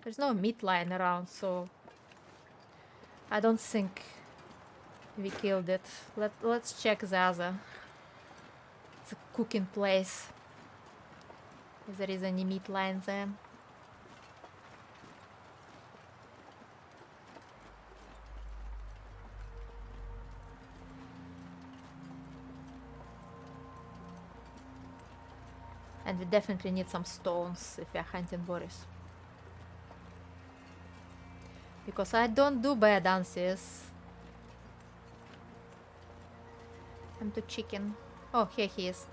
There's no meat lying around, so I don't think we killed it. Let's check the other. The cooking place. If there is any meat lying there. And we definitely need some stones if we are hunting Boris. Because I don't do bear dances. I'm the chicken. Oh, here he is.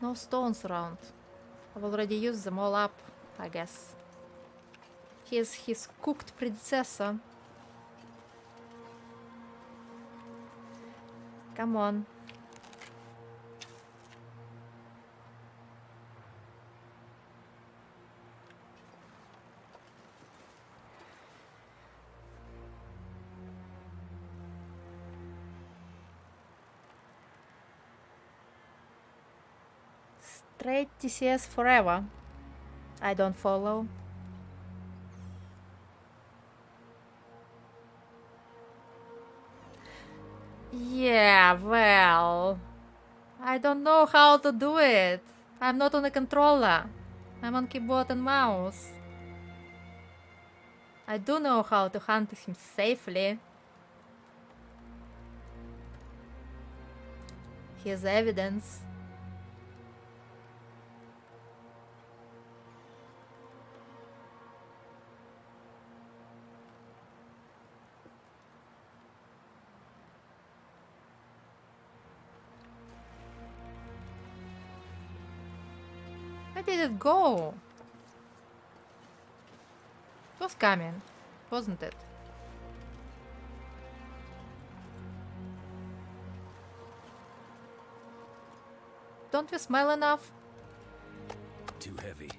No stones around. I've already used them all up, I guess. Here's his cooked predecessor. Come on. Straight TCS forever. I don't follow. Yeah, well, I don't know how to do it. I'm not on a controller. I'm on keyboard and mouse. I do know how to hunt him safely. Here's evidence. Where did it go? It was coming, wasn't it? Don't we smell enough?
Too heavy.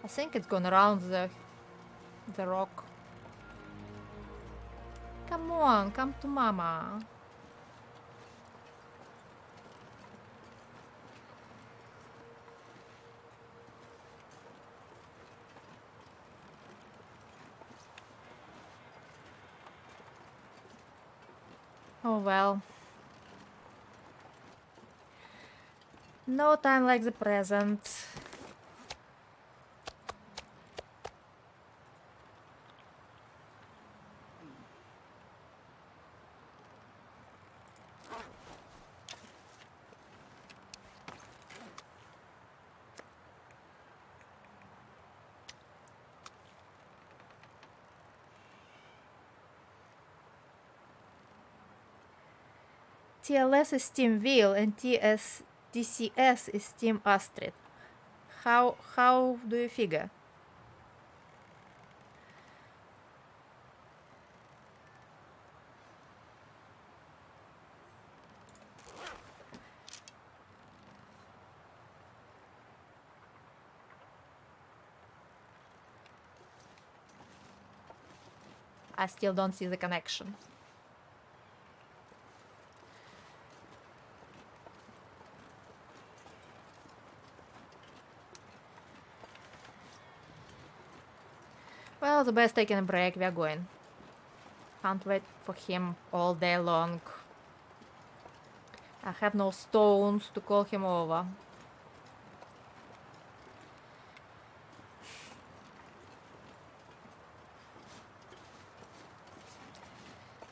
I think it's gone around the rock. Come on, come to mama. Oh well. No time like the present. TLS is Team Will and TCS is Team Astrid. How do you figure? I still don't see the connection. Well, the best taking a break, we are going. Can't wait for him all day long. I have no stones to call him over.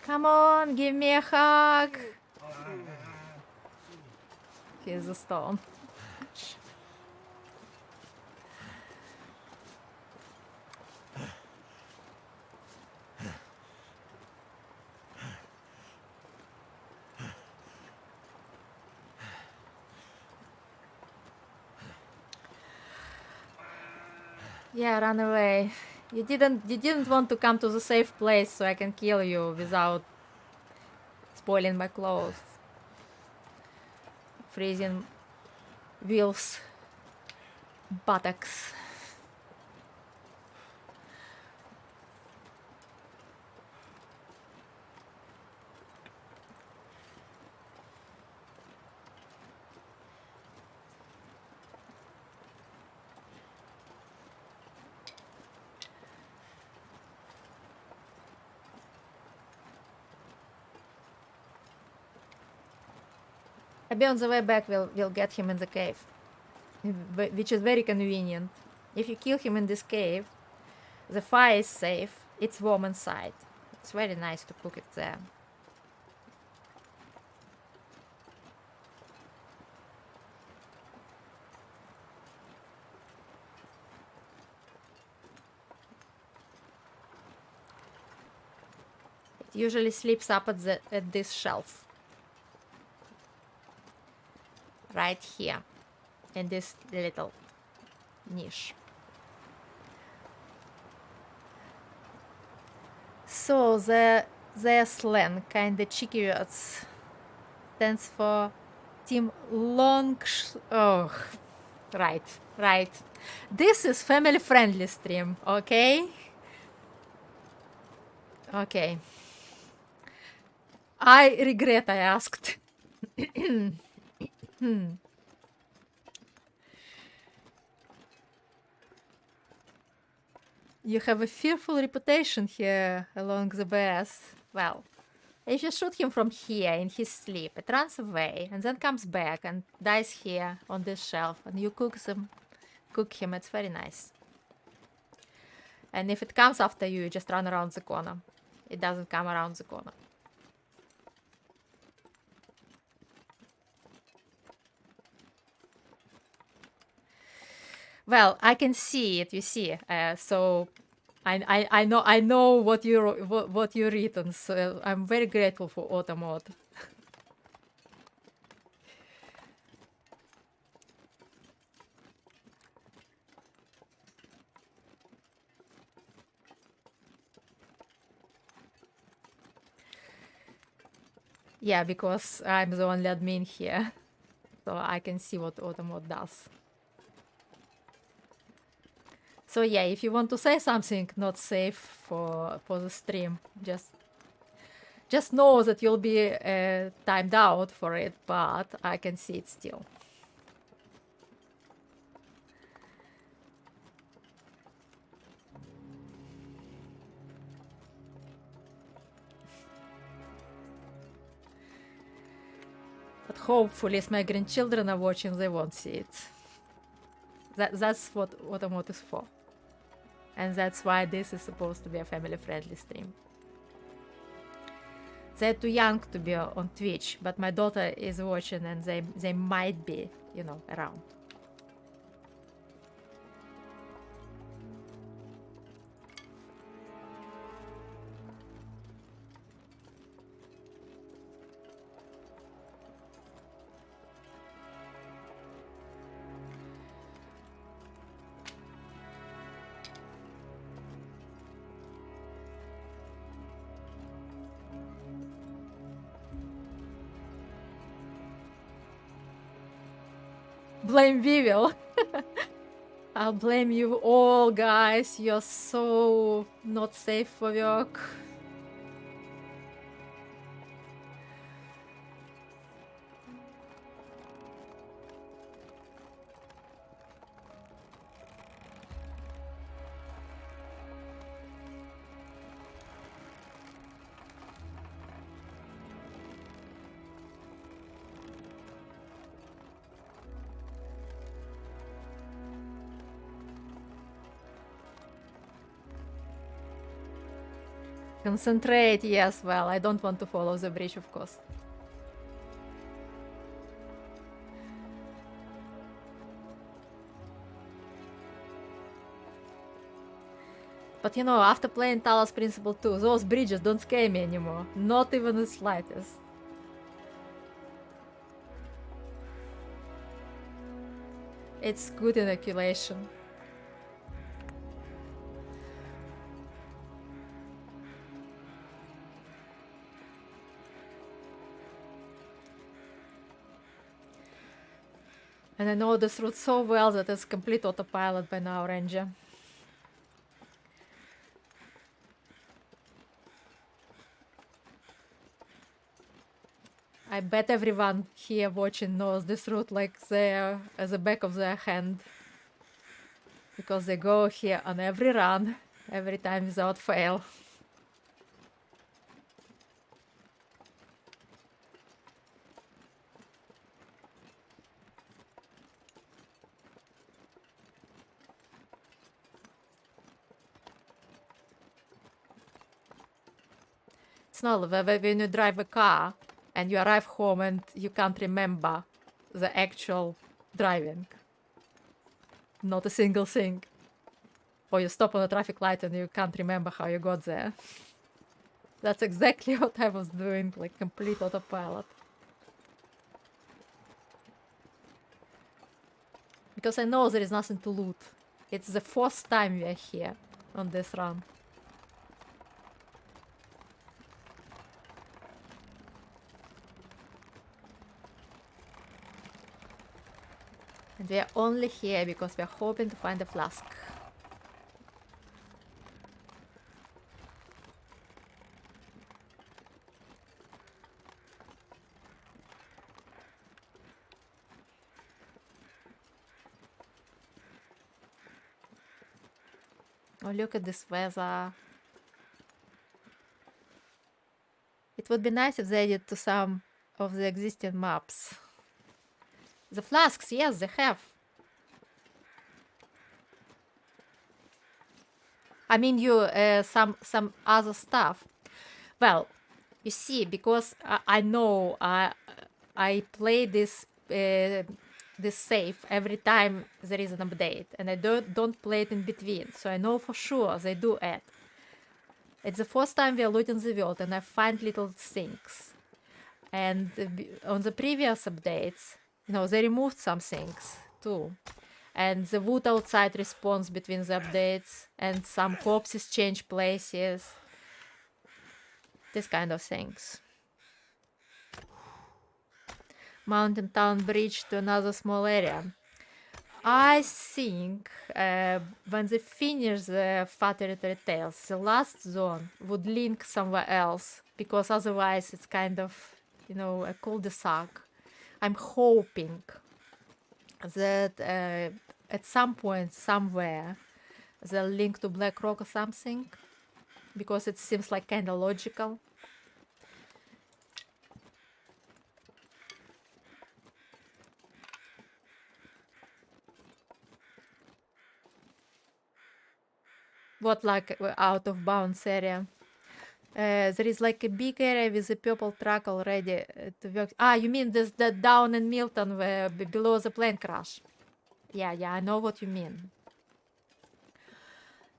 Come on, give me a hug. Here's a stone. Yeah, run away. You didn't want to come to the safe place so I can kill you without spoiling my clothes. Freezing Will's buttocks. Maybe on the way back we'll get him in the cave, which is very convenient. If you kill him in this cave, the fire is safe, it's warm inside. It's very nice to cook it there. It usually sleeps up at this shelf. Right here, in this little niche. So the slang, kinda cheeky words, stands for Team Long. Oh, right. This is family friendly stream, okay? Okay. I regret I asked. You have a fearful reputation here along the bears. Well, if you shoot him from here in his sleep, it runs away and then comes back and dies here on this shelf, and you cook him, it's very nice. And if it comes after you, you just run around the corner. It doesn't come around the corner. Well, I can see it, you see. So I know what you written. So I'm very grateful for Automod. Yeah, because I'm the only admin here, so I can see what Automod does. So yeah, if you want to say something not safe for the stream, just know that you'll be timed out for it, but I can see it still. But hopefully, if my grandchildren are watching, they won't see it. That's what Automod is for. And that's why this is supposed to be a family-friendly stream. They're too young to be on Twitch, but my daughter is watching and they might be, around. blame Weevil. I'll blame you all, guys. You're so not safe for work. Concentrate, yes, well, I don't want to follow the bridge, of course. But you know, after playing Talos Principle 2, those bridges don't scare me anymore. Not even the slightest. It's good inoculation. And I know this route so well that it's complete autopilot by now, Ranger. I bet everyone here watching knows this route like the back of their hand. Because they go here on every run, every time without fail. It's not when you drive a car and you arrive home and you can't remember the actual driving. Not a single thing. Or you stop on a traffic light and you can't remember how you got there. That's exactly what I was doing, like complete autopilot. Because I know there is nothing to loot. It's the first time we are here on this run. And we are only here because we are hoping to find a flask. Oh, look at this weather. It would be nice if they added to some of the existing maps. The flasks, yes, they have. I mean, some other stuff. Well, you see, because I know I play this this save every time there is an update, and I don't play it in between, so I know for sure they do add. It's the first time we are looting the world, and I find little things. And on the previous updates, you know, they removed some things too. And the wood outside responds between the updates, and some corpses change places. This kind of things. Mountain town bridge to another small area. I think when they finish the Fat Territory Tales, the last zone would link somewhere else, because otherwise it's kind of, you know, a cul-de-sac. I'm hoping that at some point, somewhere, they'll link to Black Rock or something, because it seems like kind of logical. What, like out of bounds area? There is like a big area with a purple truck already to work. Ah, you mean this the down in Milton where below the plane crash? Yeah, I know what you mean.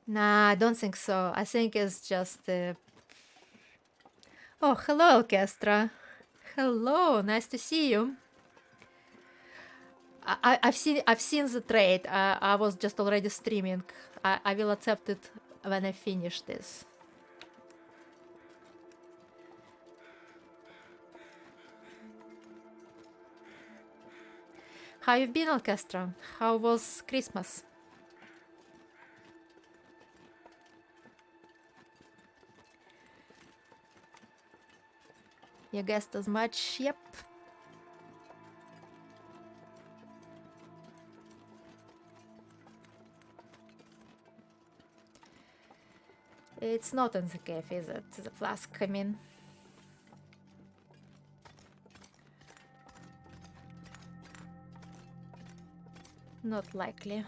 Nah, I don't think so. I think it's just. Oh, hello, Orchestra. Hello, nice to see you. I've seen the trade. I was just already streaming. I will accept it when I finish this. How you been, Orchestra? How was Christmas? You guessed as much, yep. It's not in the cave, is it? The flask, I mean. Not likely.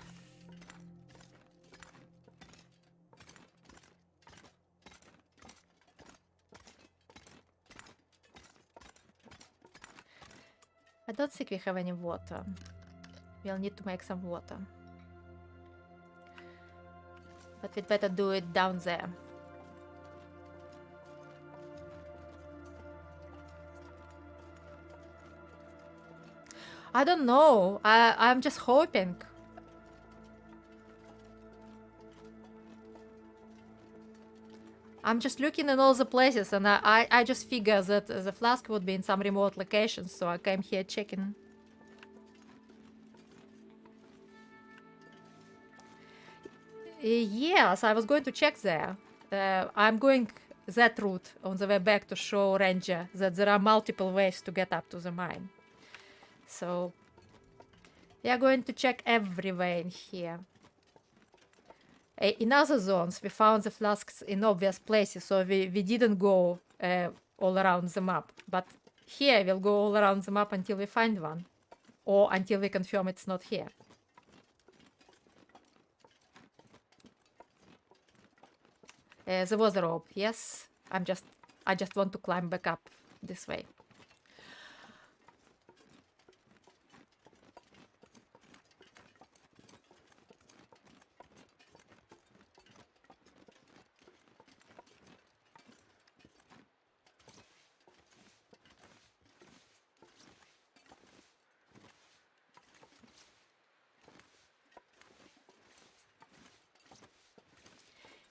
I don't think we have any water. We'll need to make some water. But we'd better do it down there. I don't know. I'm just hoping. I'm just looking in all the places, and I just figure that the flask would be in some remote location, so I came here checking. Yes, I was going to check there. I'm going that route on the way back to show Ranger that there are multiple ways to get up to the mine. So we are going to check everywhere in here. In other zones, we found the flasks in obvious places, so we didn't go all around the map. But here we'll go all around the map until we find one, or until we confirm it's not here. There was a rope, yes. I just want to climb back up this way.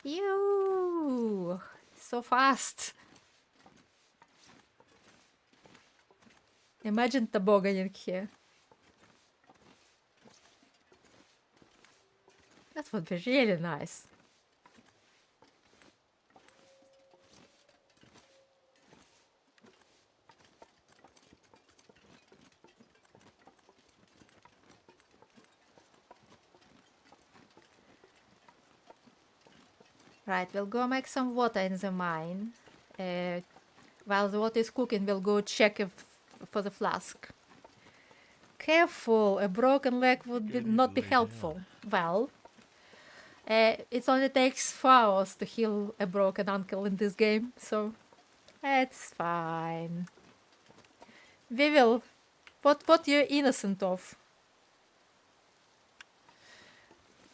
Ew, so fast. Imagine tobogganing here. That would be really nice. Right, we'll go make some water in the mine. While the water is cooking, we'll go check for the flask. Careful, a broken leg would not be helpful. Well, it only takes 4 hours to heal a broken ankle in this game, so it's fine. We will. What you're innocent of?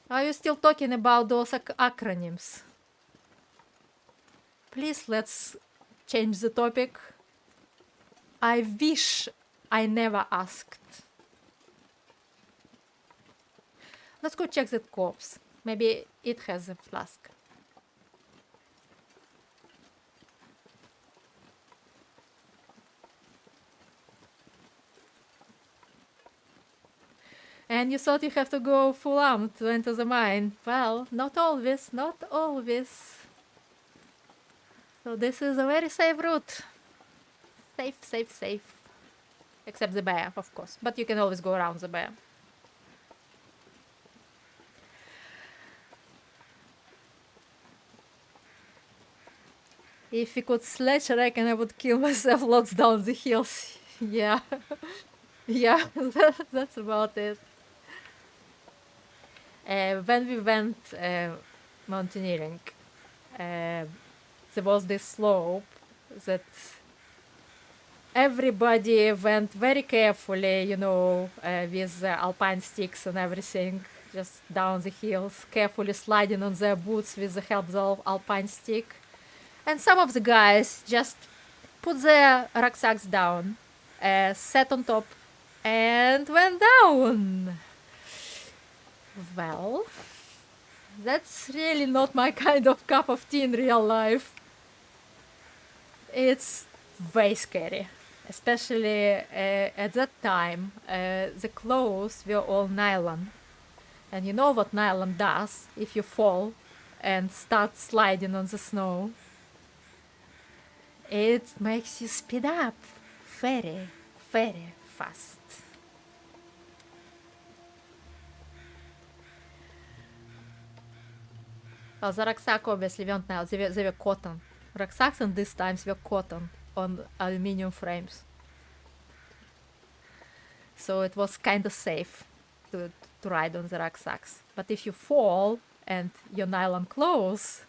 Are you still talking about those acronyms? Please, let's change the topic. I wish I never asked. Let's go check that corpse. Maybe it has a flask. And you thought you have to go full armed to enter the mine. Well, not always, not always. So this is a very safe route. Safe, safe, safe. Except the bear, of course. But you can always go around the bear. If we could sledge, I reckon I would kill myself lots down the hills. Yeah. Yeah, that's about it. When we went mountaineering, there was this slope that everybody went very carefully, you know, with alpine sticks and everything, just down the hills, carefully sliding on their boots with the help of the alpine stick. And some of the guys just put their rucksacks down, sat on top, and went down. Well, that's really not my kind of cup of tea in real life. It's way scary. Especially at that time, the clothes were all nylon. And you know what nylon does if you fall and start sliding on the snow? It makes you speed up very, very fast. Well, the rucksack obviously weren't now, they were cotton. Rucksacks in these times were cotton on aluminium frames. So it was kind of safe to ride on the rucksacks. But if you fall and your nylon clothes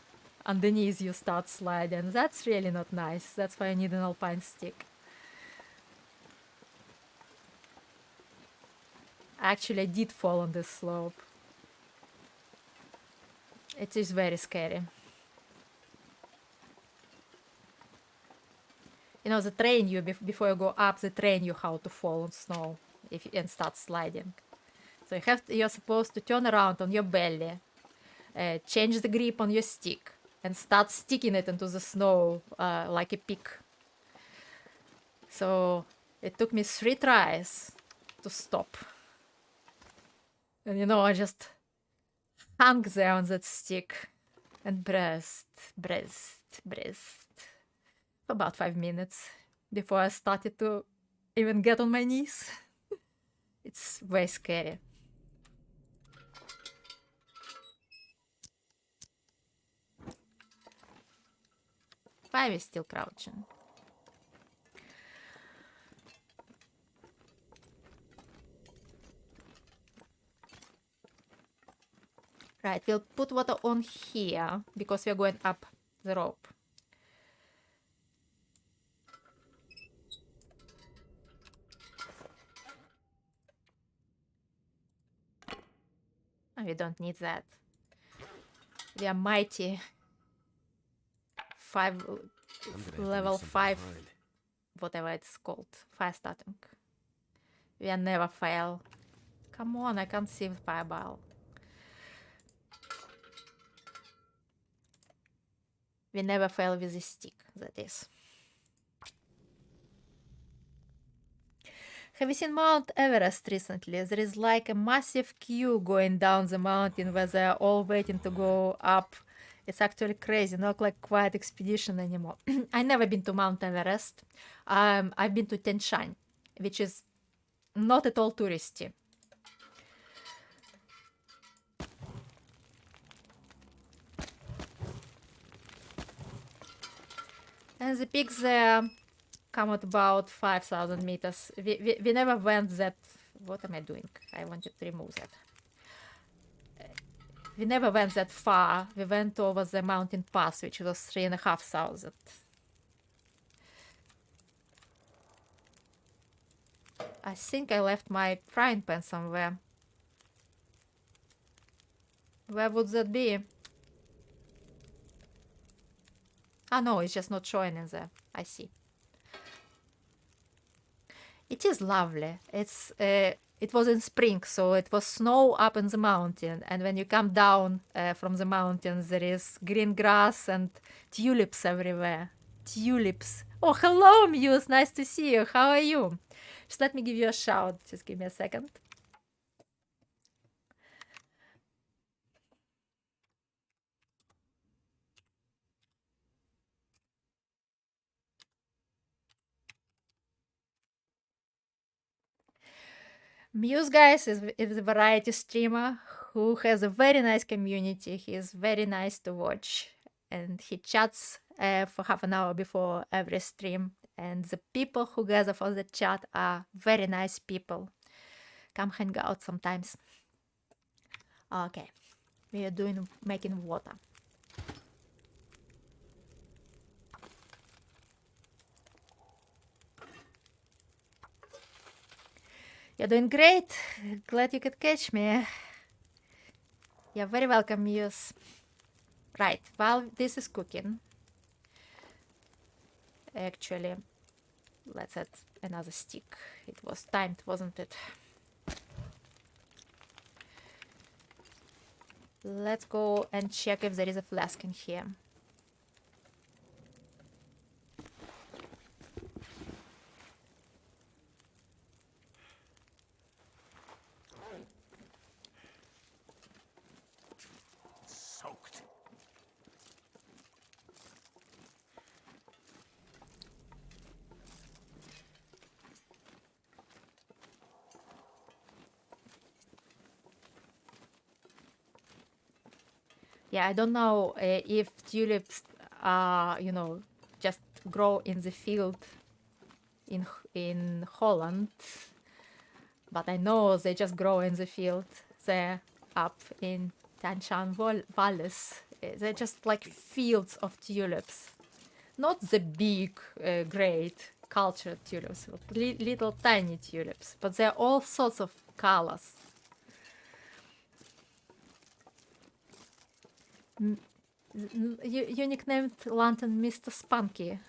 underneath you start sliding, that's really not nice. That's why you need an alpine stick. Actually, I did fall on this slope. It is very scary. You know, they train you before you go up. They train you how to fall on snow and start sliding. So you're supposed to turn around on your belly, change the grip on your stick, and start sticking it into the snow like a pig. So it took me 3 tries to stop. And you know, I just hung there on that stick and breathed for about 5 minutes before I started to even get on my knees. It's very scary. Five is still crouching. Right, we'll put water on here because we're going up the rope. We don't need that. We are mighty. Level 5, whatever it's called, fire starting. We are never fail. Come on, I can't see the fireball. We never fail with a stick, that is. Have you seen Mount Everest recently? There is like a massive queue going down the mountain where they are all waiting to go up. It's actually crazy, not like quiet expedition anymore. I've never been to Mount Everest. I've been to Tian Shan, which is not at all touristy. And the peaks there come at about 5,000 meters. We never went that. What am I doing? I wanted to remove that. We never went that far. We went over the mountain pass, which was 3,500. I think I left my frying pan somewhere. Where would that be? Ah, no, it's just not showing in there. I see. It is lovely. It was in spring, so it was snow up in the mountain. And when you come down from the mountains, there is green grass and tulips everywhere. Tulips. Oh, hello, Muse. Nice to see you. How are you? Just let me give you a shout. Just give me a second. Muse, guys, is a variety streamer who has a very nice community. He is very nice to watch. And he chats for half an hour before every stream. And the people who gather for the chat are very nice people. Come hang out sometimes. Okay, we are making water. You're doing great. Glad you could catch me. You're very welcome, Muse. Right, while this is cooking, actually, let's add another stick. It was timed, wasn't it? Let's go and check if there is a flask in here. Yeah, I don't know if tulips are, just grow in the field in Holland, but I know they just grow in the field there up in Tanshan Valleys. They're just like fields of tulips, not the big, great cultured tulips, but little tiny tulips, but they're all sorts of colors. You nicknamed lantern Mr. Spunky.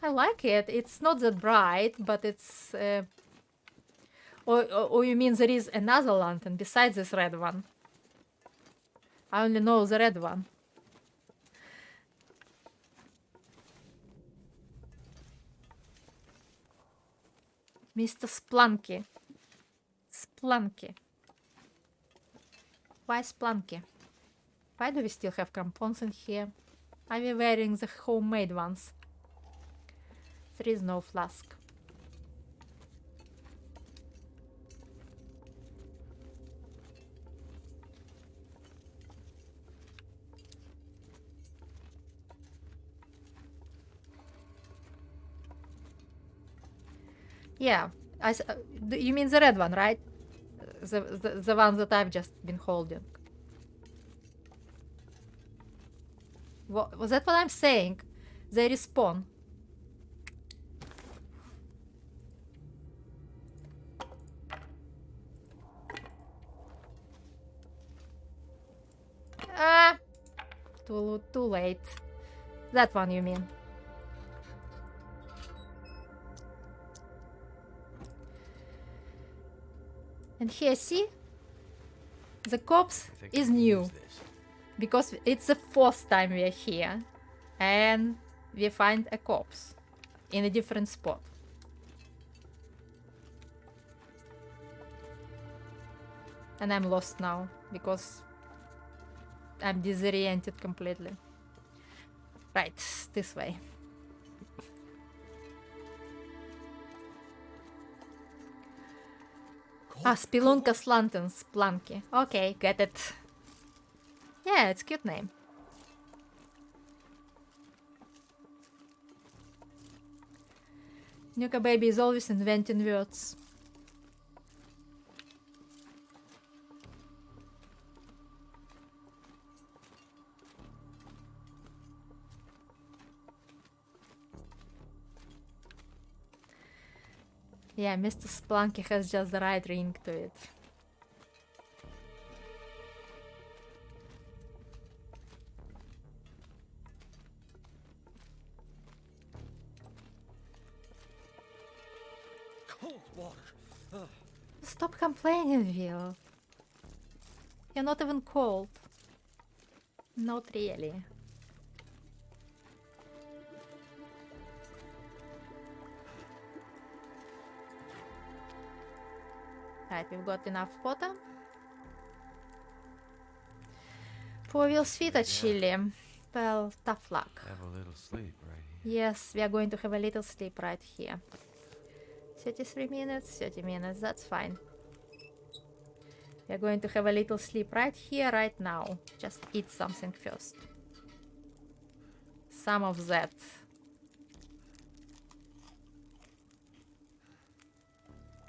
I like it. It's not that bright, but it's... Or you mean there is another lantern besides this red one? I only know the red one. Mr. Splunky. Splunky. Why Splunky? Why do we still have crampons in here? Are we wearing the homemade ones? There is no flask. Yeah, you mean the red one, right? The one that I've just been holding. Was that what I'm saying? They respawn. Ah, too late. That one, you mean? And here, see? The corpse is new. Because it's the fourth time we're here. And we find a corpse in a different spot. And I'm lost now because I'm disoriented completely. Right, this way. Spelunkas lanterns, Planky. Okay, get it. Yeah, it's a cute name. Nuka Baby is always inventing words. Yeah, Mr. Splunky has just the right ring to it.
Cold water. Ugh.
Stop complaining, Will. You're not even cold. Not really. Right, we've got enough water. 4 Will's feet are chilly. Well, tough luck.
Have a little sleep right here.
Yes, we are going to have a little sleep right here. 33 minutes, 30 minutes, that's fine. We are going to have a little sleep right here, right now. Just eat something first. Some of that.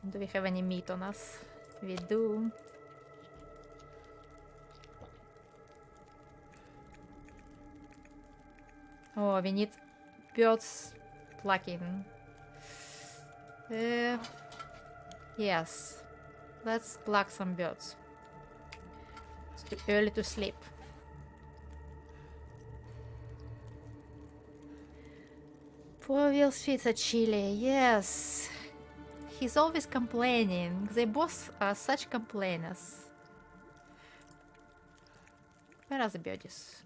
Do we have any meat on us? We do. Oh, we need birds plucking. Yes. Let's pluck some birds. It's too early to sleep. Poor Will's feet are chilly. Yes. He's always complaining. They both are such complainers. Where are the birdies?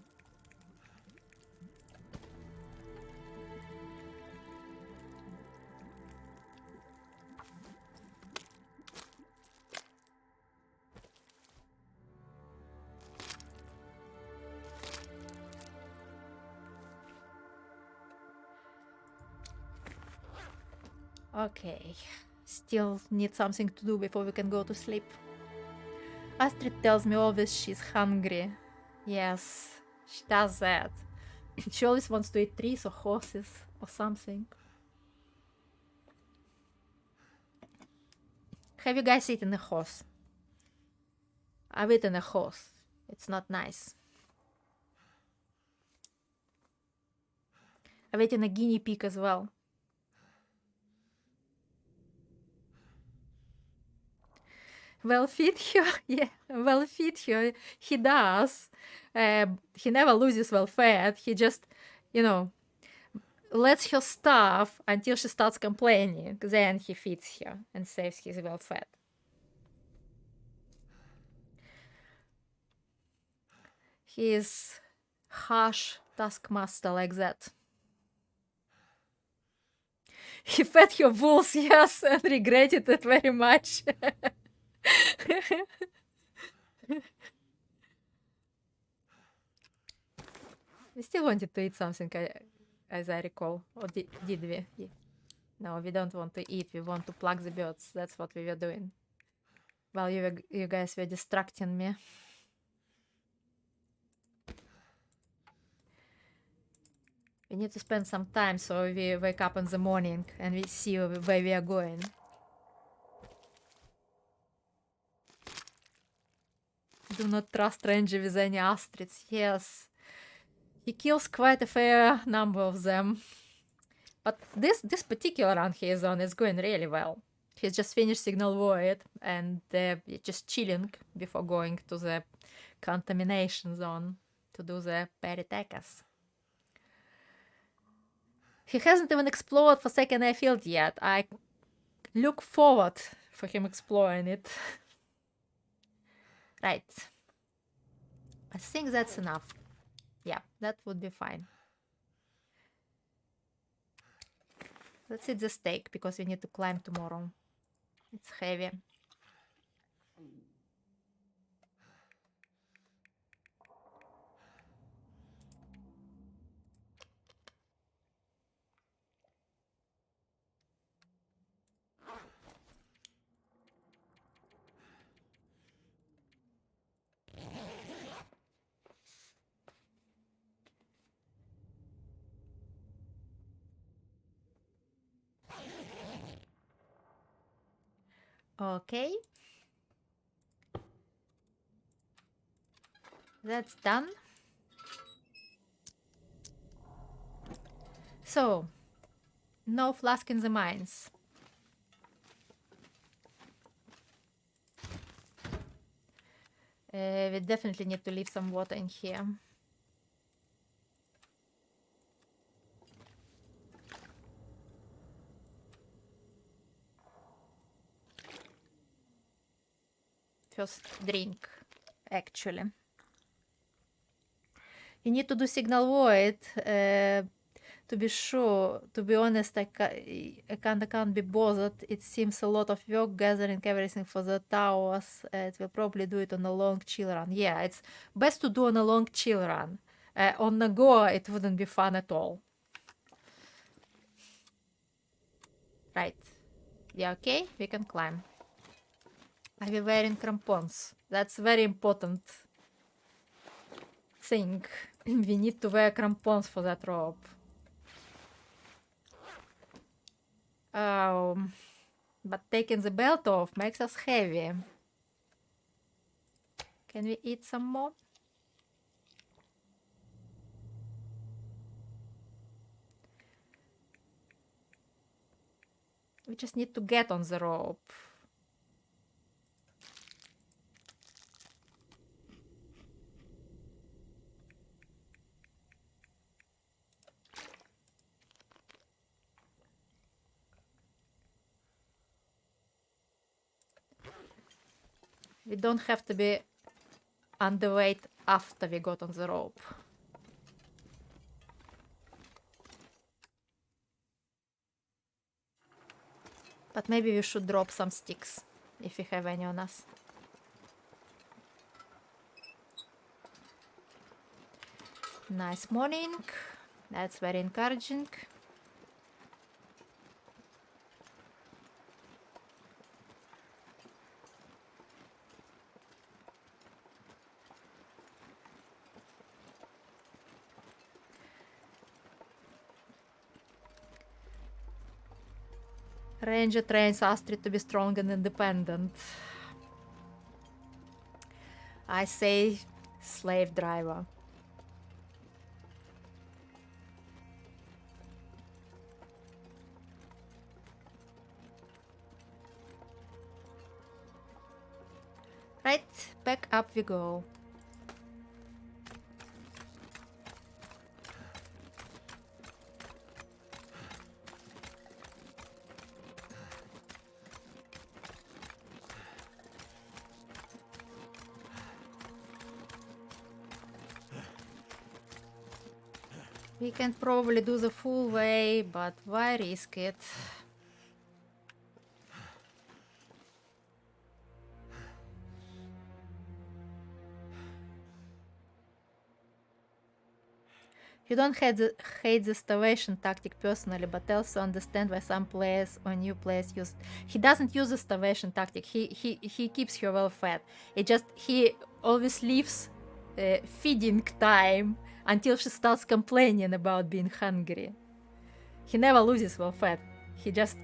Okay. Still need something to do before we can go to sleep. Astrid tells me always she's hungry. Yes, she does that. She always wants to eat trees or horses or something. Have you guys eaten a horse? I've eaten a horse. It's not nice. I've eaten a guinea pig as well. Well, feed her. Yeah, well, feed her. He does. He never loses well fed. He just, you know, lets her starve until she starts complaining. Then he feeds her and says he's well fed. He is harsh taskmaster like that. He fed her wolves, yes, and regretted it very much. We still wanted to eat something, as I recall. Or did we? Yeah. No, we don't want to eat. We want to pluck the birds. That's what we were doing. While you guys were distracting me. We need to spend some time so we wake up in the morning and we see where we are going. Do not trust Ranger with any ostriches. Yes. He kills quite a fair number of them. But this particular run he is on is going really well. He's just finished Signal Void and just chilling before going to the contamination zone to do the Peritakas. He hasn't even explored for Second Airfield yet. I look forward for him exploring it. Right. I think that's enough. Yeah, that would be fine. Let's eat the steak because we need to climb tomorrow. It's heavy. Okay. That's done. So, no flask in the mines. We definitely need to leave some water in here. First drink, actually. You need to do Signal Void. To be sure, to be honest, I can't be bothered. It seems a lot of work gathering everything for the towers. It will probably do it on a long chill run. Yeah, it's best to do on a long chill run. On the go, it wouldn't be fun at all. Right. Yeah, okay, we can climb. Are we wearing crampons? That's very important thing. We need to wear crampons for that rope. But taking the belt off makes us heavy. Can we eat some more? We just need to get on the rope. We don't have to be underweight after we got on the rope. But maybe we should drop some sticks, if we have any on us. Nice morning. That's very encouraging. Ranger trains Astrid to be strong and independent. I say slave driver. Right, back up we go. We can probably do the full way, but why risk it? You don't hate the starvation tactic personally, but also understand why some players or new players use. He doesn't use the starvation tactic. He keeps her well fed. It just he always leaves feeding time until she starts complaining about being hungry. He never loses well fed. He just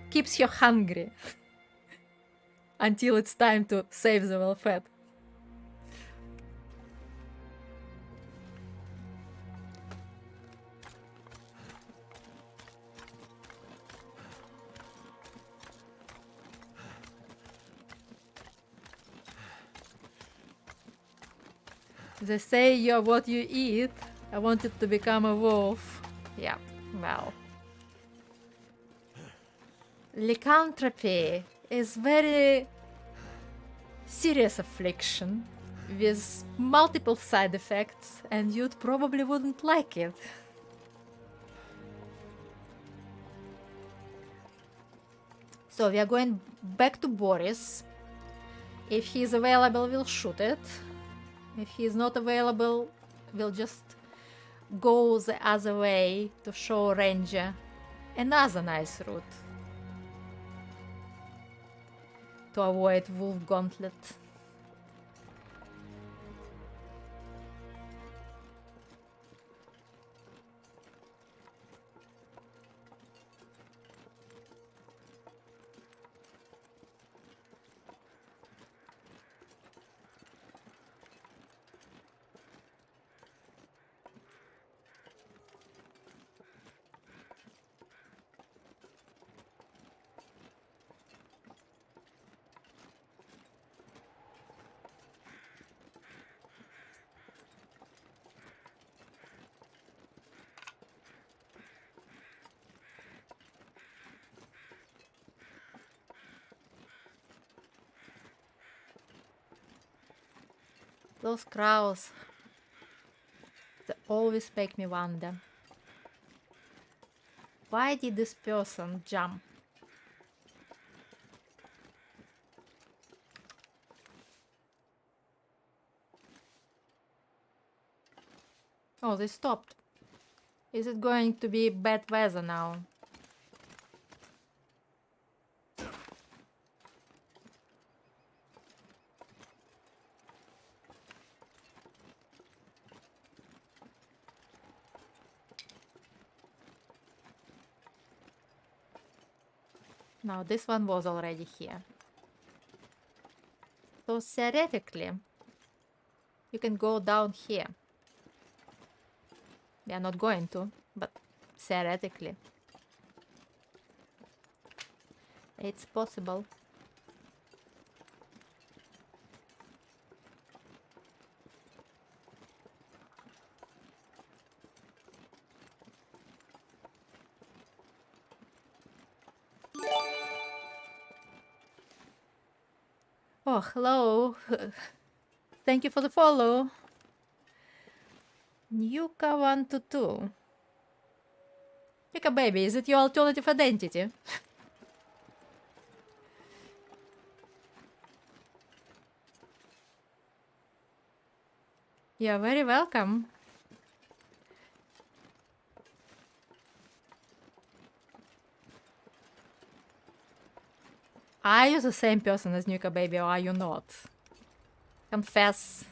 keeps her hungry until it's time to save the well fed. They say you're what you eat. I wanted to become a wolf. Yeah, well. Lycanthropy is very serious affliction with multiple side effects, and you probably wouldn't like it. So we are going back to Boris. If he's available, we'll shoot it. If he's not available, we'll just go the other way to show Ranger another nice route to avoid Wolf Gauntlet. Those crows, they always make me wonder. Why did this person jump? Oh, they stopped. Is it going to be bad weather now? No, this one was already here. So theoretically, you can go down here. We are not going to, but theoretically, it's possible. Oh, hello. Thank you for the follow. Nuka122. Nuka baby, is it your alternative identity? You're very welcome. Are you the same person as Nuka baby or are you not? Confess.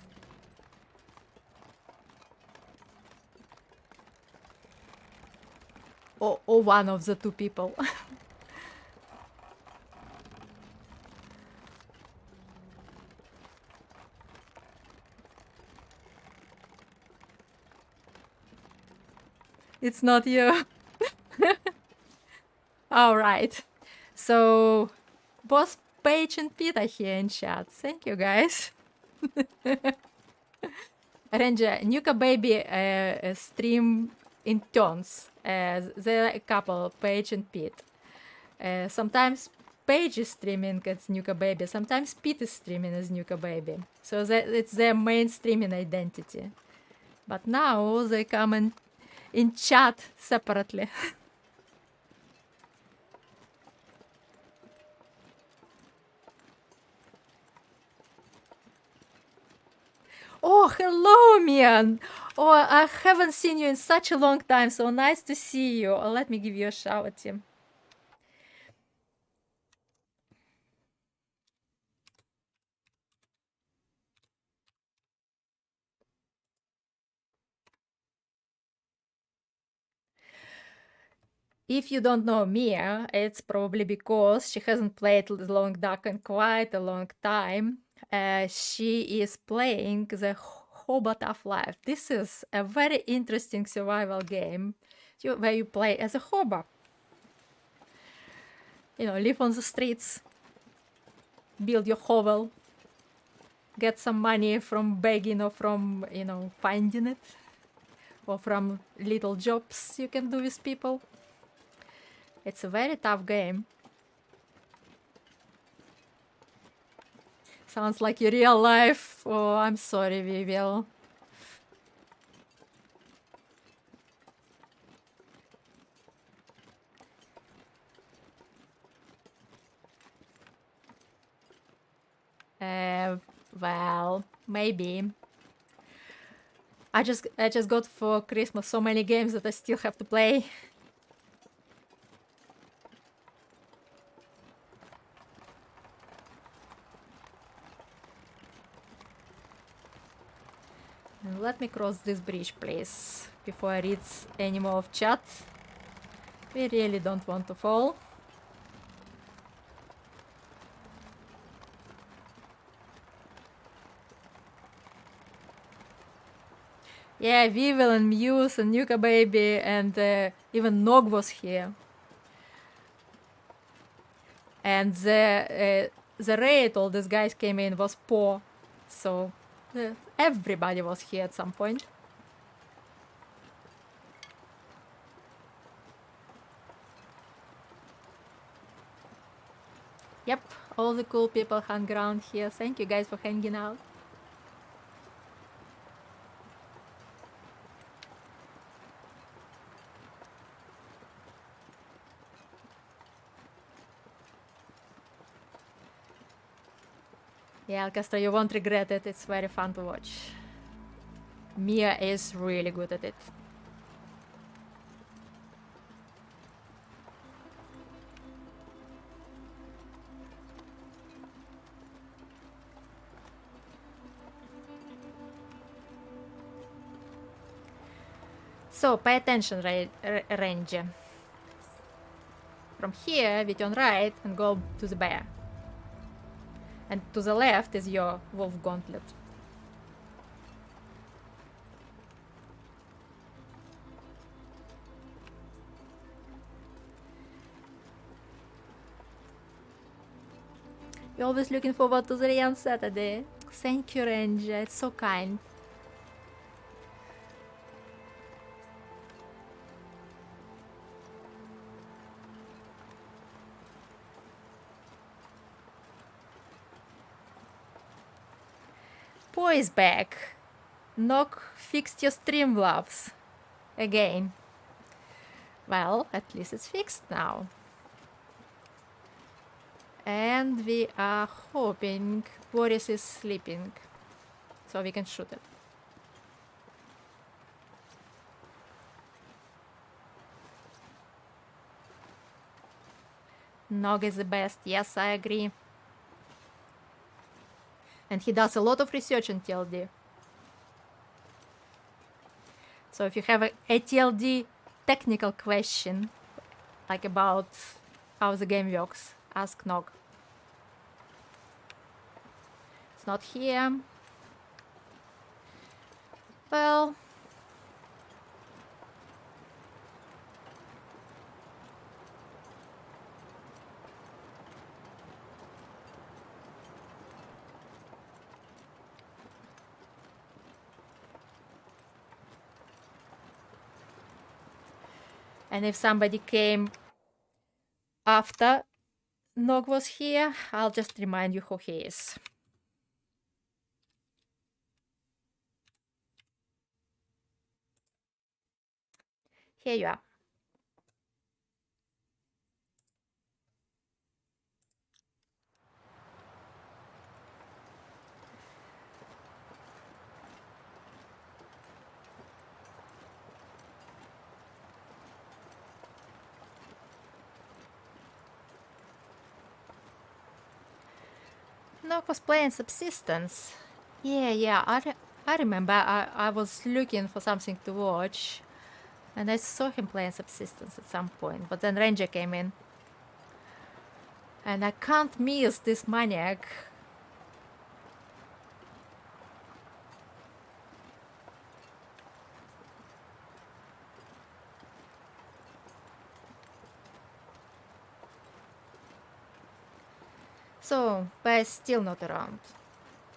Or one of the two people. It's not you. All right. So, both Paige and Pete are here in chat. Thank you, guys. Ranger, Nuka Baby stream in turns. They're a couple, Paige and Pete. Sometimes Paige is streaming as Nuka Baby, sometimes Pete is streaming as Nuka Baby. So it's their main streaming identity. But now they come in chat separately. Oh, hello, Mian! Oh, I haven't seen you in such a long time, so nice to see you. Oh, let me give you a shout, Tim. If you don't know Mia, it's probably because she hasn't played The Long Dark in quite a long time. She is playing the Hobart of Life. This is a very interesting survival game where you play as a hobo. You know, live on the streets, build your hovel, get some money from begging or from, you know, finding it, or from little jobs you can do with people. It's a very tough game. Sounds like your real life. Oh, I'm sorry, Viviel. Well, maybe. I just got for Christmas so many games that I still have to play. And let me cross this bridge, please, before I read any more of chat. We really don't want to fall. Yeah, Vivel and Muse and Nuka Baby and even Nog was here. And the rate all these guys came in was poor, so everybody was here at some point. Yep, all the cool people hung around here. Thank you guys for hanging out. Yeah, Alcastra, you won't regret it. It's very fun to watch. Mia is really good at it. So, pay attention, Ranger. From here, we turn right and go to the bear. And to the left is your wolf gauntlet. You're always looking forward to the day on Saturday. Thank you, Ranger. It's so kind. Po is back. Nock fixed your Streamlabs. Again. Well, at least it's fixed now. And we are hoping Boris is sleeping, so we can shoot it. Nog is the best, yes, I agree. And he does a lot of research in TLD. So if you have a TLD technical question, like about how the game works, ask Nog. It's not here. Well, And if somebody came after Nog was here, I'll just remind you who he is. Here you are. Nog was playing Subsistence. Yeah, I remember I was looking for something to watch. And I saw him playing Subsistence at some point, but then Ranger came in. And I can't miss this maniac. So, Bear's still not around.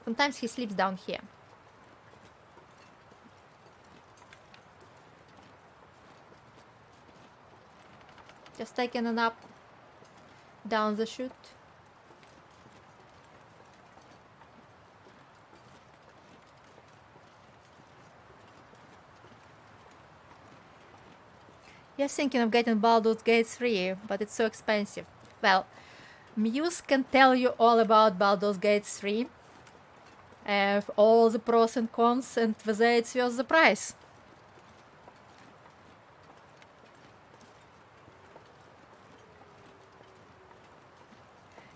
Sometimes he sleeps down here. Just taking a nap down the chute. You're thinking of getting Baldur's Gate 3, but it's so expensive. Well, Muse can tell you all about Baldur's Gate 3. All the pros and cons and whether it's worth the price.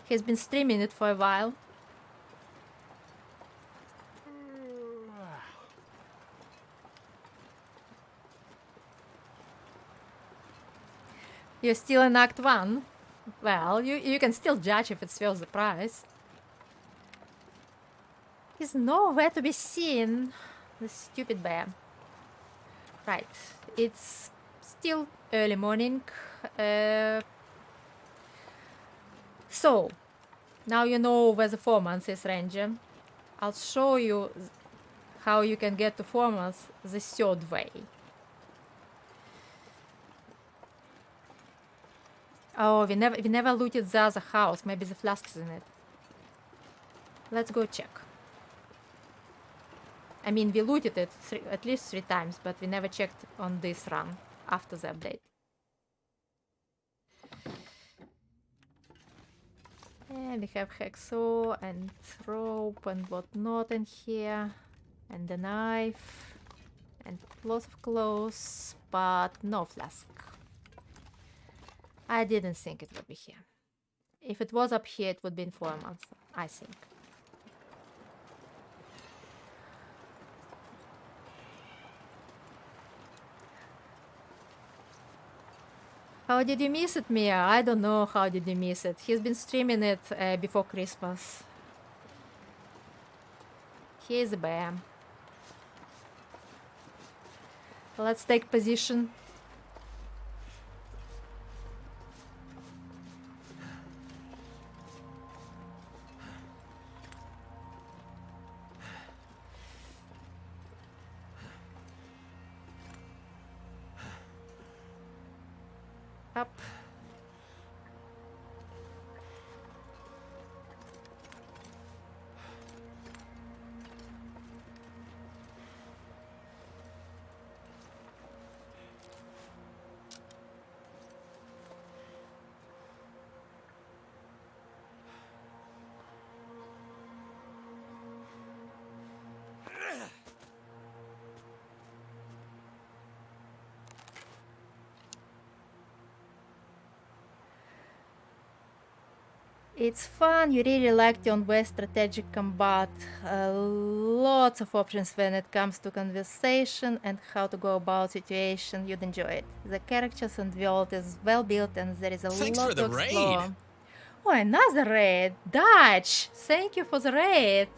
He's been streaming it for a while. You're still in Act 1. Well, you can still judge if it's worth the price. He's nowhere to be seen. The stupid bear. Right, it's still early morning. So, now you know where the 4 months is, Ranger. I'll show you how you can get to 4 months the third way. Oh, we never looted the other house. Maybe the flask is in it. Let's go check. I mean, we looted it at least 3 times, but we never checked on this run after the update. And we have hacksaw and rope and whatnot in here. And a knife. And lots of clothes, but no flask. I didn't think it would be here. If it was up here, it would be in 4 months, I think. How did you miss it, Mia? I don't know how did you miss it. He's been streaming it before Christmas. Here's a bear. Let's take position. Up. It's fun, you really like turn-based strategic combat. Lots of options when it comes to conversation and how to go about situation. You'd enjoy it. The characters and world is well built and there is a
Thanks
lot
for the
to explore.
raid.
Oh, another raid! Dutch! Thank you for the raid!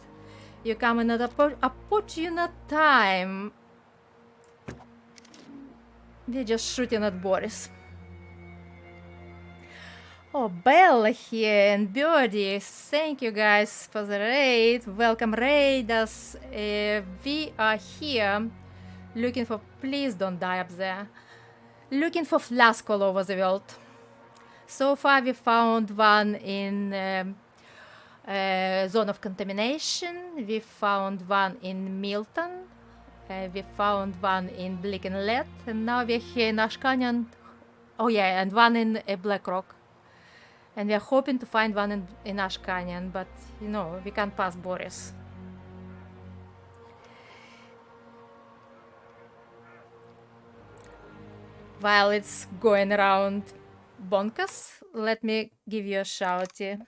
You come in at opportune time. We're just shooting at Boris. Oh, Bella here and Birdie, thank you guys for the raid. Welcome raiders. We are here looking for, please don't die up there. looking for flask all over the world. So far we found one in zone of contamination, we found one in Milton, we found one in Blick and Lead, and now we're here in Ash Canyon. Oh yeah, and one in Black Rock. And we're hoping to find one in Ash Canyon, but you know, we can't pass Boris. While it's going around bonkers, let me give you a shouty.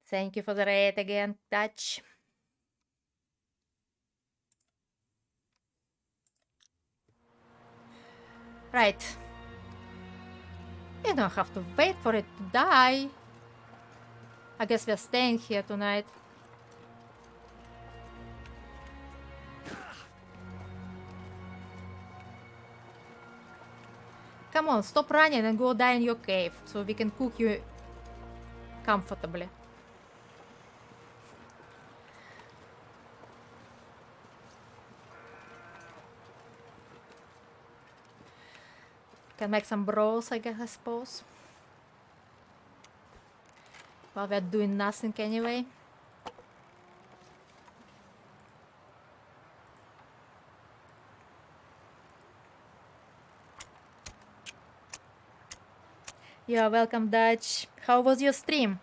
Thank you for the raid again, Dutch. Right. You don't have to wait for it to die. I guess we're staying here tonight. Come on, stop running and go die in your cave so we can cook you comfortably. Can make some bros, I guess, I suppose. While we're doing nothing anyway. You are welcome, Dutch. How was your stream?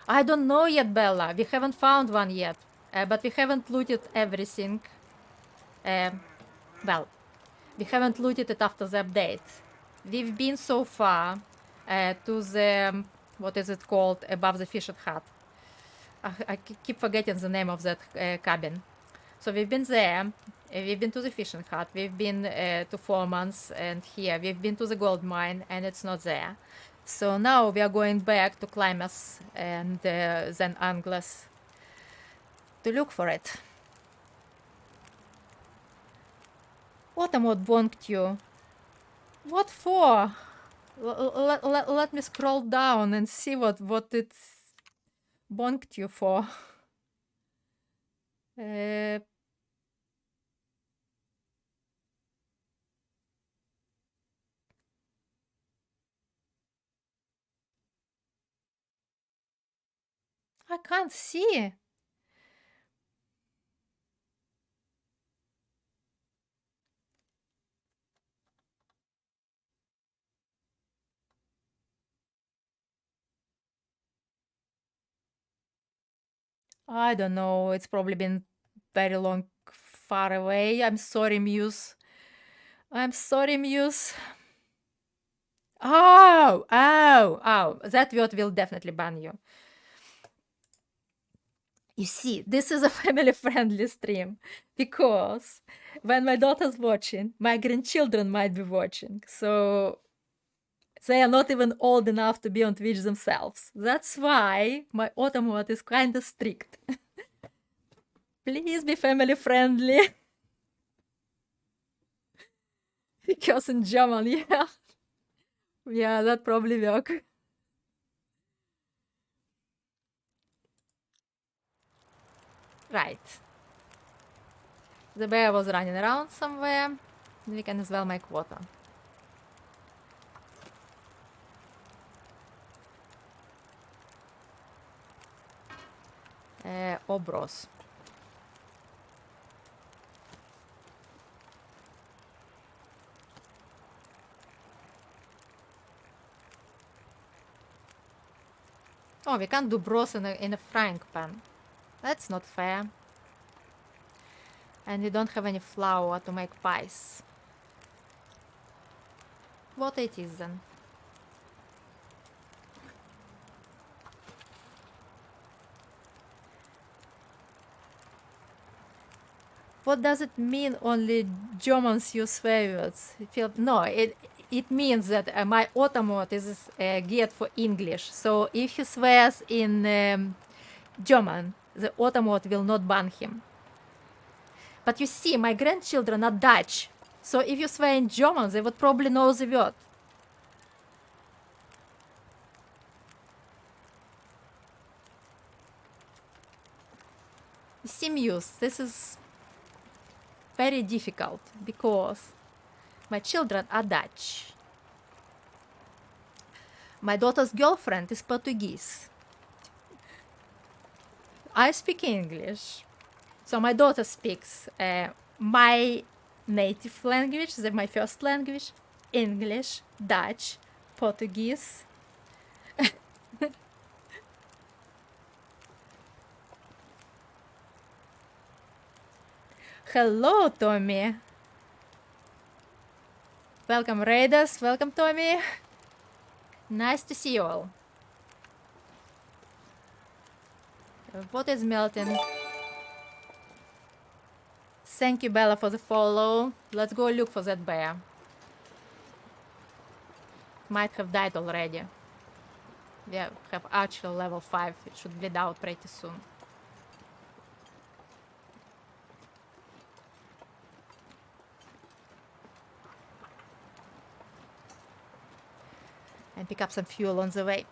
I don't know yet, Bella. We haven't found one yet. But we haven't looted everything. Well, we haven't looted it after the update. We've been so far to the, what is it called, above the fishing hut. I keep forgetting the name of that cabin. So we've been there, we've been to the fishing hut, we've been to 4 months, and here we've been to the gold mine, and it's not there. So now we are going back to climbers and then anglers to look for it. Automod bonked you. What for? Let me scroll down and see what it's bonked you for. I can't see. I don't know. It's probably been very long far away. I'm sorry, Muse. I'm sorry, Muse. Oh, oh, oh. That word will definitely ban you. You see, this is a family-friendly stream because when my daughter's watching, my grandchildren might be watching. So they are not even old enough to be on Twitch themselves. That's why my auto mode is kind of strict. Please be family-friendly. Because in German, yeah. Yeah, that probably work. Right. The bear was running around somewhere. We can as well make water. Obros. Oh, we can't do bros in a frying pan. That's not fair. And we don't have any flour to make pies. What it is then? What does it mean only Germans use swear words? No, it means that my automod is geared for English. So if he swears in German, the automod will not ban him. But you see, my grandchildren are Dutch. So if you swear in German, they would probably know the word. You see, Muse, this is very difficult because my children are Dutch. My daughter's girlfriend is Portuguese. I speak English. So my daughter speaks my native language, my first language, English, Dutch, Portuguese. Hello, Tommy. Welcome, Raiders. Welcome, Tommy. Nice to see you all. What is melting? Thank you, Bella, for the follow. Let's go look for that bear. Might have died already. We have archer level 5. It should bleed out pretty soon. And pick up some fuel on the way.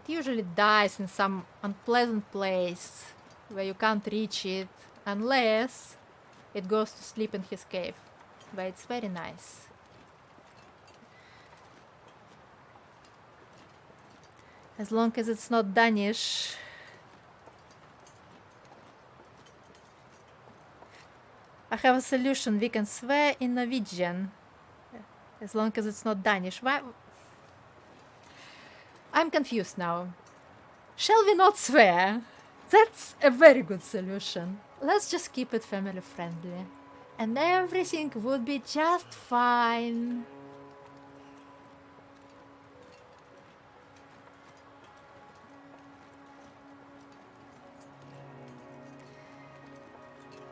It usually dies in some unpleasant place where you can't reach it unless it goes to sleep in his cave, but it's very nice. As long as it's not Danish. I have a solution. We can swear in Norwegian. As long as it's not Danish. Why? I'm confused now. Shall we not swear? That's a very good solution. Let's just keep it family friendly. And everything would be just fine.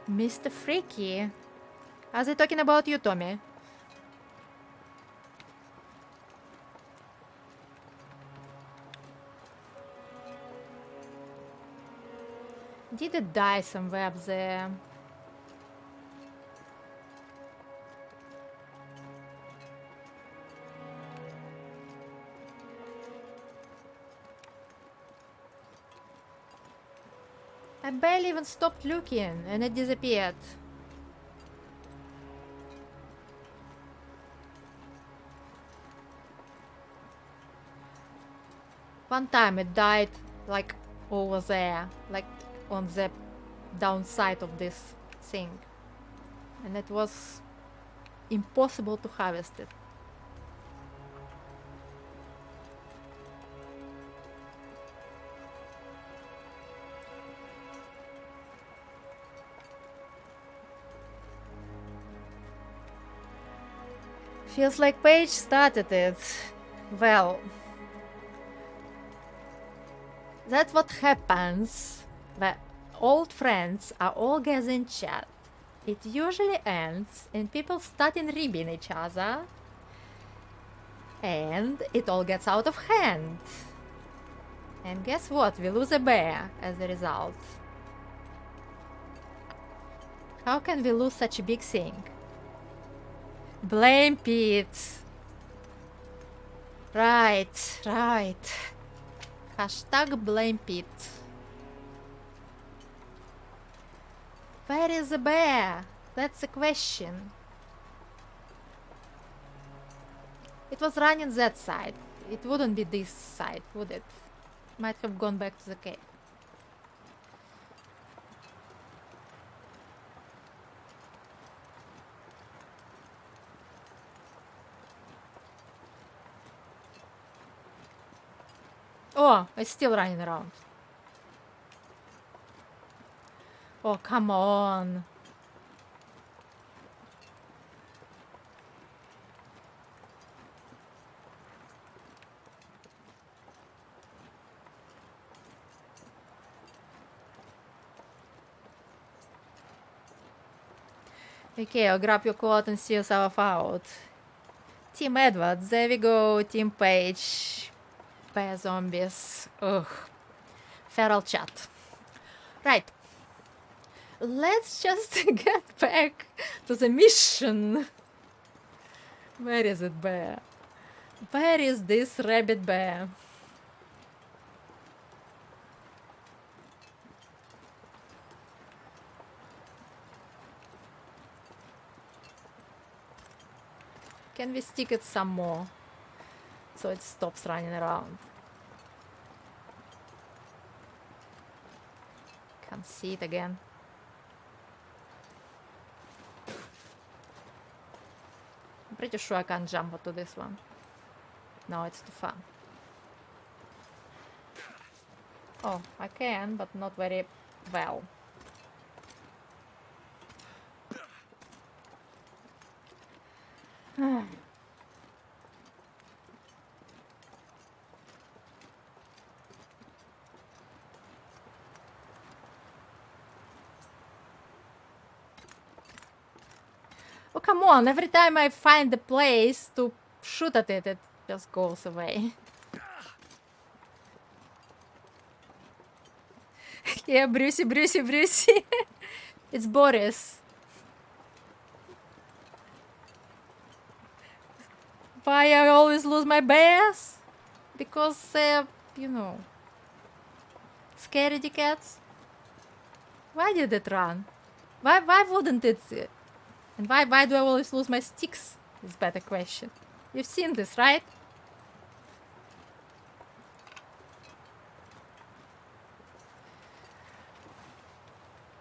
Mr. Freaky. Are they talking about you, Tommy? Did it die somewhere up there? I barely even stopped looking and it disappeared. One time it died like over there, like on the downside of this thing. And it was impossible to harvest it. Feels like Paige started it. Well, that's what happens when old friends are all gathered in chat. It usually ends in people starting ribbing each other, and it all gets out of hand. And guess what? We lose a bear as a result. How can we lose such a big thing? Blame Pete. Right, right. Hashtag blame Pete. Where is the bear? That's the question. It was running that side. It wouldn't be this side, would it? Might have gone back to the cave. Oh, it's still running around. Oh, come on. Okay, I'll grab your quote and see yourself out. Team Edwards, there we go. Team Page. Bear zombies. Ugh. Feral chat. Right. Let's just get back to the mission. Where is it, bear? Where is this rabbit bear? Can we stick it some more so it stops running around? Can't see it again. I'm pretty sure I can't jump onto this one. No, it's too far. Oh, I can, but not very well. Oh, come on. Every time I find the place to shoot at it, it just goes away. Yeah, Brucey, Brucey, Brucey. It's Boris. Why I always lose my bears? Because, you know, scaredy cats. Why did it run? Why wouldn't it? And why do I always lose my sticks? Is a better question. You've seen this, right?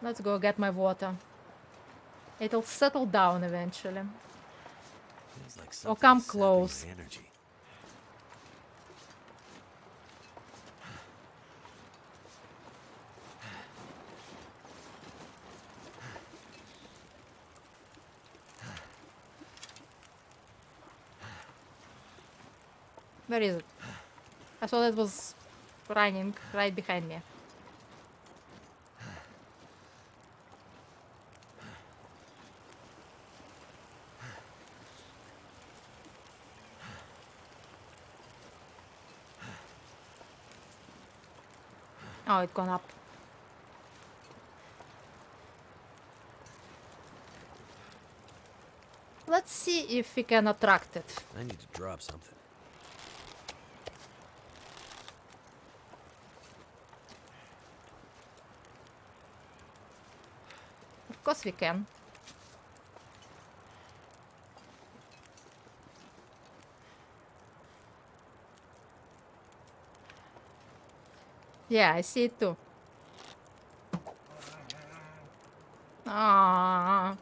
Let's go get my water. It'll settle down eventually.
Feels like
Or come
something's sapping
close.
my energy.
Where is it? I thought it was running right behind me. Oh, it's gone up. Let's see if we can attract it.
I need to drop something.
Of course we can. Yeah, I see it too. Ah.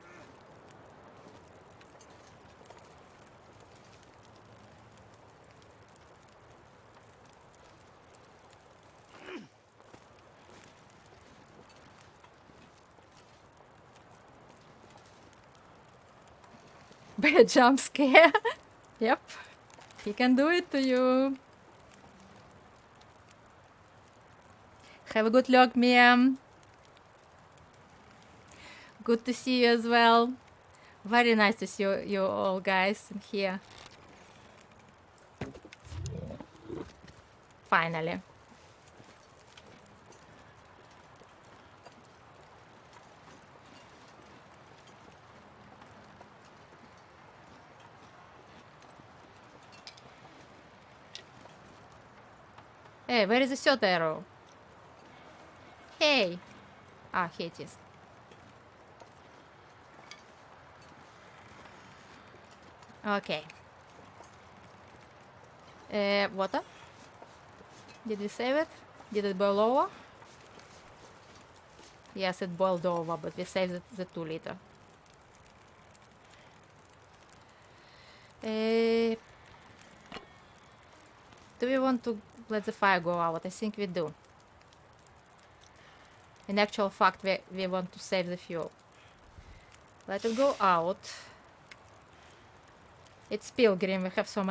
Bad jump scare. Yep. He can do it to you. Have a good luck, Mia. Good to see you as well. Very nice to see you all guys in here. Finally. Hey, where is the third arrow? Hey. Ah, here it is. Okay. Water? Did we save it? Did it boil over? Yes, it boiled over, but we saved the 2 liter. Do we want to let the fire go out? I think we do. In actual fact, we want to save the fuel. Let it go out. It's Pilgrim. We have so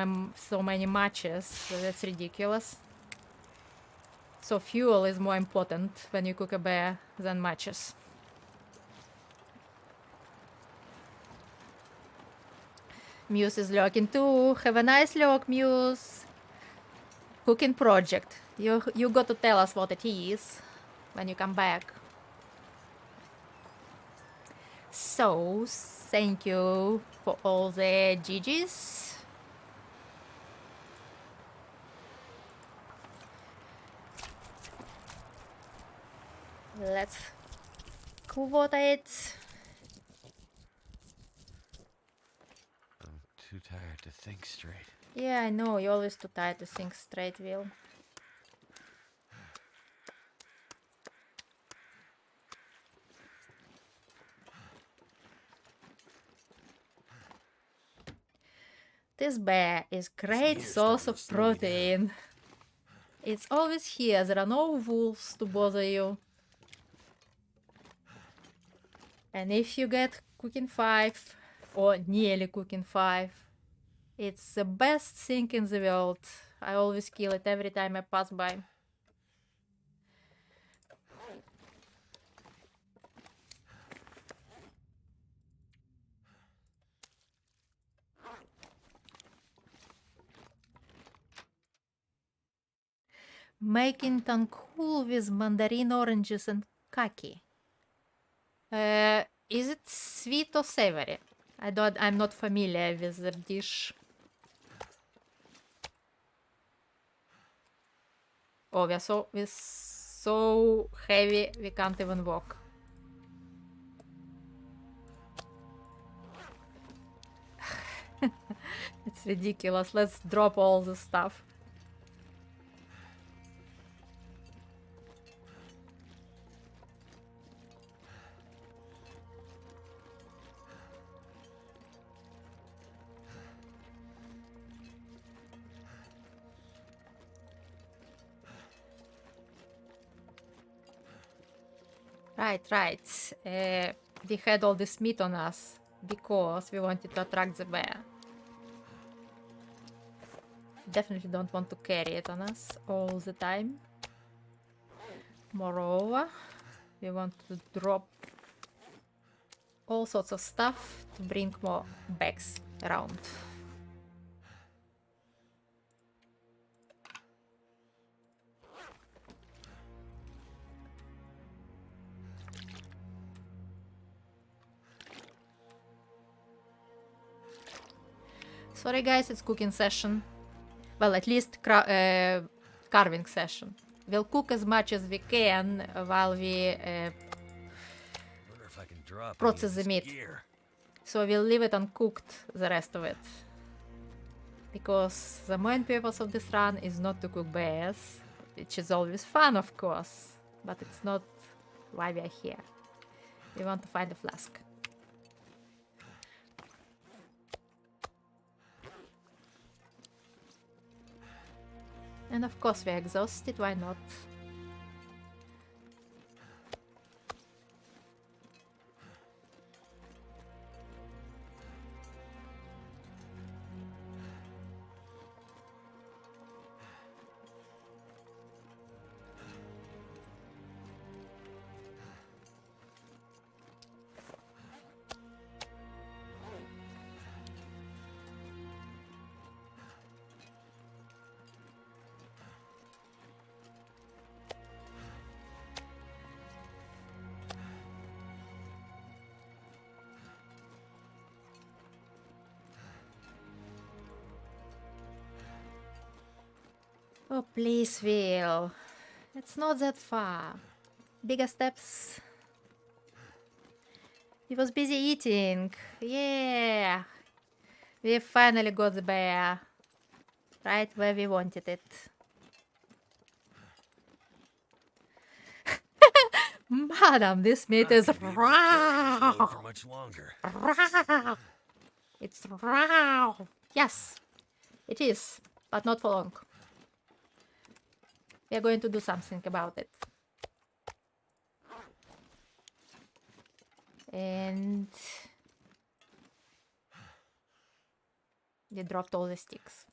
many matches. So that's ridiculous. So fuel is more important when you cook a bear than matches. Muse is lurking too. Have a nice lurk, Muse. Cooking project. You got to tell us what it is when you come back. So, thank you for all the GGs. Let's quote it.
I'm too tired to think straight.
Yeah, I know, you're always too tired to think straight, Will. This bear is great source of protein. It's always here, there are no wolves to bother you. And if you get cooking 5, or nearly cooking 5, it's the best thing in the world. I always kill it every time I pass by. Making tankool with mandarin oranges and kaki. Is it sweet or savory? I'm not familiar with the dish. Oh, we're so heavy we can't even walk. It's ridiculous. Let's drop all the stuff. Right. We had all this meat on us because we wanted to attract the bear. Definitely don't want to carry it on us all the time. Moreover, we want to drop all sorts of stuff to bring more bags around. Sorry guys, it's cooking session. Well, at least carving session. We'll cook as much as we can while we
Wonder if I can drop
process the
any of
meat.
this gear.
So we'll leave it uncooked, the rest of it. Because the main purpose of this run is not to cook bears, which is always fun, of course. But it's not why we are here. We want to find a flask. And of course we're exhausted, why not? Oh, please, Will. It's not that far. Bigger steps. He was busy eating. Yeah. We finally got the bear. Right where we wanted it. Madam, this meat is raw.
For much longer.
Raw. It's raw. Yes, it is, but not for long. We are going to do something about it. And we dropped all the sticks.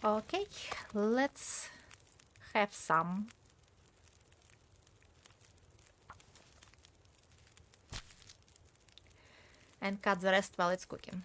Okay, let's have some. And cut the rest while it's cooking.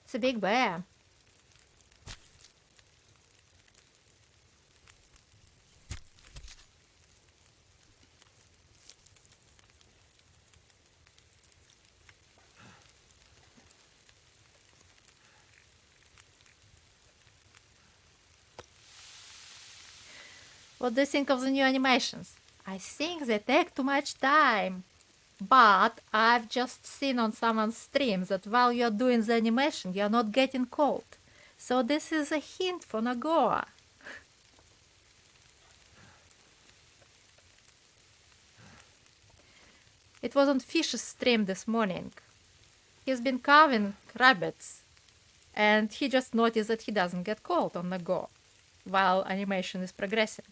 It's a big bear. What do you think of the new animations? I think they take too much time. But I've just seen on someone's stream that while you're doing the animation, you're not getting cold. So this is a hint for Nagoa. It was on Fish's stream this morning. He's been carving rabbits, and he just noticed that he doesn't get cold on Nagoa while animation is progressing.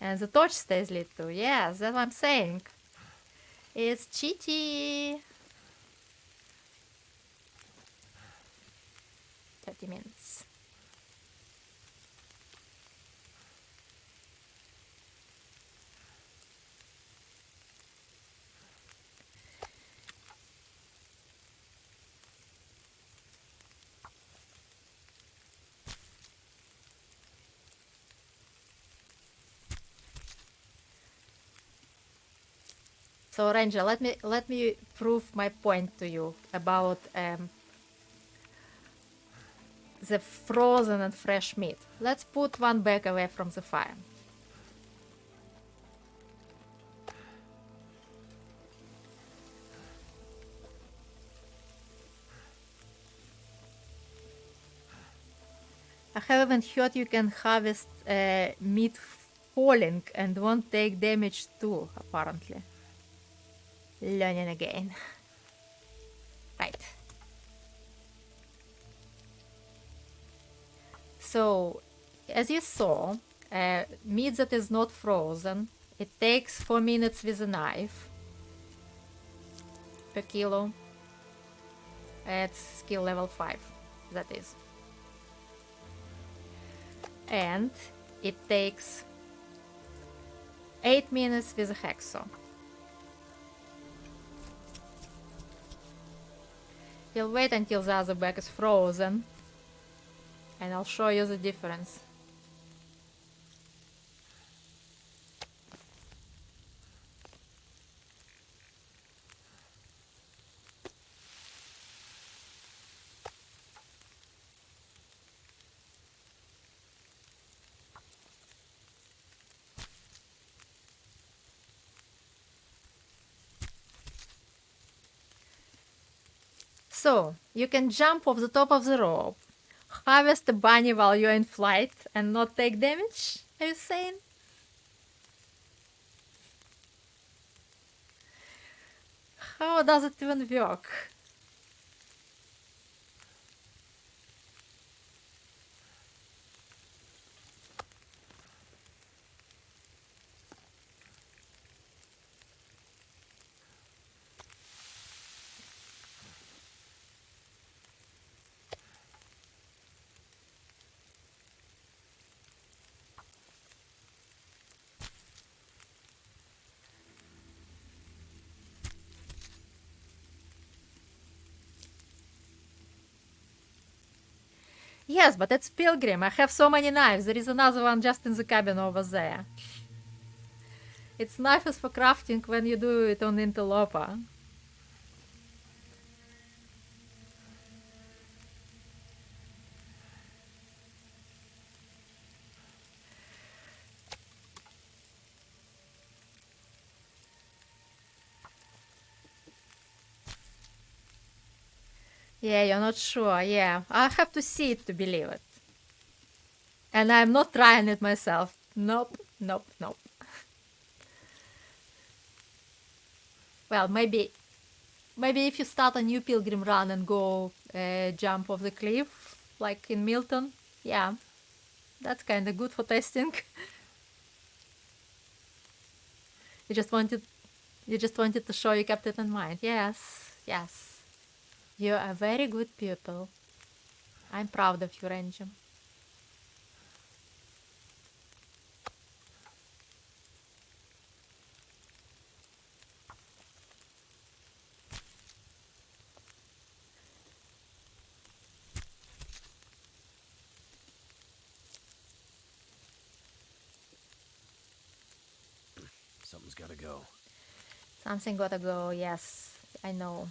And the torch stays lit too. Yes, that's what I'm saying. It's cheaty. 30 minutes. So Ranger, let me prove my point to you about the frozen and fresh meat. Let's put one back away from the fire. I have even heard you can harvest meat falling and won't take damage too, apparently. Learning again. Right. So, as you saw, meat that is not frozen, it takes 4 minutes with a knife per kilo. At skill level 5, that is. And it takes 8 minutes with a hacksaw. We'll wait until the other bag is frozen, and I'll show you the difference. So, you can jump off the top of the rope, harvest a bunny while you're in flight, and not take damage? Are you saying? How does it even work? Yes, but it's Pilgrim. I have so many knives. There is another one just in the cabin over there. It's knives for crafting when you do it on Interloper. Yeah, you're not sure. Yeah, I have to see it to believe it. And I'm not trying it myself. Nope, nope, nope. Well, maybe Maybe if you start a new Pilgrim run and go jump off the cliff, like in Milton, yeah, that's kind of good for testing. you just wanted, you just wanted to show you kept it in mind. Yes, yes, you're a very good pupil. I'm proud of you, Ranger.
Something's gotta go.
Something gotta go. Yes, I know.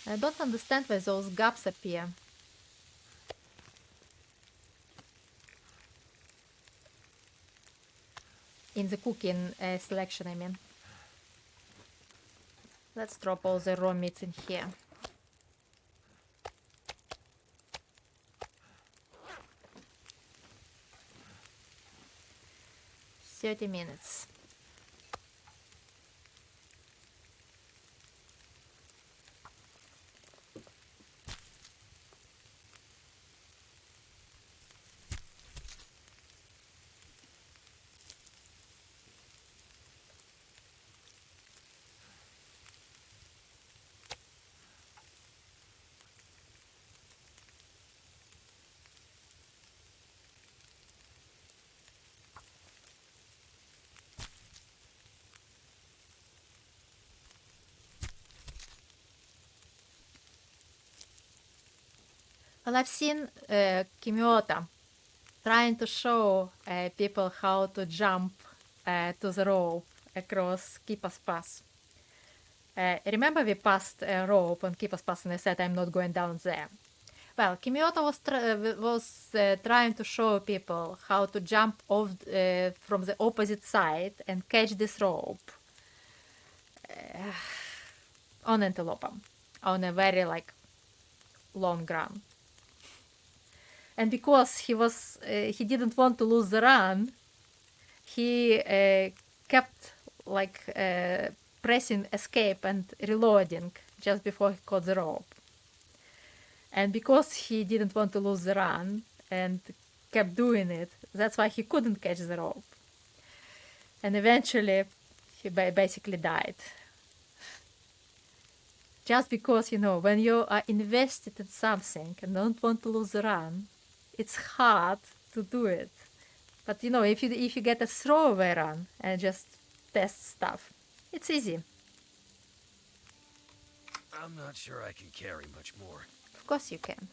I don't understand why those gaps appear. In the cooking selection, I mean. Let's drop all the raw meats in here. 30 minutes. Well, I've seen Kimiota trying to show people how to jump to the rope across Kippa's Pass. Remember we passed a rope on Kippa's Pass and I said I'm not going down there. Well, Kimiota was trying to show people how to jump off from the opposite side and catch this rope on Antelope on a very like long run. And because he didn't want to lose the run, he kept like pressing escape and reloading just before he caught the rope. And because he didn't want to lose the run and kept doing it, that's why he couldn't catch the rope. And eventually he basically died. Just because, when you are invested in something and don't want to lose the run, it's hard to do it. But if you get a throwaway run and just test stuff, it's easy.
I'm not sure I can carry much more.
Of course you can.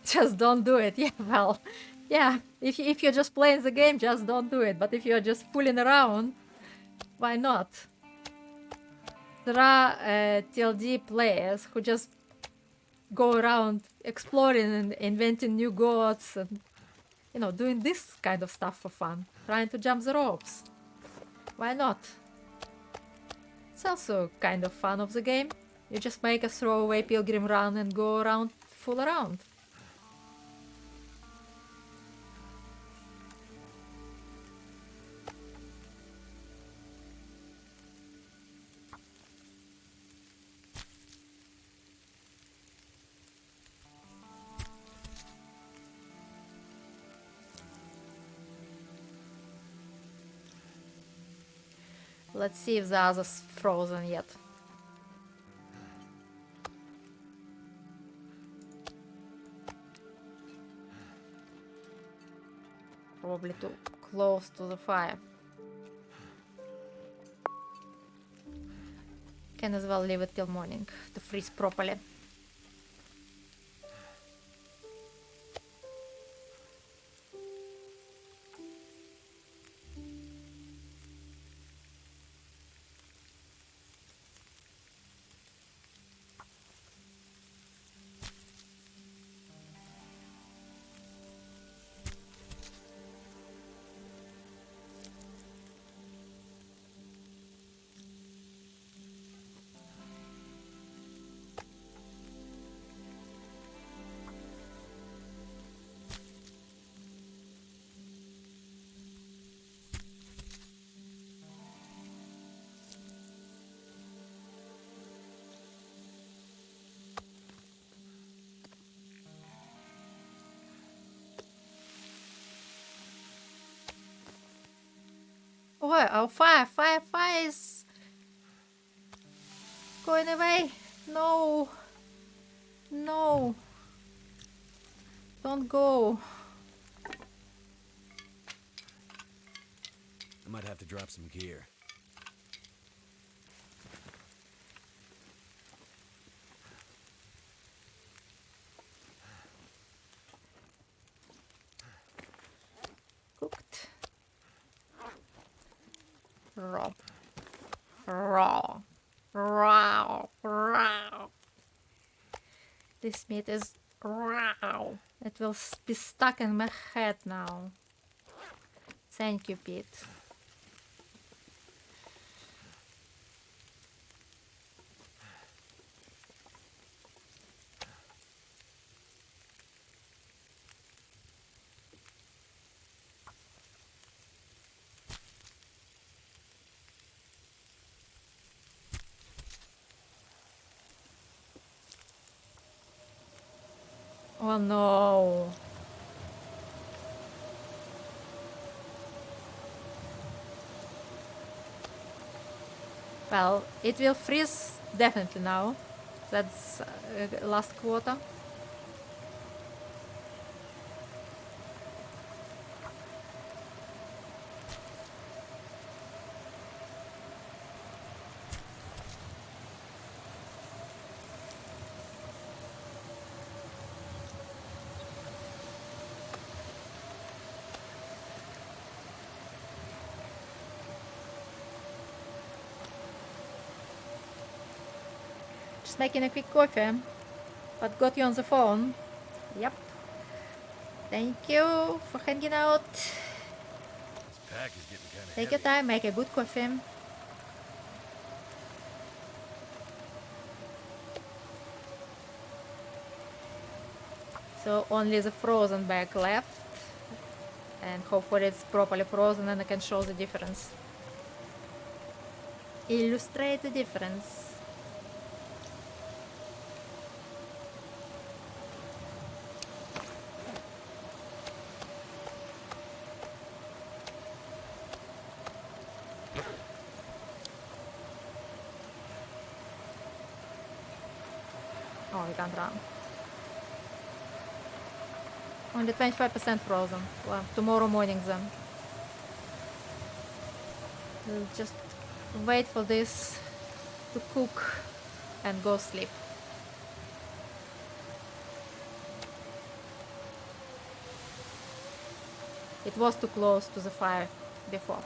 Just don't do it. Yeah, well, yeah. If you're just playing the game, just don't do it. But if you're just fooling around, why not? There are TLD players who just go around exploring and inventing new gods and, doing this kind of stuff for fun. Trying to jump the ropes. Why not? It's also kind of fun of the game. You just make a throwaway pilgrim run and go around, fool around. Let's see if the other's frozen yet. Probably too close to the fire. Can as well leave it till morning to freeze properly. fire. Oh, fire is going away. No. No. Don't go.
I might have to drop some gear.
Cooked. Raw. Raw. Raw. Raw. This meat is raw. It will be stuck in my head now. Thank you, Pete. Oh no. Well, it will freeze definitely now. That's last quarter. Just making a quick coffee, but got you on the phone. Yep. Thank you for hanging out.
This pack is getting kind of
Take
heavy.
your time, make a good coffee. So only the frozen bag left, and hopefully it's properly frozen and I can show the difference. Illustrate the difference. Oh, we can't run. Only 25% frozen. Well, tomorrow morning then. We'll just wait for this to cook and go sleep. It was too close to the fire before.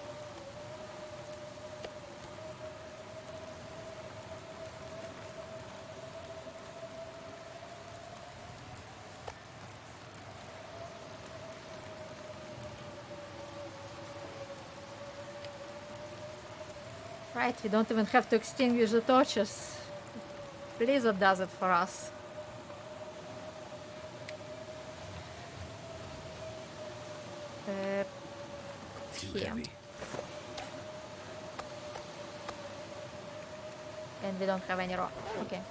Right, we don't even have to extinguish the torches. Blizzard does it for us.
Too
Here.
heavy.
And we don't have any rock. Okay.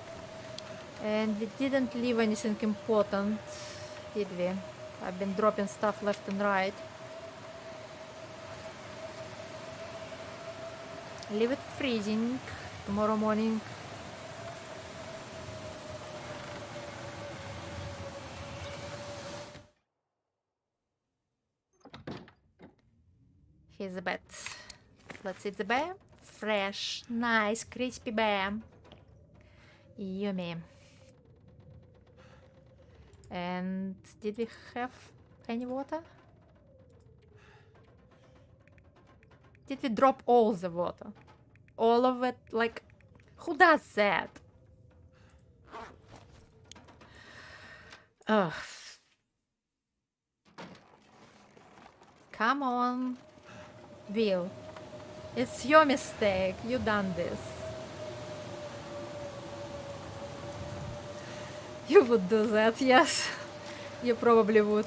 And we didn't leave anything important, did we? I've been dropping stuff left and right. Leave it freezing tomorrow morning. Here's the bed. Let's eat the bear. Fresh, nice, crispy bear. Yummy. And did we have any water? Did we drop all the water? All of it? Like, who does that? Ugh. Come on, Will. It's your mistake. You done this. You would do that, yes. You probably would.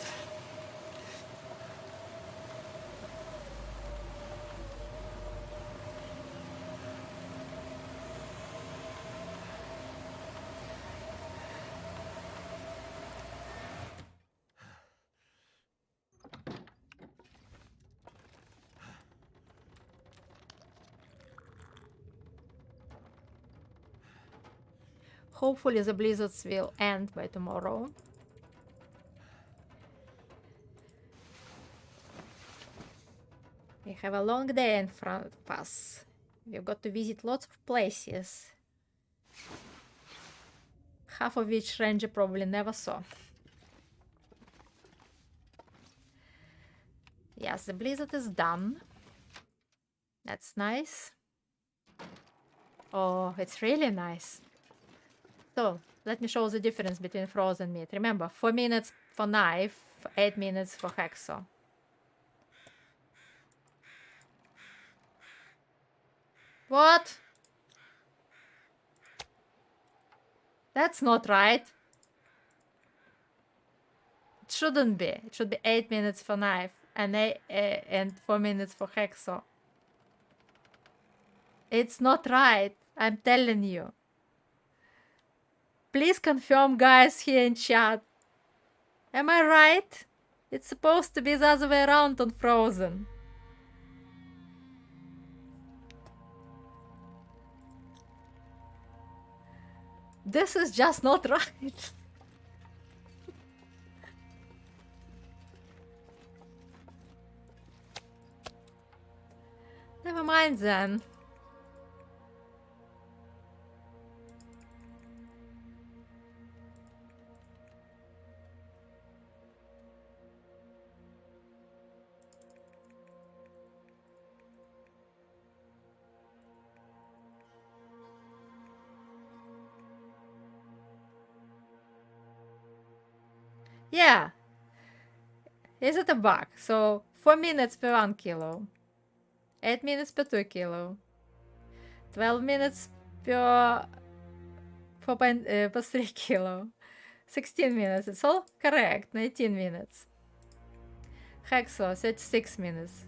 Hopefully the blizzards will end by tomorrow. We have a long day in front of us. We've got to visit lots of places. Half of which Ranger probably never saw. Yes, the blizzard is done. That's nice. Oh, it's really nice. So, let me show the difference between frozen meat. Remember, 4 minutes for knife, 8 minutes for hacksaw. What? That's not right. It shouldn't be. It should be 8 minutes for knife and 4 minutes for hacksaw. It's not right. I'm telling you. Please confirm, guys, here in chat. Am I right? It's supposed to be the other way around on Frozen. This is just not right. Never mind then. Yeah. Is it a bug? So 4 minutes per 1 kilo. 8 minutes per 2 kilo. 12 minutes per 3 kilo. 16 minutes. It's all correct. 19 minutes. Hacksaw, 36 minutes.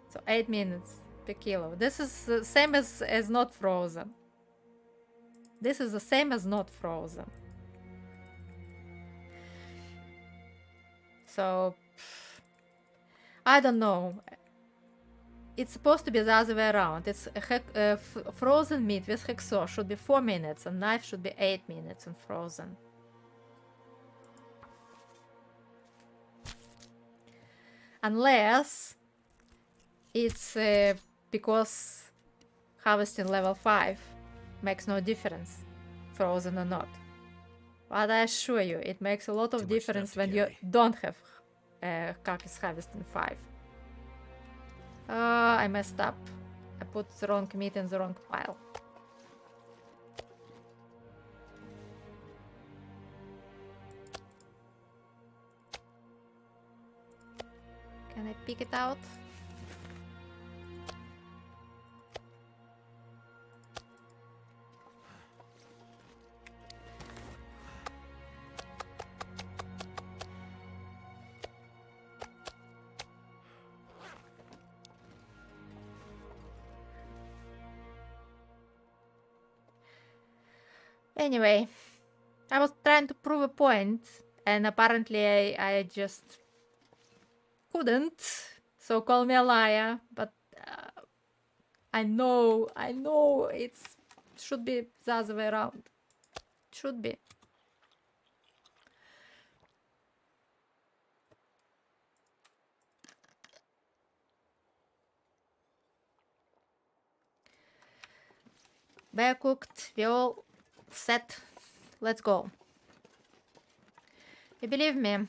So 8 minutes per kilo. This is the same as not frozen. This is the same as not frozen. So, I don't know. It's supposed to be the other way around. It's frozen meat with hacksaw should be 4 minutes and knife should be 8 minutes in frozen. Unless it's because harvesting level 5 makes no difference, frozen or not. But I assure you, it makes a lot of difference when you don't have carcass harvesting 5. I messed up. I put the wrong meat in the wrong pile. Can I pick it out? Anyway, I was trying to prove a point, and apparently I just couldn't. So call me a liar, but I know it should be the other way around. Should be. Bear cooked, we all set. Let's go. You believe me?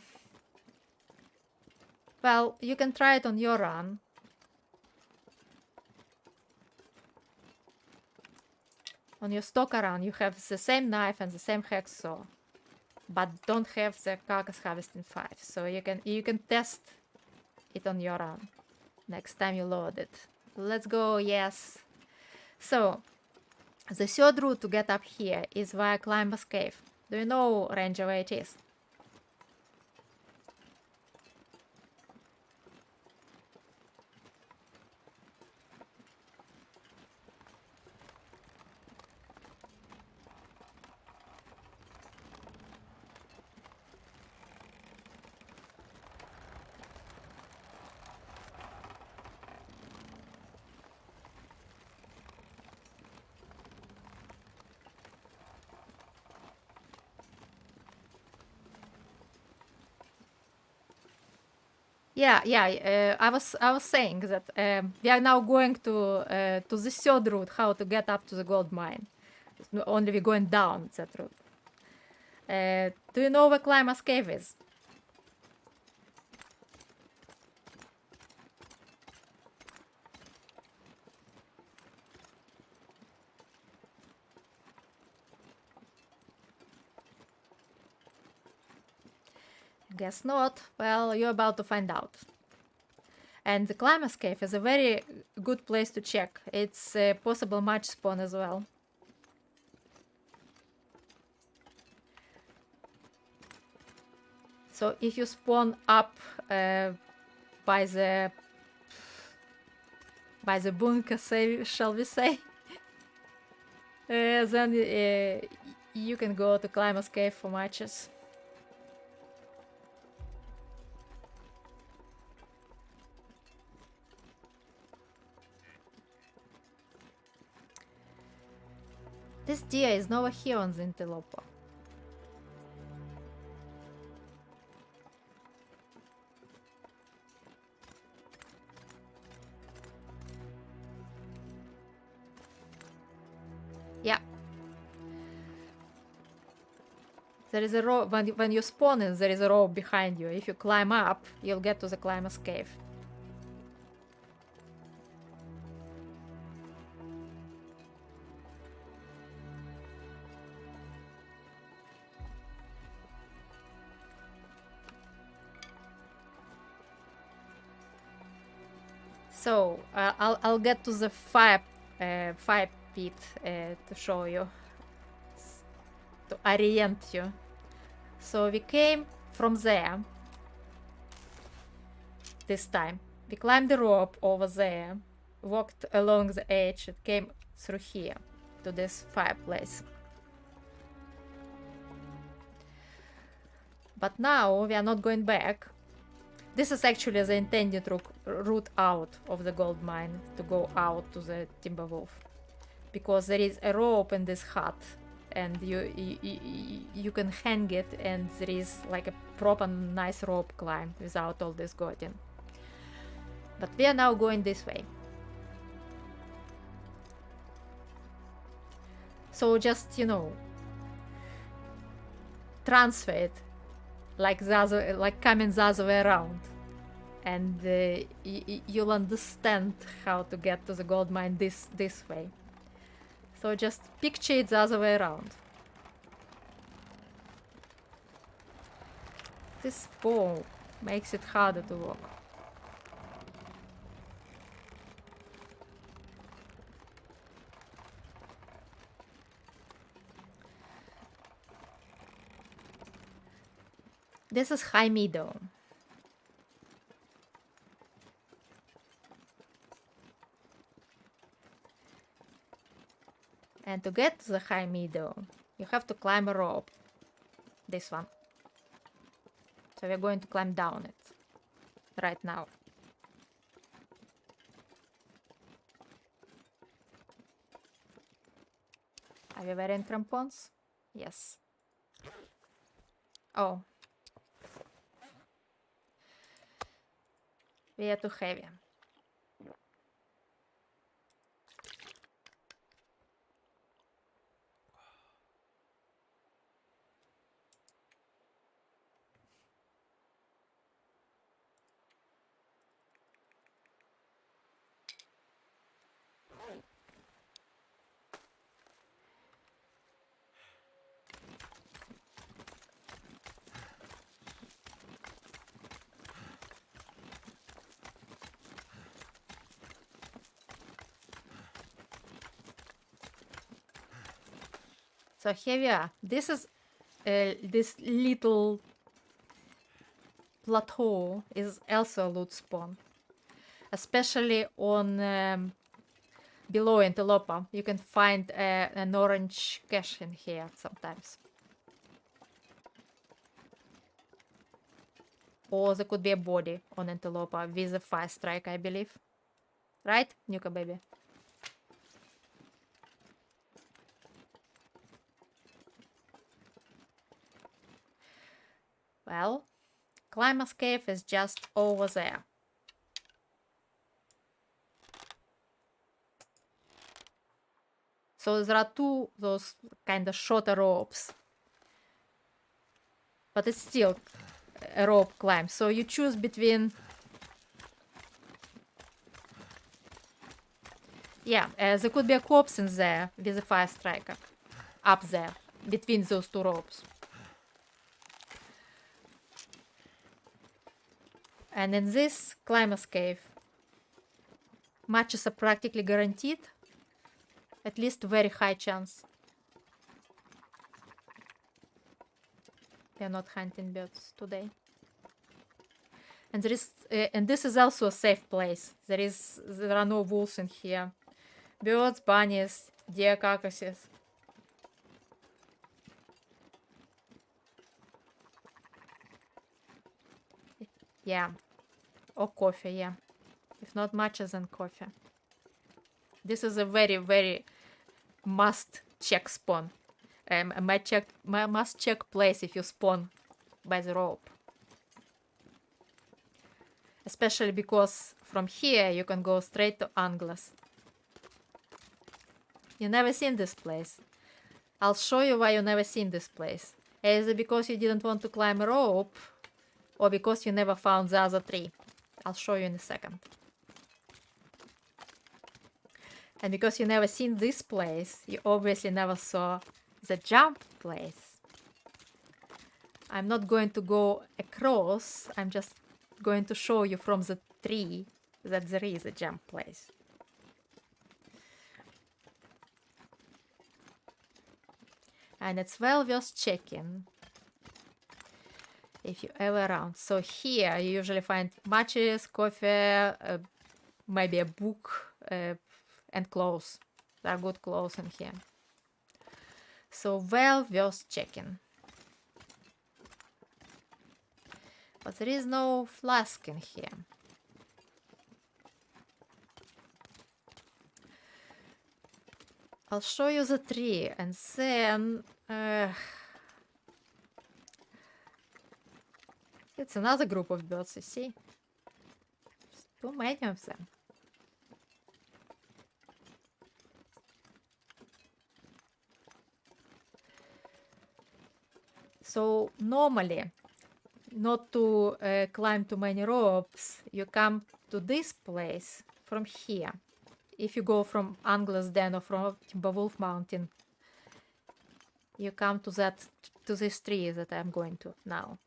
Well, you can try it on your run. On your stocker run, you have the same knife and the same hacksaw, but don't have the carcass harvesting 5. So you can test it on your run next time you load it. Let's go, yes. So, the third route to get up here is via Climber's Cave. Do you know, Ranger, where it is? Yeah. I was saying that we are now going to the third route, how to get up to the gold mine. Only we're going down that route. Do you know where Climber's Cave is? Guess not. Well, you're about to find out. And the Climber's Cave is a very good place to check. It's a possible match spawn as well. So if you spawn up by the bunker, shall we say, then you can go to Climber's Cave for matches. This deer is nowhere here on the interloper. Yeah. There is a rope. When you spawn in, there is a rope behind you. If you climb up, you'll get to the Climber's Cave. So I'll get to the fire pit to show you, to orient you. So we came from there. This time we climbed the rope over there, walked along the edge, and came through here to this fireplace. But now we are not going back. This is actually the intended route out of the gold mine, to go out to the Timberwolf, because there is a rope in this hut, and you can hang it, and there is like a proper nice rope climb without all this godding. But we are now going this way. So just, you know, transfer it like coming the other way around, and you'll understand how to get to the gold mine this way. So just picture it the other way around. This bow makes it harder to walk. This is High Meadow. And to get to the High Meadow, you have to climb a rope. This one. So we're going to climb down it right now. Are you wearing crampons? Yes. Oh. We are too heavy. So here we are. This is this little plateau is also a loot spawn, especially on below Antilopa. You can find an orange cache in here sometimes. Or there could be a body on Antilopa with a fire strike, I believe. Right, Nuka baby? Well, Climber's cave is just over there. So there are two those kind of shorter ropes. But it's still a rope climb. So you choose between... Yeah, there could be a corpse in there with a fire striker. Up there, between those two ropes. And in this climber's cave, matches are practically guaranteed. At least very high chance. They're not hunting birds today. And there is, and this is also a safe place. There are no wolves in here. Birds, bunnies, deer carcasses. Yeah. Or coffee, yeah. If not matches, then coffee. This is a very, very must-check spawn. A must-check place if you spawn by the rope. Especially because from here you can go straight to Anglas. You never seen this place. I'll show you why you never seen this place. Is it because you didn't want to climb a rope, or because you never found the other tree? I'll show you in a second. And because you never seen this place, you obviously never saw the jump place. I'm not going to go across, I'm just going to show you from the tree that there is a jump place. And it's well worth checking if you're ever around. So here you usually find matches, coffee, maybe a book, and clothes. There are good clothes in here. So well worth checking. But there is no flask in here. I'll show you the tree and then... it's another group of birds, you see? There's too many of them. So normally, not to climb too many ropes, you come to this place from here. If you go from Angler's Den or from Timberwolf Mountain, you come to this tree that I'm going to now.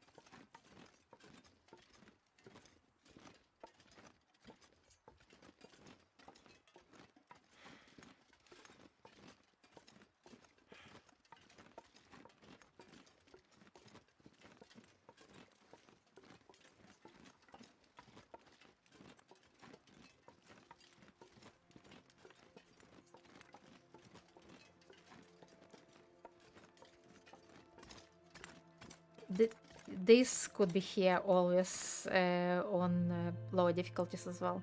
This could be here always on lower difficulties as well.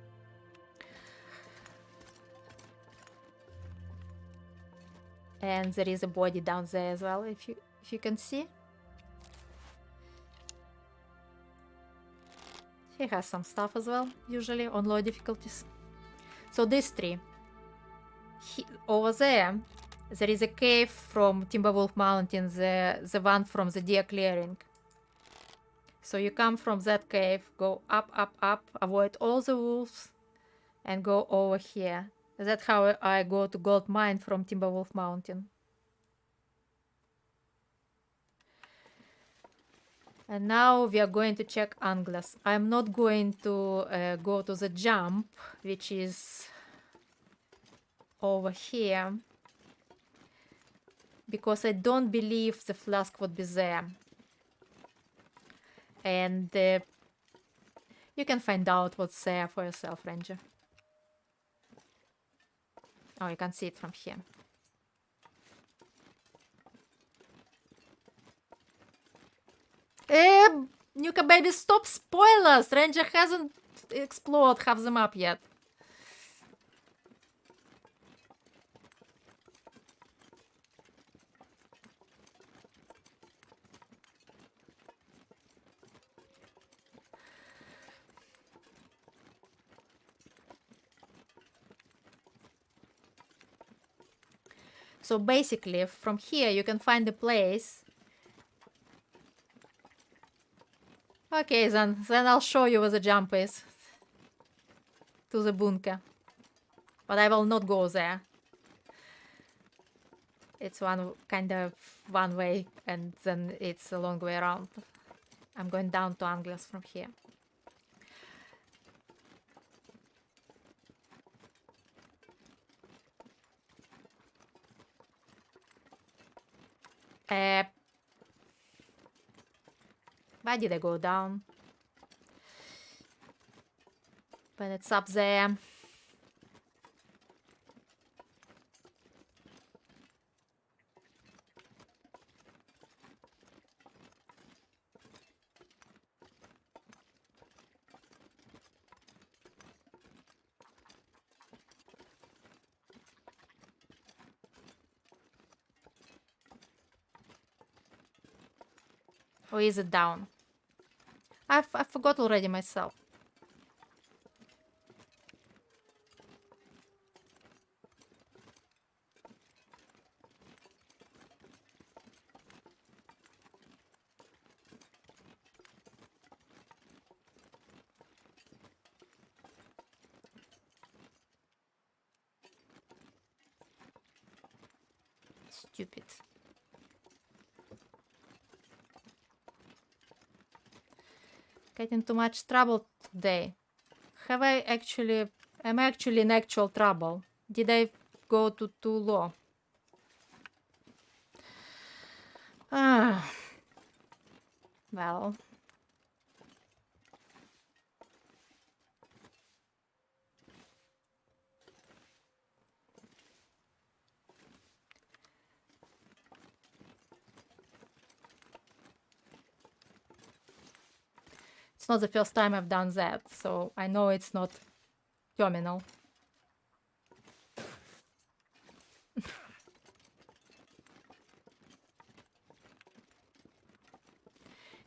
And there is a body down there as well, if you can see. He has some stuff as well, usually on low difficulties. So this tree. Over there is a cave from Timberwolf Mountain, the one from the deer clearing. So you come from that cave, go up, up, up, avoid all the wolves, and go over here. That's how I go to Gold Mine from Timberwolf Mountain. And now we are going to check Anglas. I'm not going to go to the jump, which is over here, because I don't believe the flask would be there. And you can find out what's there for yourself, Ranger. Oh, you can see it from here. Nuka baby, stop spoilers! Ranger hasn't explored half the map yet. So basically, from here you can find a place. Okay, then I'll show you where the jump is to the bunker. But I will not go there. It's kind of one way, and then it's a long way around. I'm going down to Angles from here. Why did I go down? When it's up there. Or is it down? I forgot already myself. Stupid. Getting too much trouble today. Am I actually in actual trouble? Did I go to too low? Ah. Well. It's not the first time I've done that, so I know it's not terminal.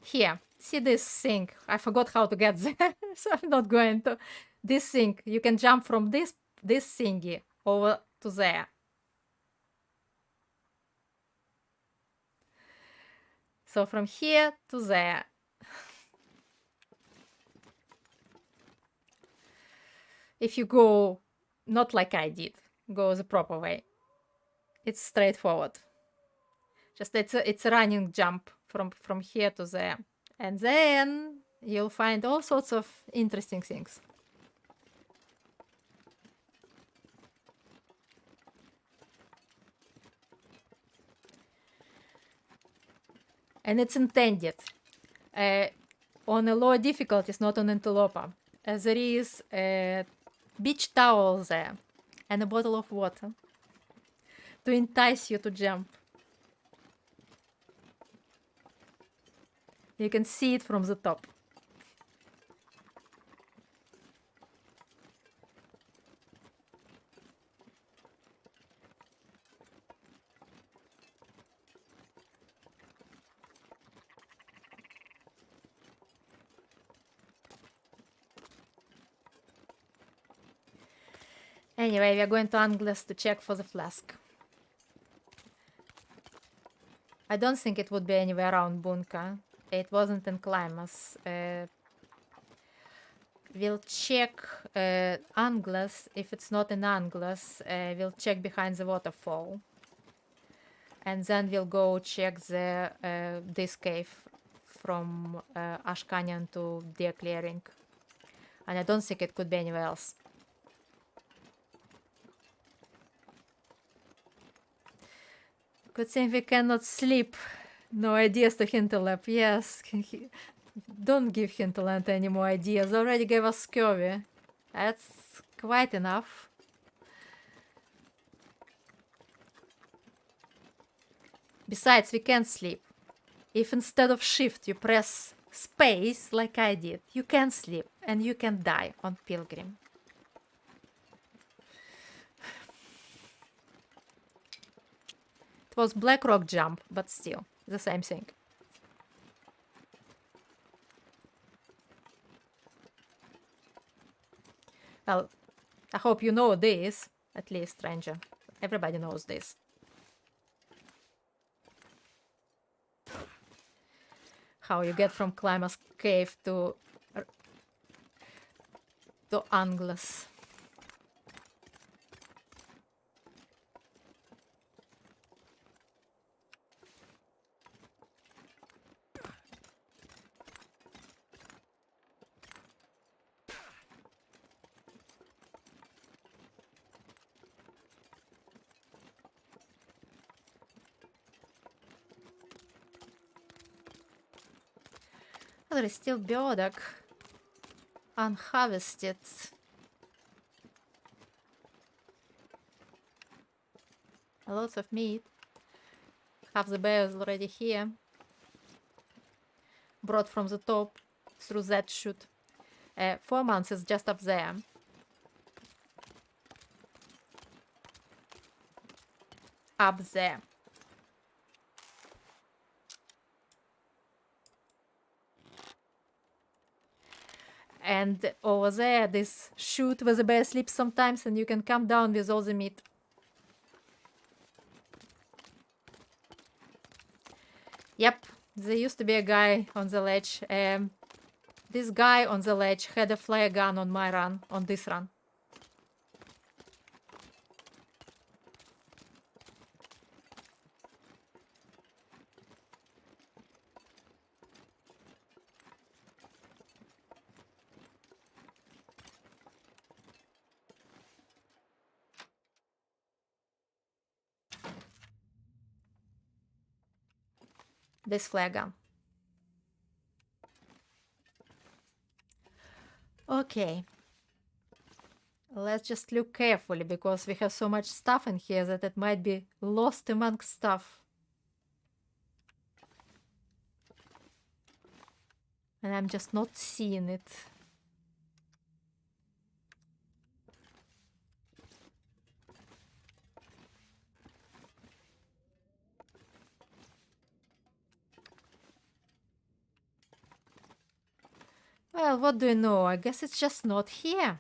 Here, see this thing? I forgot how to get there, so I'm not going to. This thing, you can jump from this thingy over to there. So from here to there. If you go not like I did, go the proper way. It's straightforward. Just it's a running jump from here to there. And then you'll find all sorts of interesting things. And it's intended. On a lower difficulties, not on Interloper. There is a beach towel there and a bottle of water to entice you to jump. You can see it from the top. Anyway, we are going to Angles to check for the flask. I don't think it would be anywhere around bunker. It wasn't in Climbers. We'll check Angles. If it's not in Angles, we'll check behind the waterfall. And then we'll go check this cave from Ash Canyon to Deer Clearing. And I don't think it could be anywhere else. Good thing we cannot sleep. No ideas to Hinterlap. Yes. Don't give Hinterland any more ideas. Already gave us scurvy. That's quite enough. Besides, we can't sleep. If instead of shift you press space like I did, you can sleep and you can die on Pilgrim. It was Black Rock jump, but still, the same thing. Well, I hope you know this, at least, stranger. Everybody knows this. how you get from Clima's cave to Anglos. There is still burdock unharvested. Lots of meat. Half the bear is already here. Brought from the top through that chute. 4 months is just up there. Up there. And over there, this chute where the bear sleeps sometimes, and you can come down with all the meat. Yep, there used to be a guy on the ledge. This guy on the ledge had a flare gun on my run, on this run. This flare gun. Okay. Let's just look carefully, because we have so much stuff in here that it might be lost among stuff. And I'm just not seeing it. Well, what do you know? I guess it's just not here.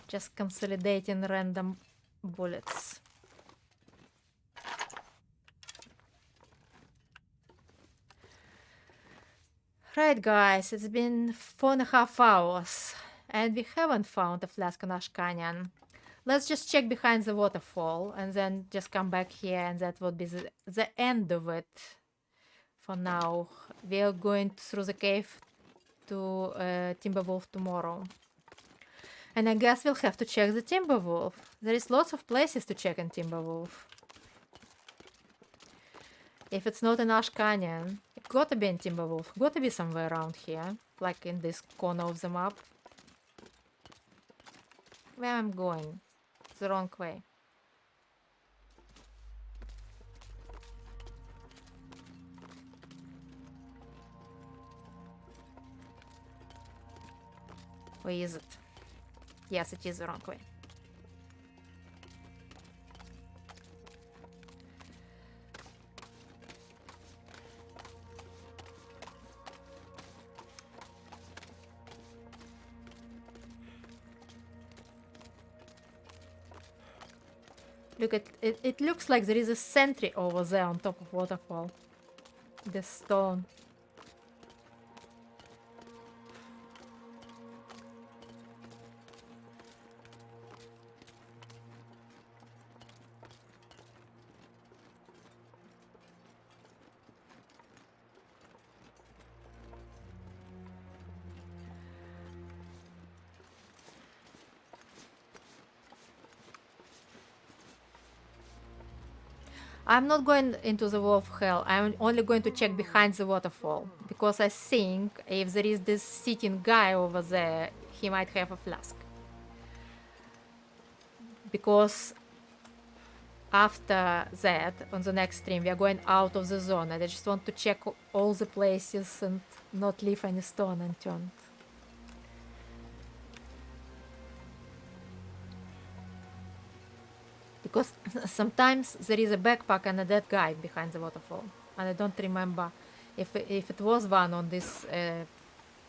Just consolidating random bullets. Right, guys, it's been 4.5 hours, and we haven't found a flask in Ash Canyon. Let's just check behind the waterfall, and then just come back here, and that would be the end of it for now. We are going through the cave to Timberwolf tomorrow. And I guess we'll have to check the Timberwolf. There is lots of places to check in Timberwolf. If it's not in Ash Canyon, it gotta be in Timberwolf. Gotta be somewhere around here, like in this corner of the map. Where I'm going? It's the wrong way. Where is it? Yes, it is the wrong way. Look at it. It looks like there is a sentry over there on top of waterfall. The stone. I'm not going into the wolf hell. I'm only going to check behind the waterfall, because I think if there is this sitting guy over there, he might have a flask. Because after that, on the next stream, we are going out of the zone, and I just want to check all the places and not leave any stone unturned. Because sometimes there is a backpack and a dead guy behind the waterfall, and I don't remember if it was one on this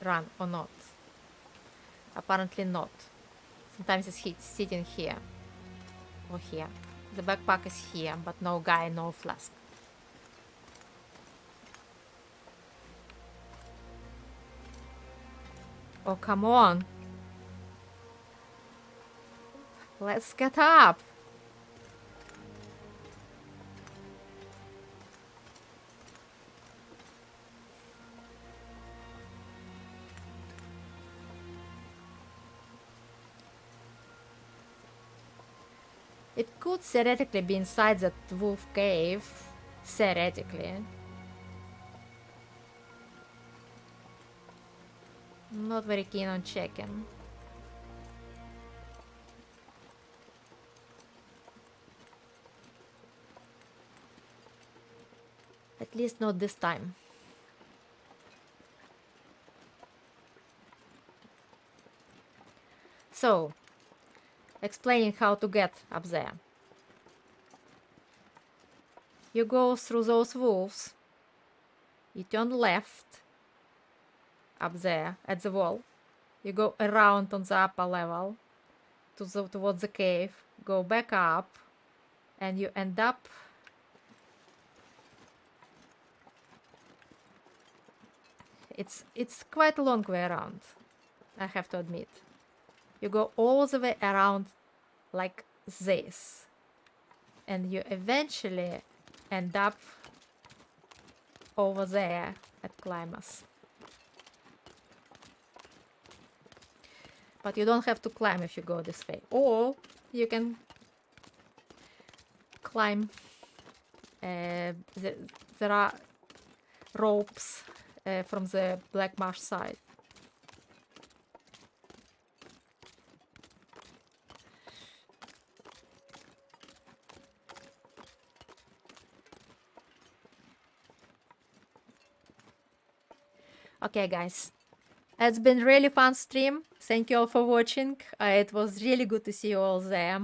run or not. Apparently not. Sometimes it's sitting here. Or here. The backpack is here, but no guy, no flask. Oh, come on. Let's get up. It could theoretically be inside that wolf cave. Theoretically. Not very keen on checking. At least not this time. So, explaining how to get up there. You go through those wolves. You turn left up there at the wall. You go around on the upper level towards the cave. Go back up, and you end up it's quite a long way around, I have to admit. You go all the way around like this, and you eventually end up over there at Climbers. But you don't have to climb if you go this way. Or you can climb. There are ropes from the Black Marsh side. Okay, guys. It's been really fun stream. Thank you all for watching. It was really good to see you all there.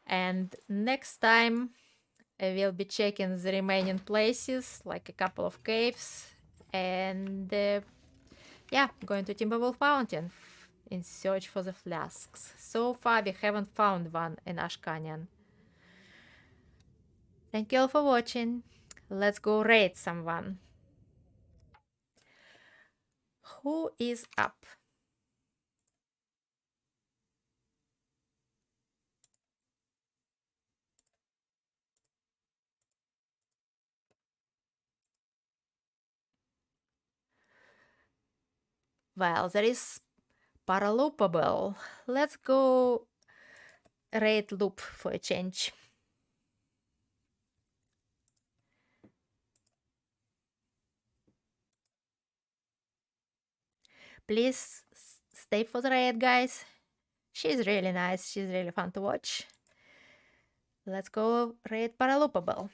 And next time I will be checking the remaining places, like a couple of caves. And yeah, going to Timberwolf Mountain in search for the flasks. So far we haven't found one in Ash Canyon. Thank you all for watching. Let's go raid someone. Who is up? Well, there is Paraloopable. Let's go raid Loop for a change. Please stay for the raid, guys. She's really nice. She's really fun to watch. Let's go raid Paraloopable.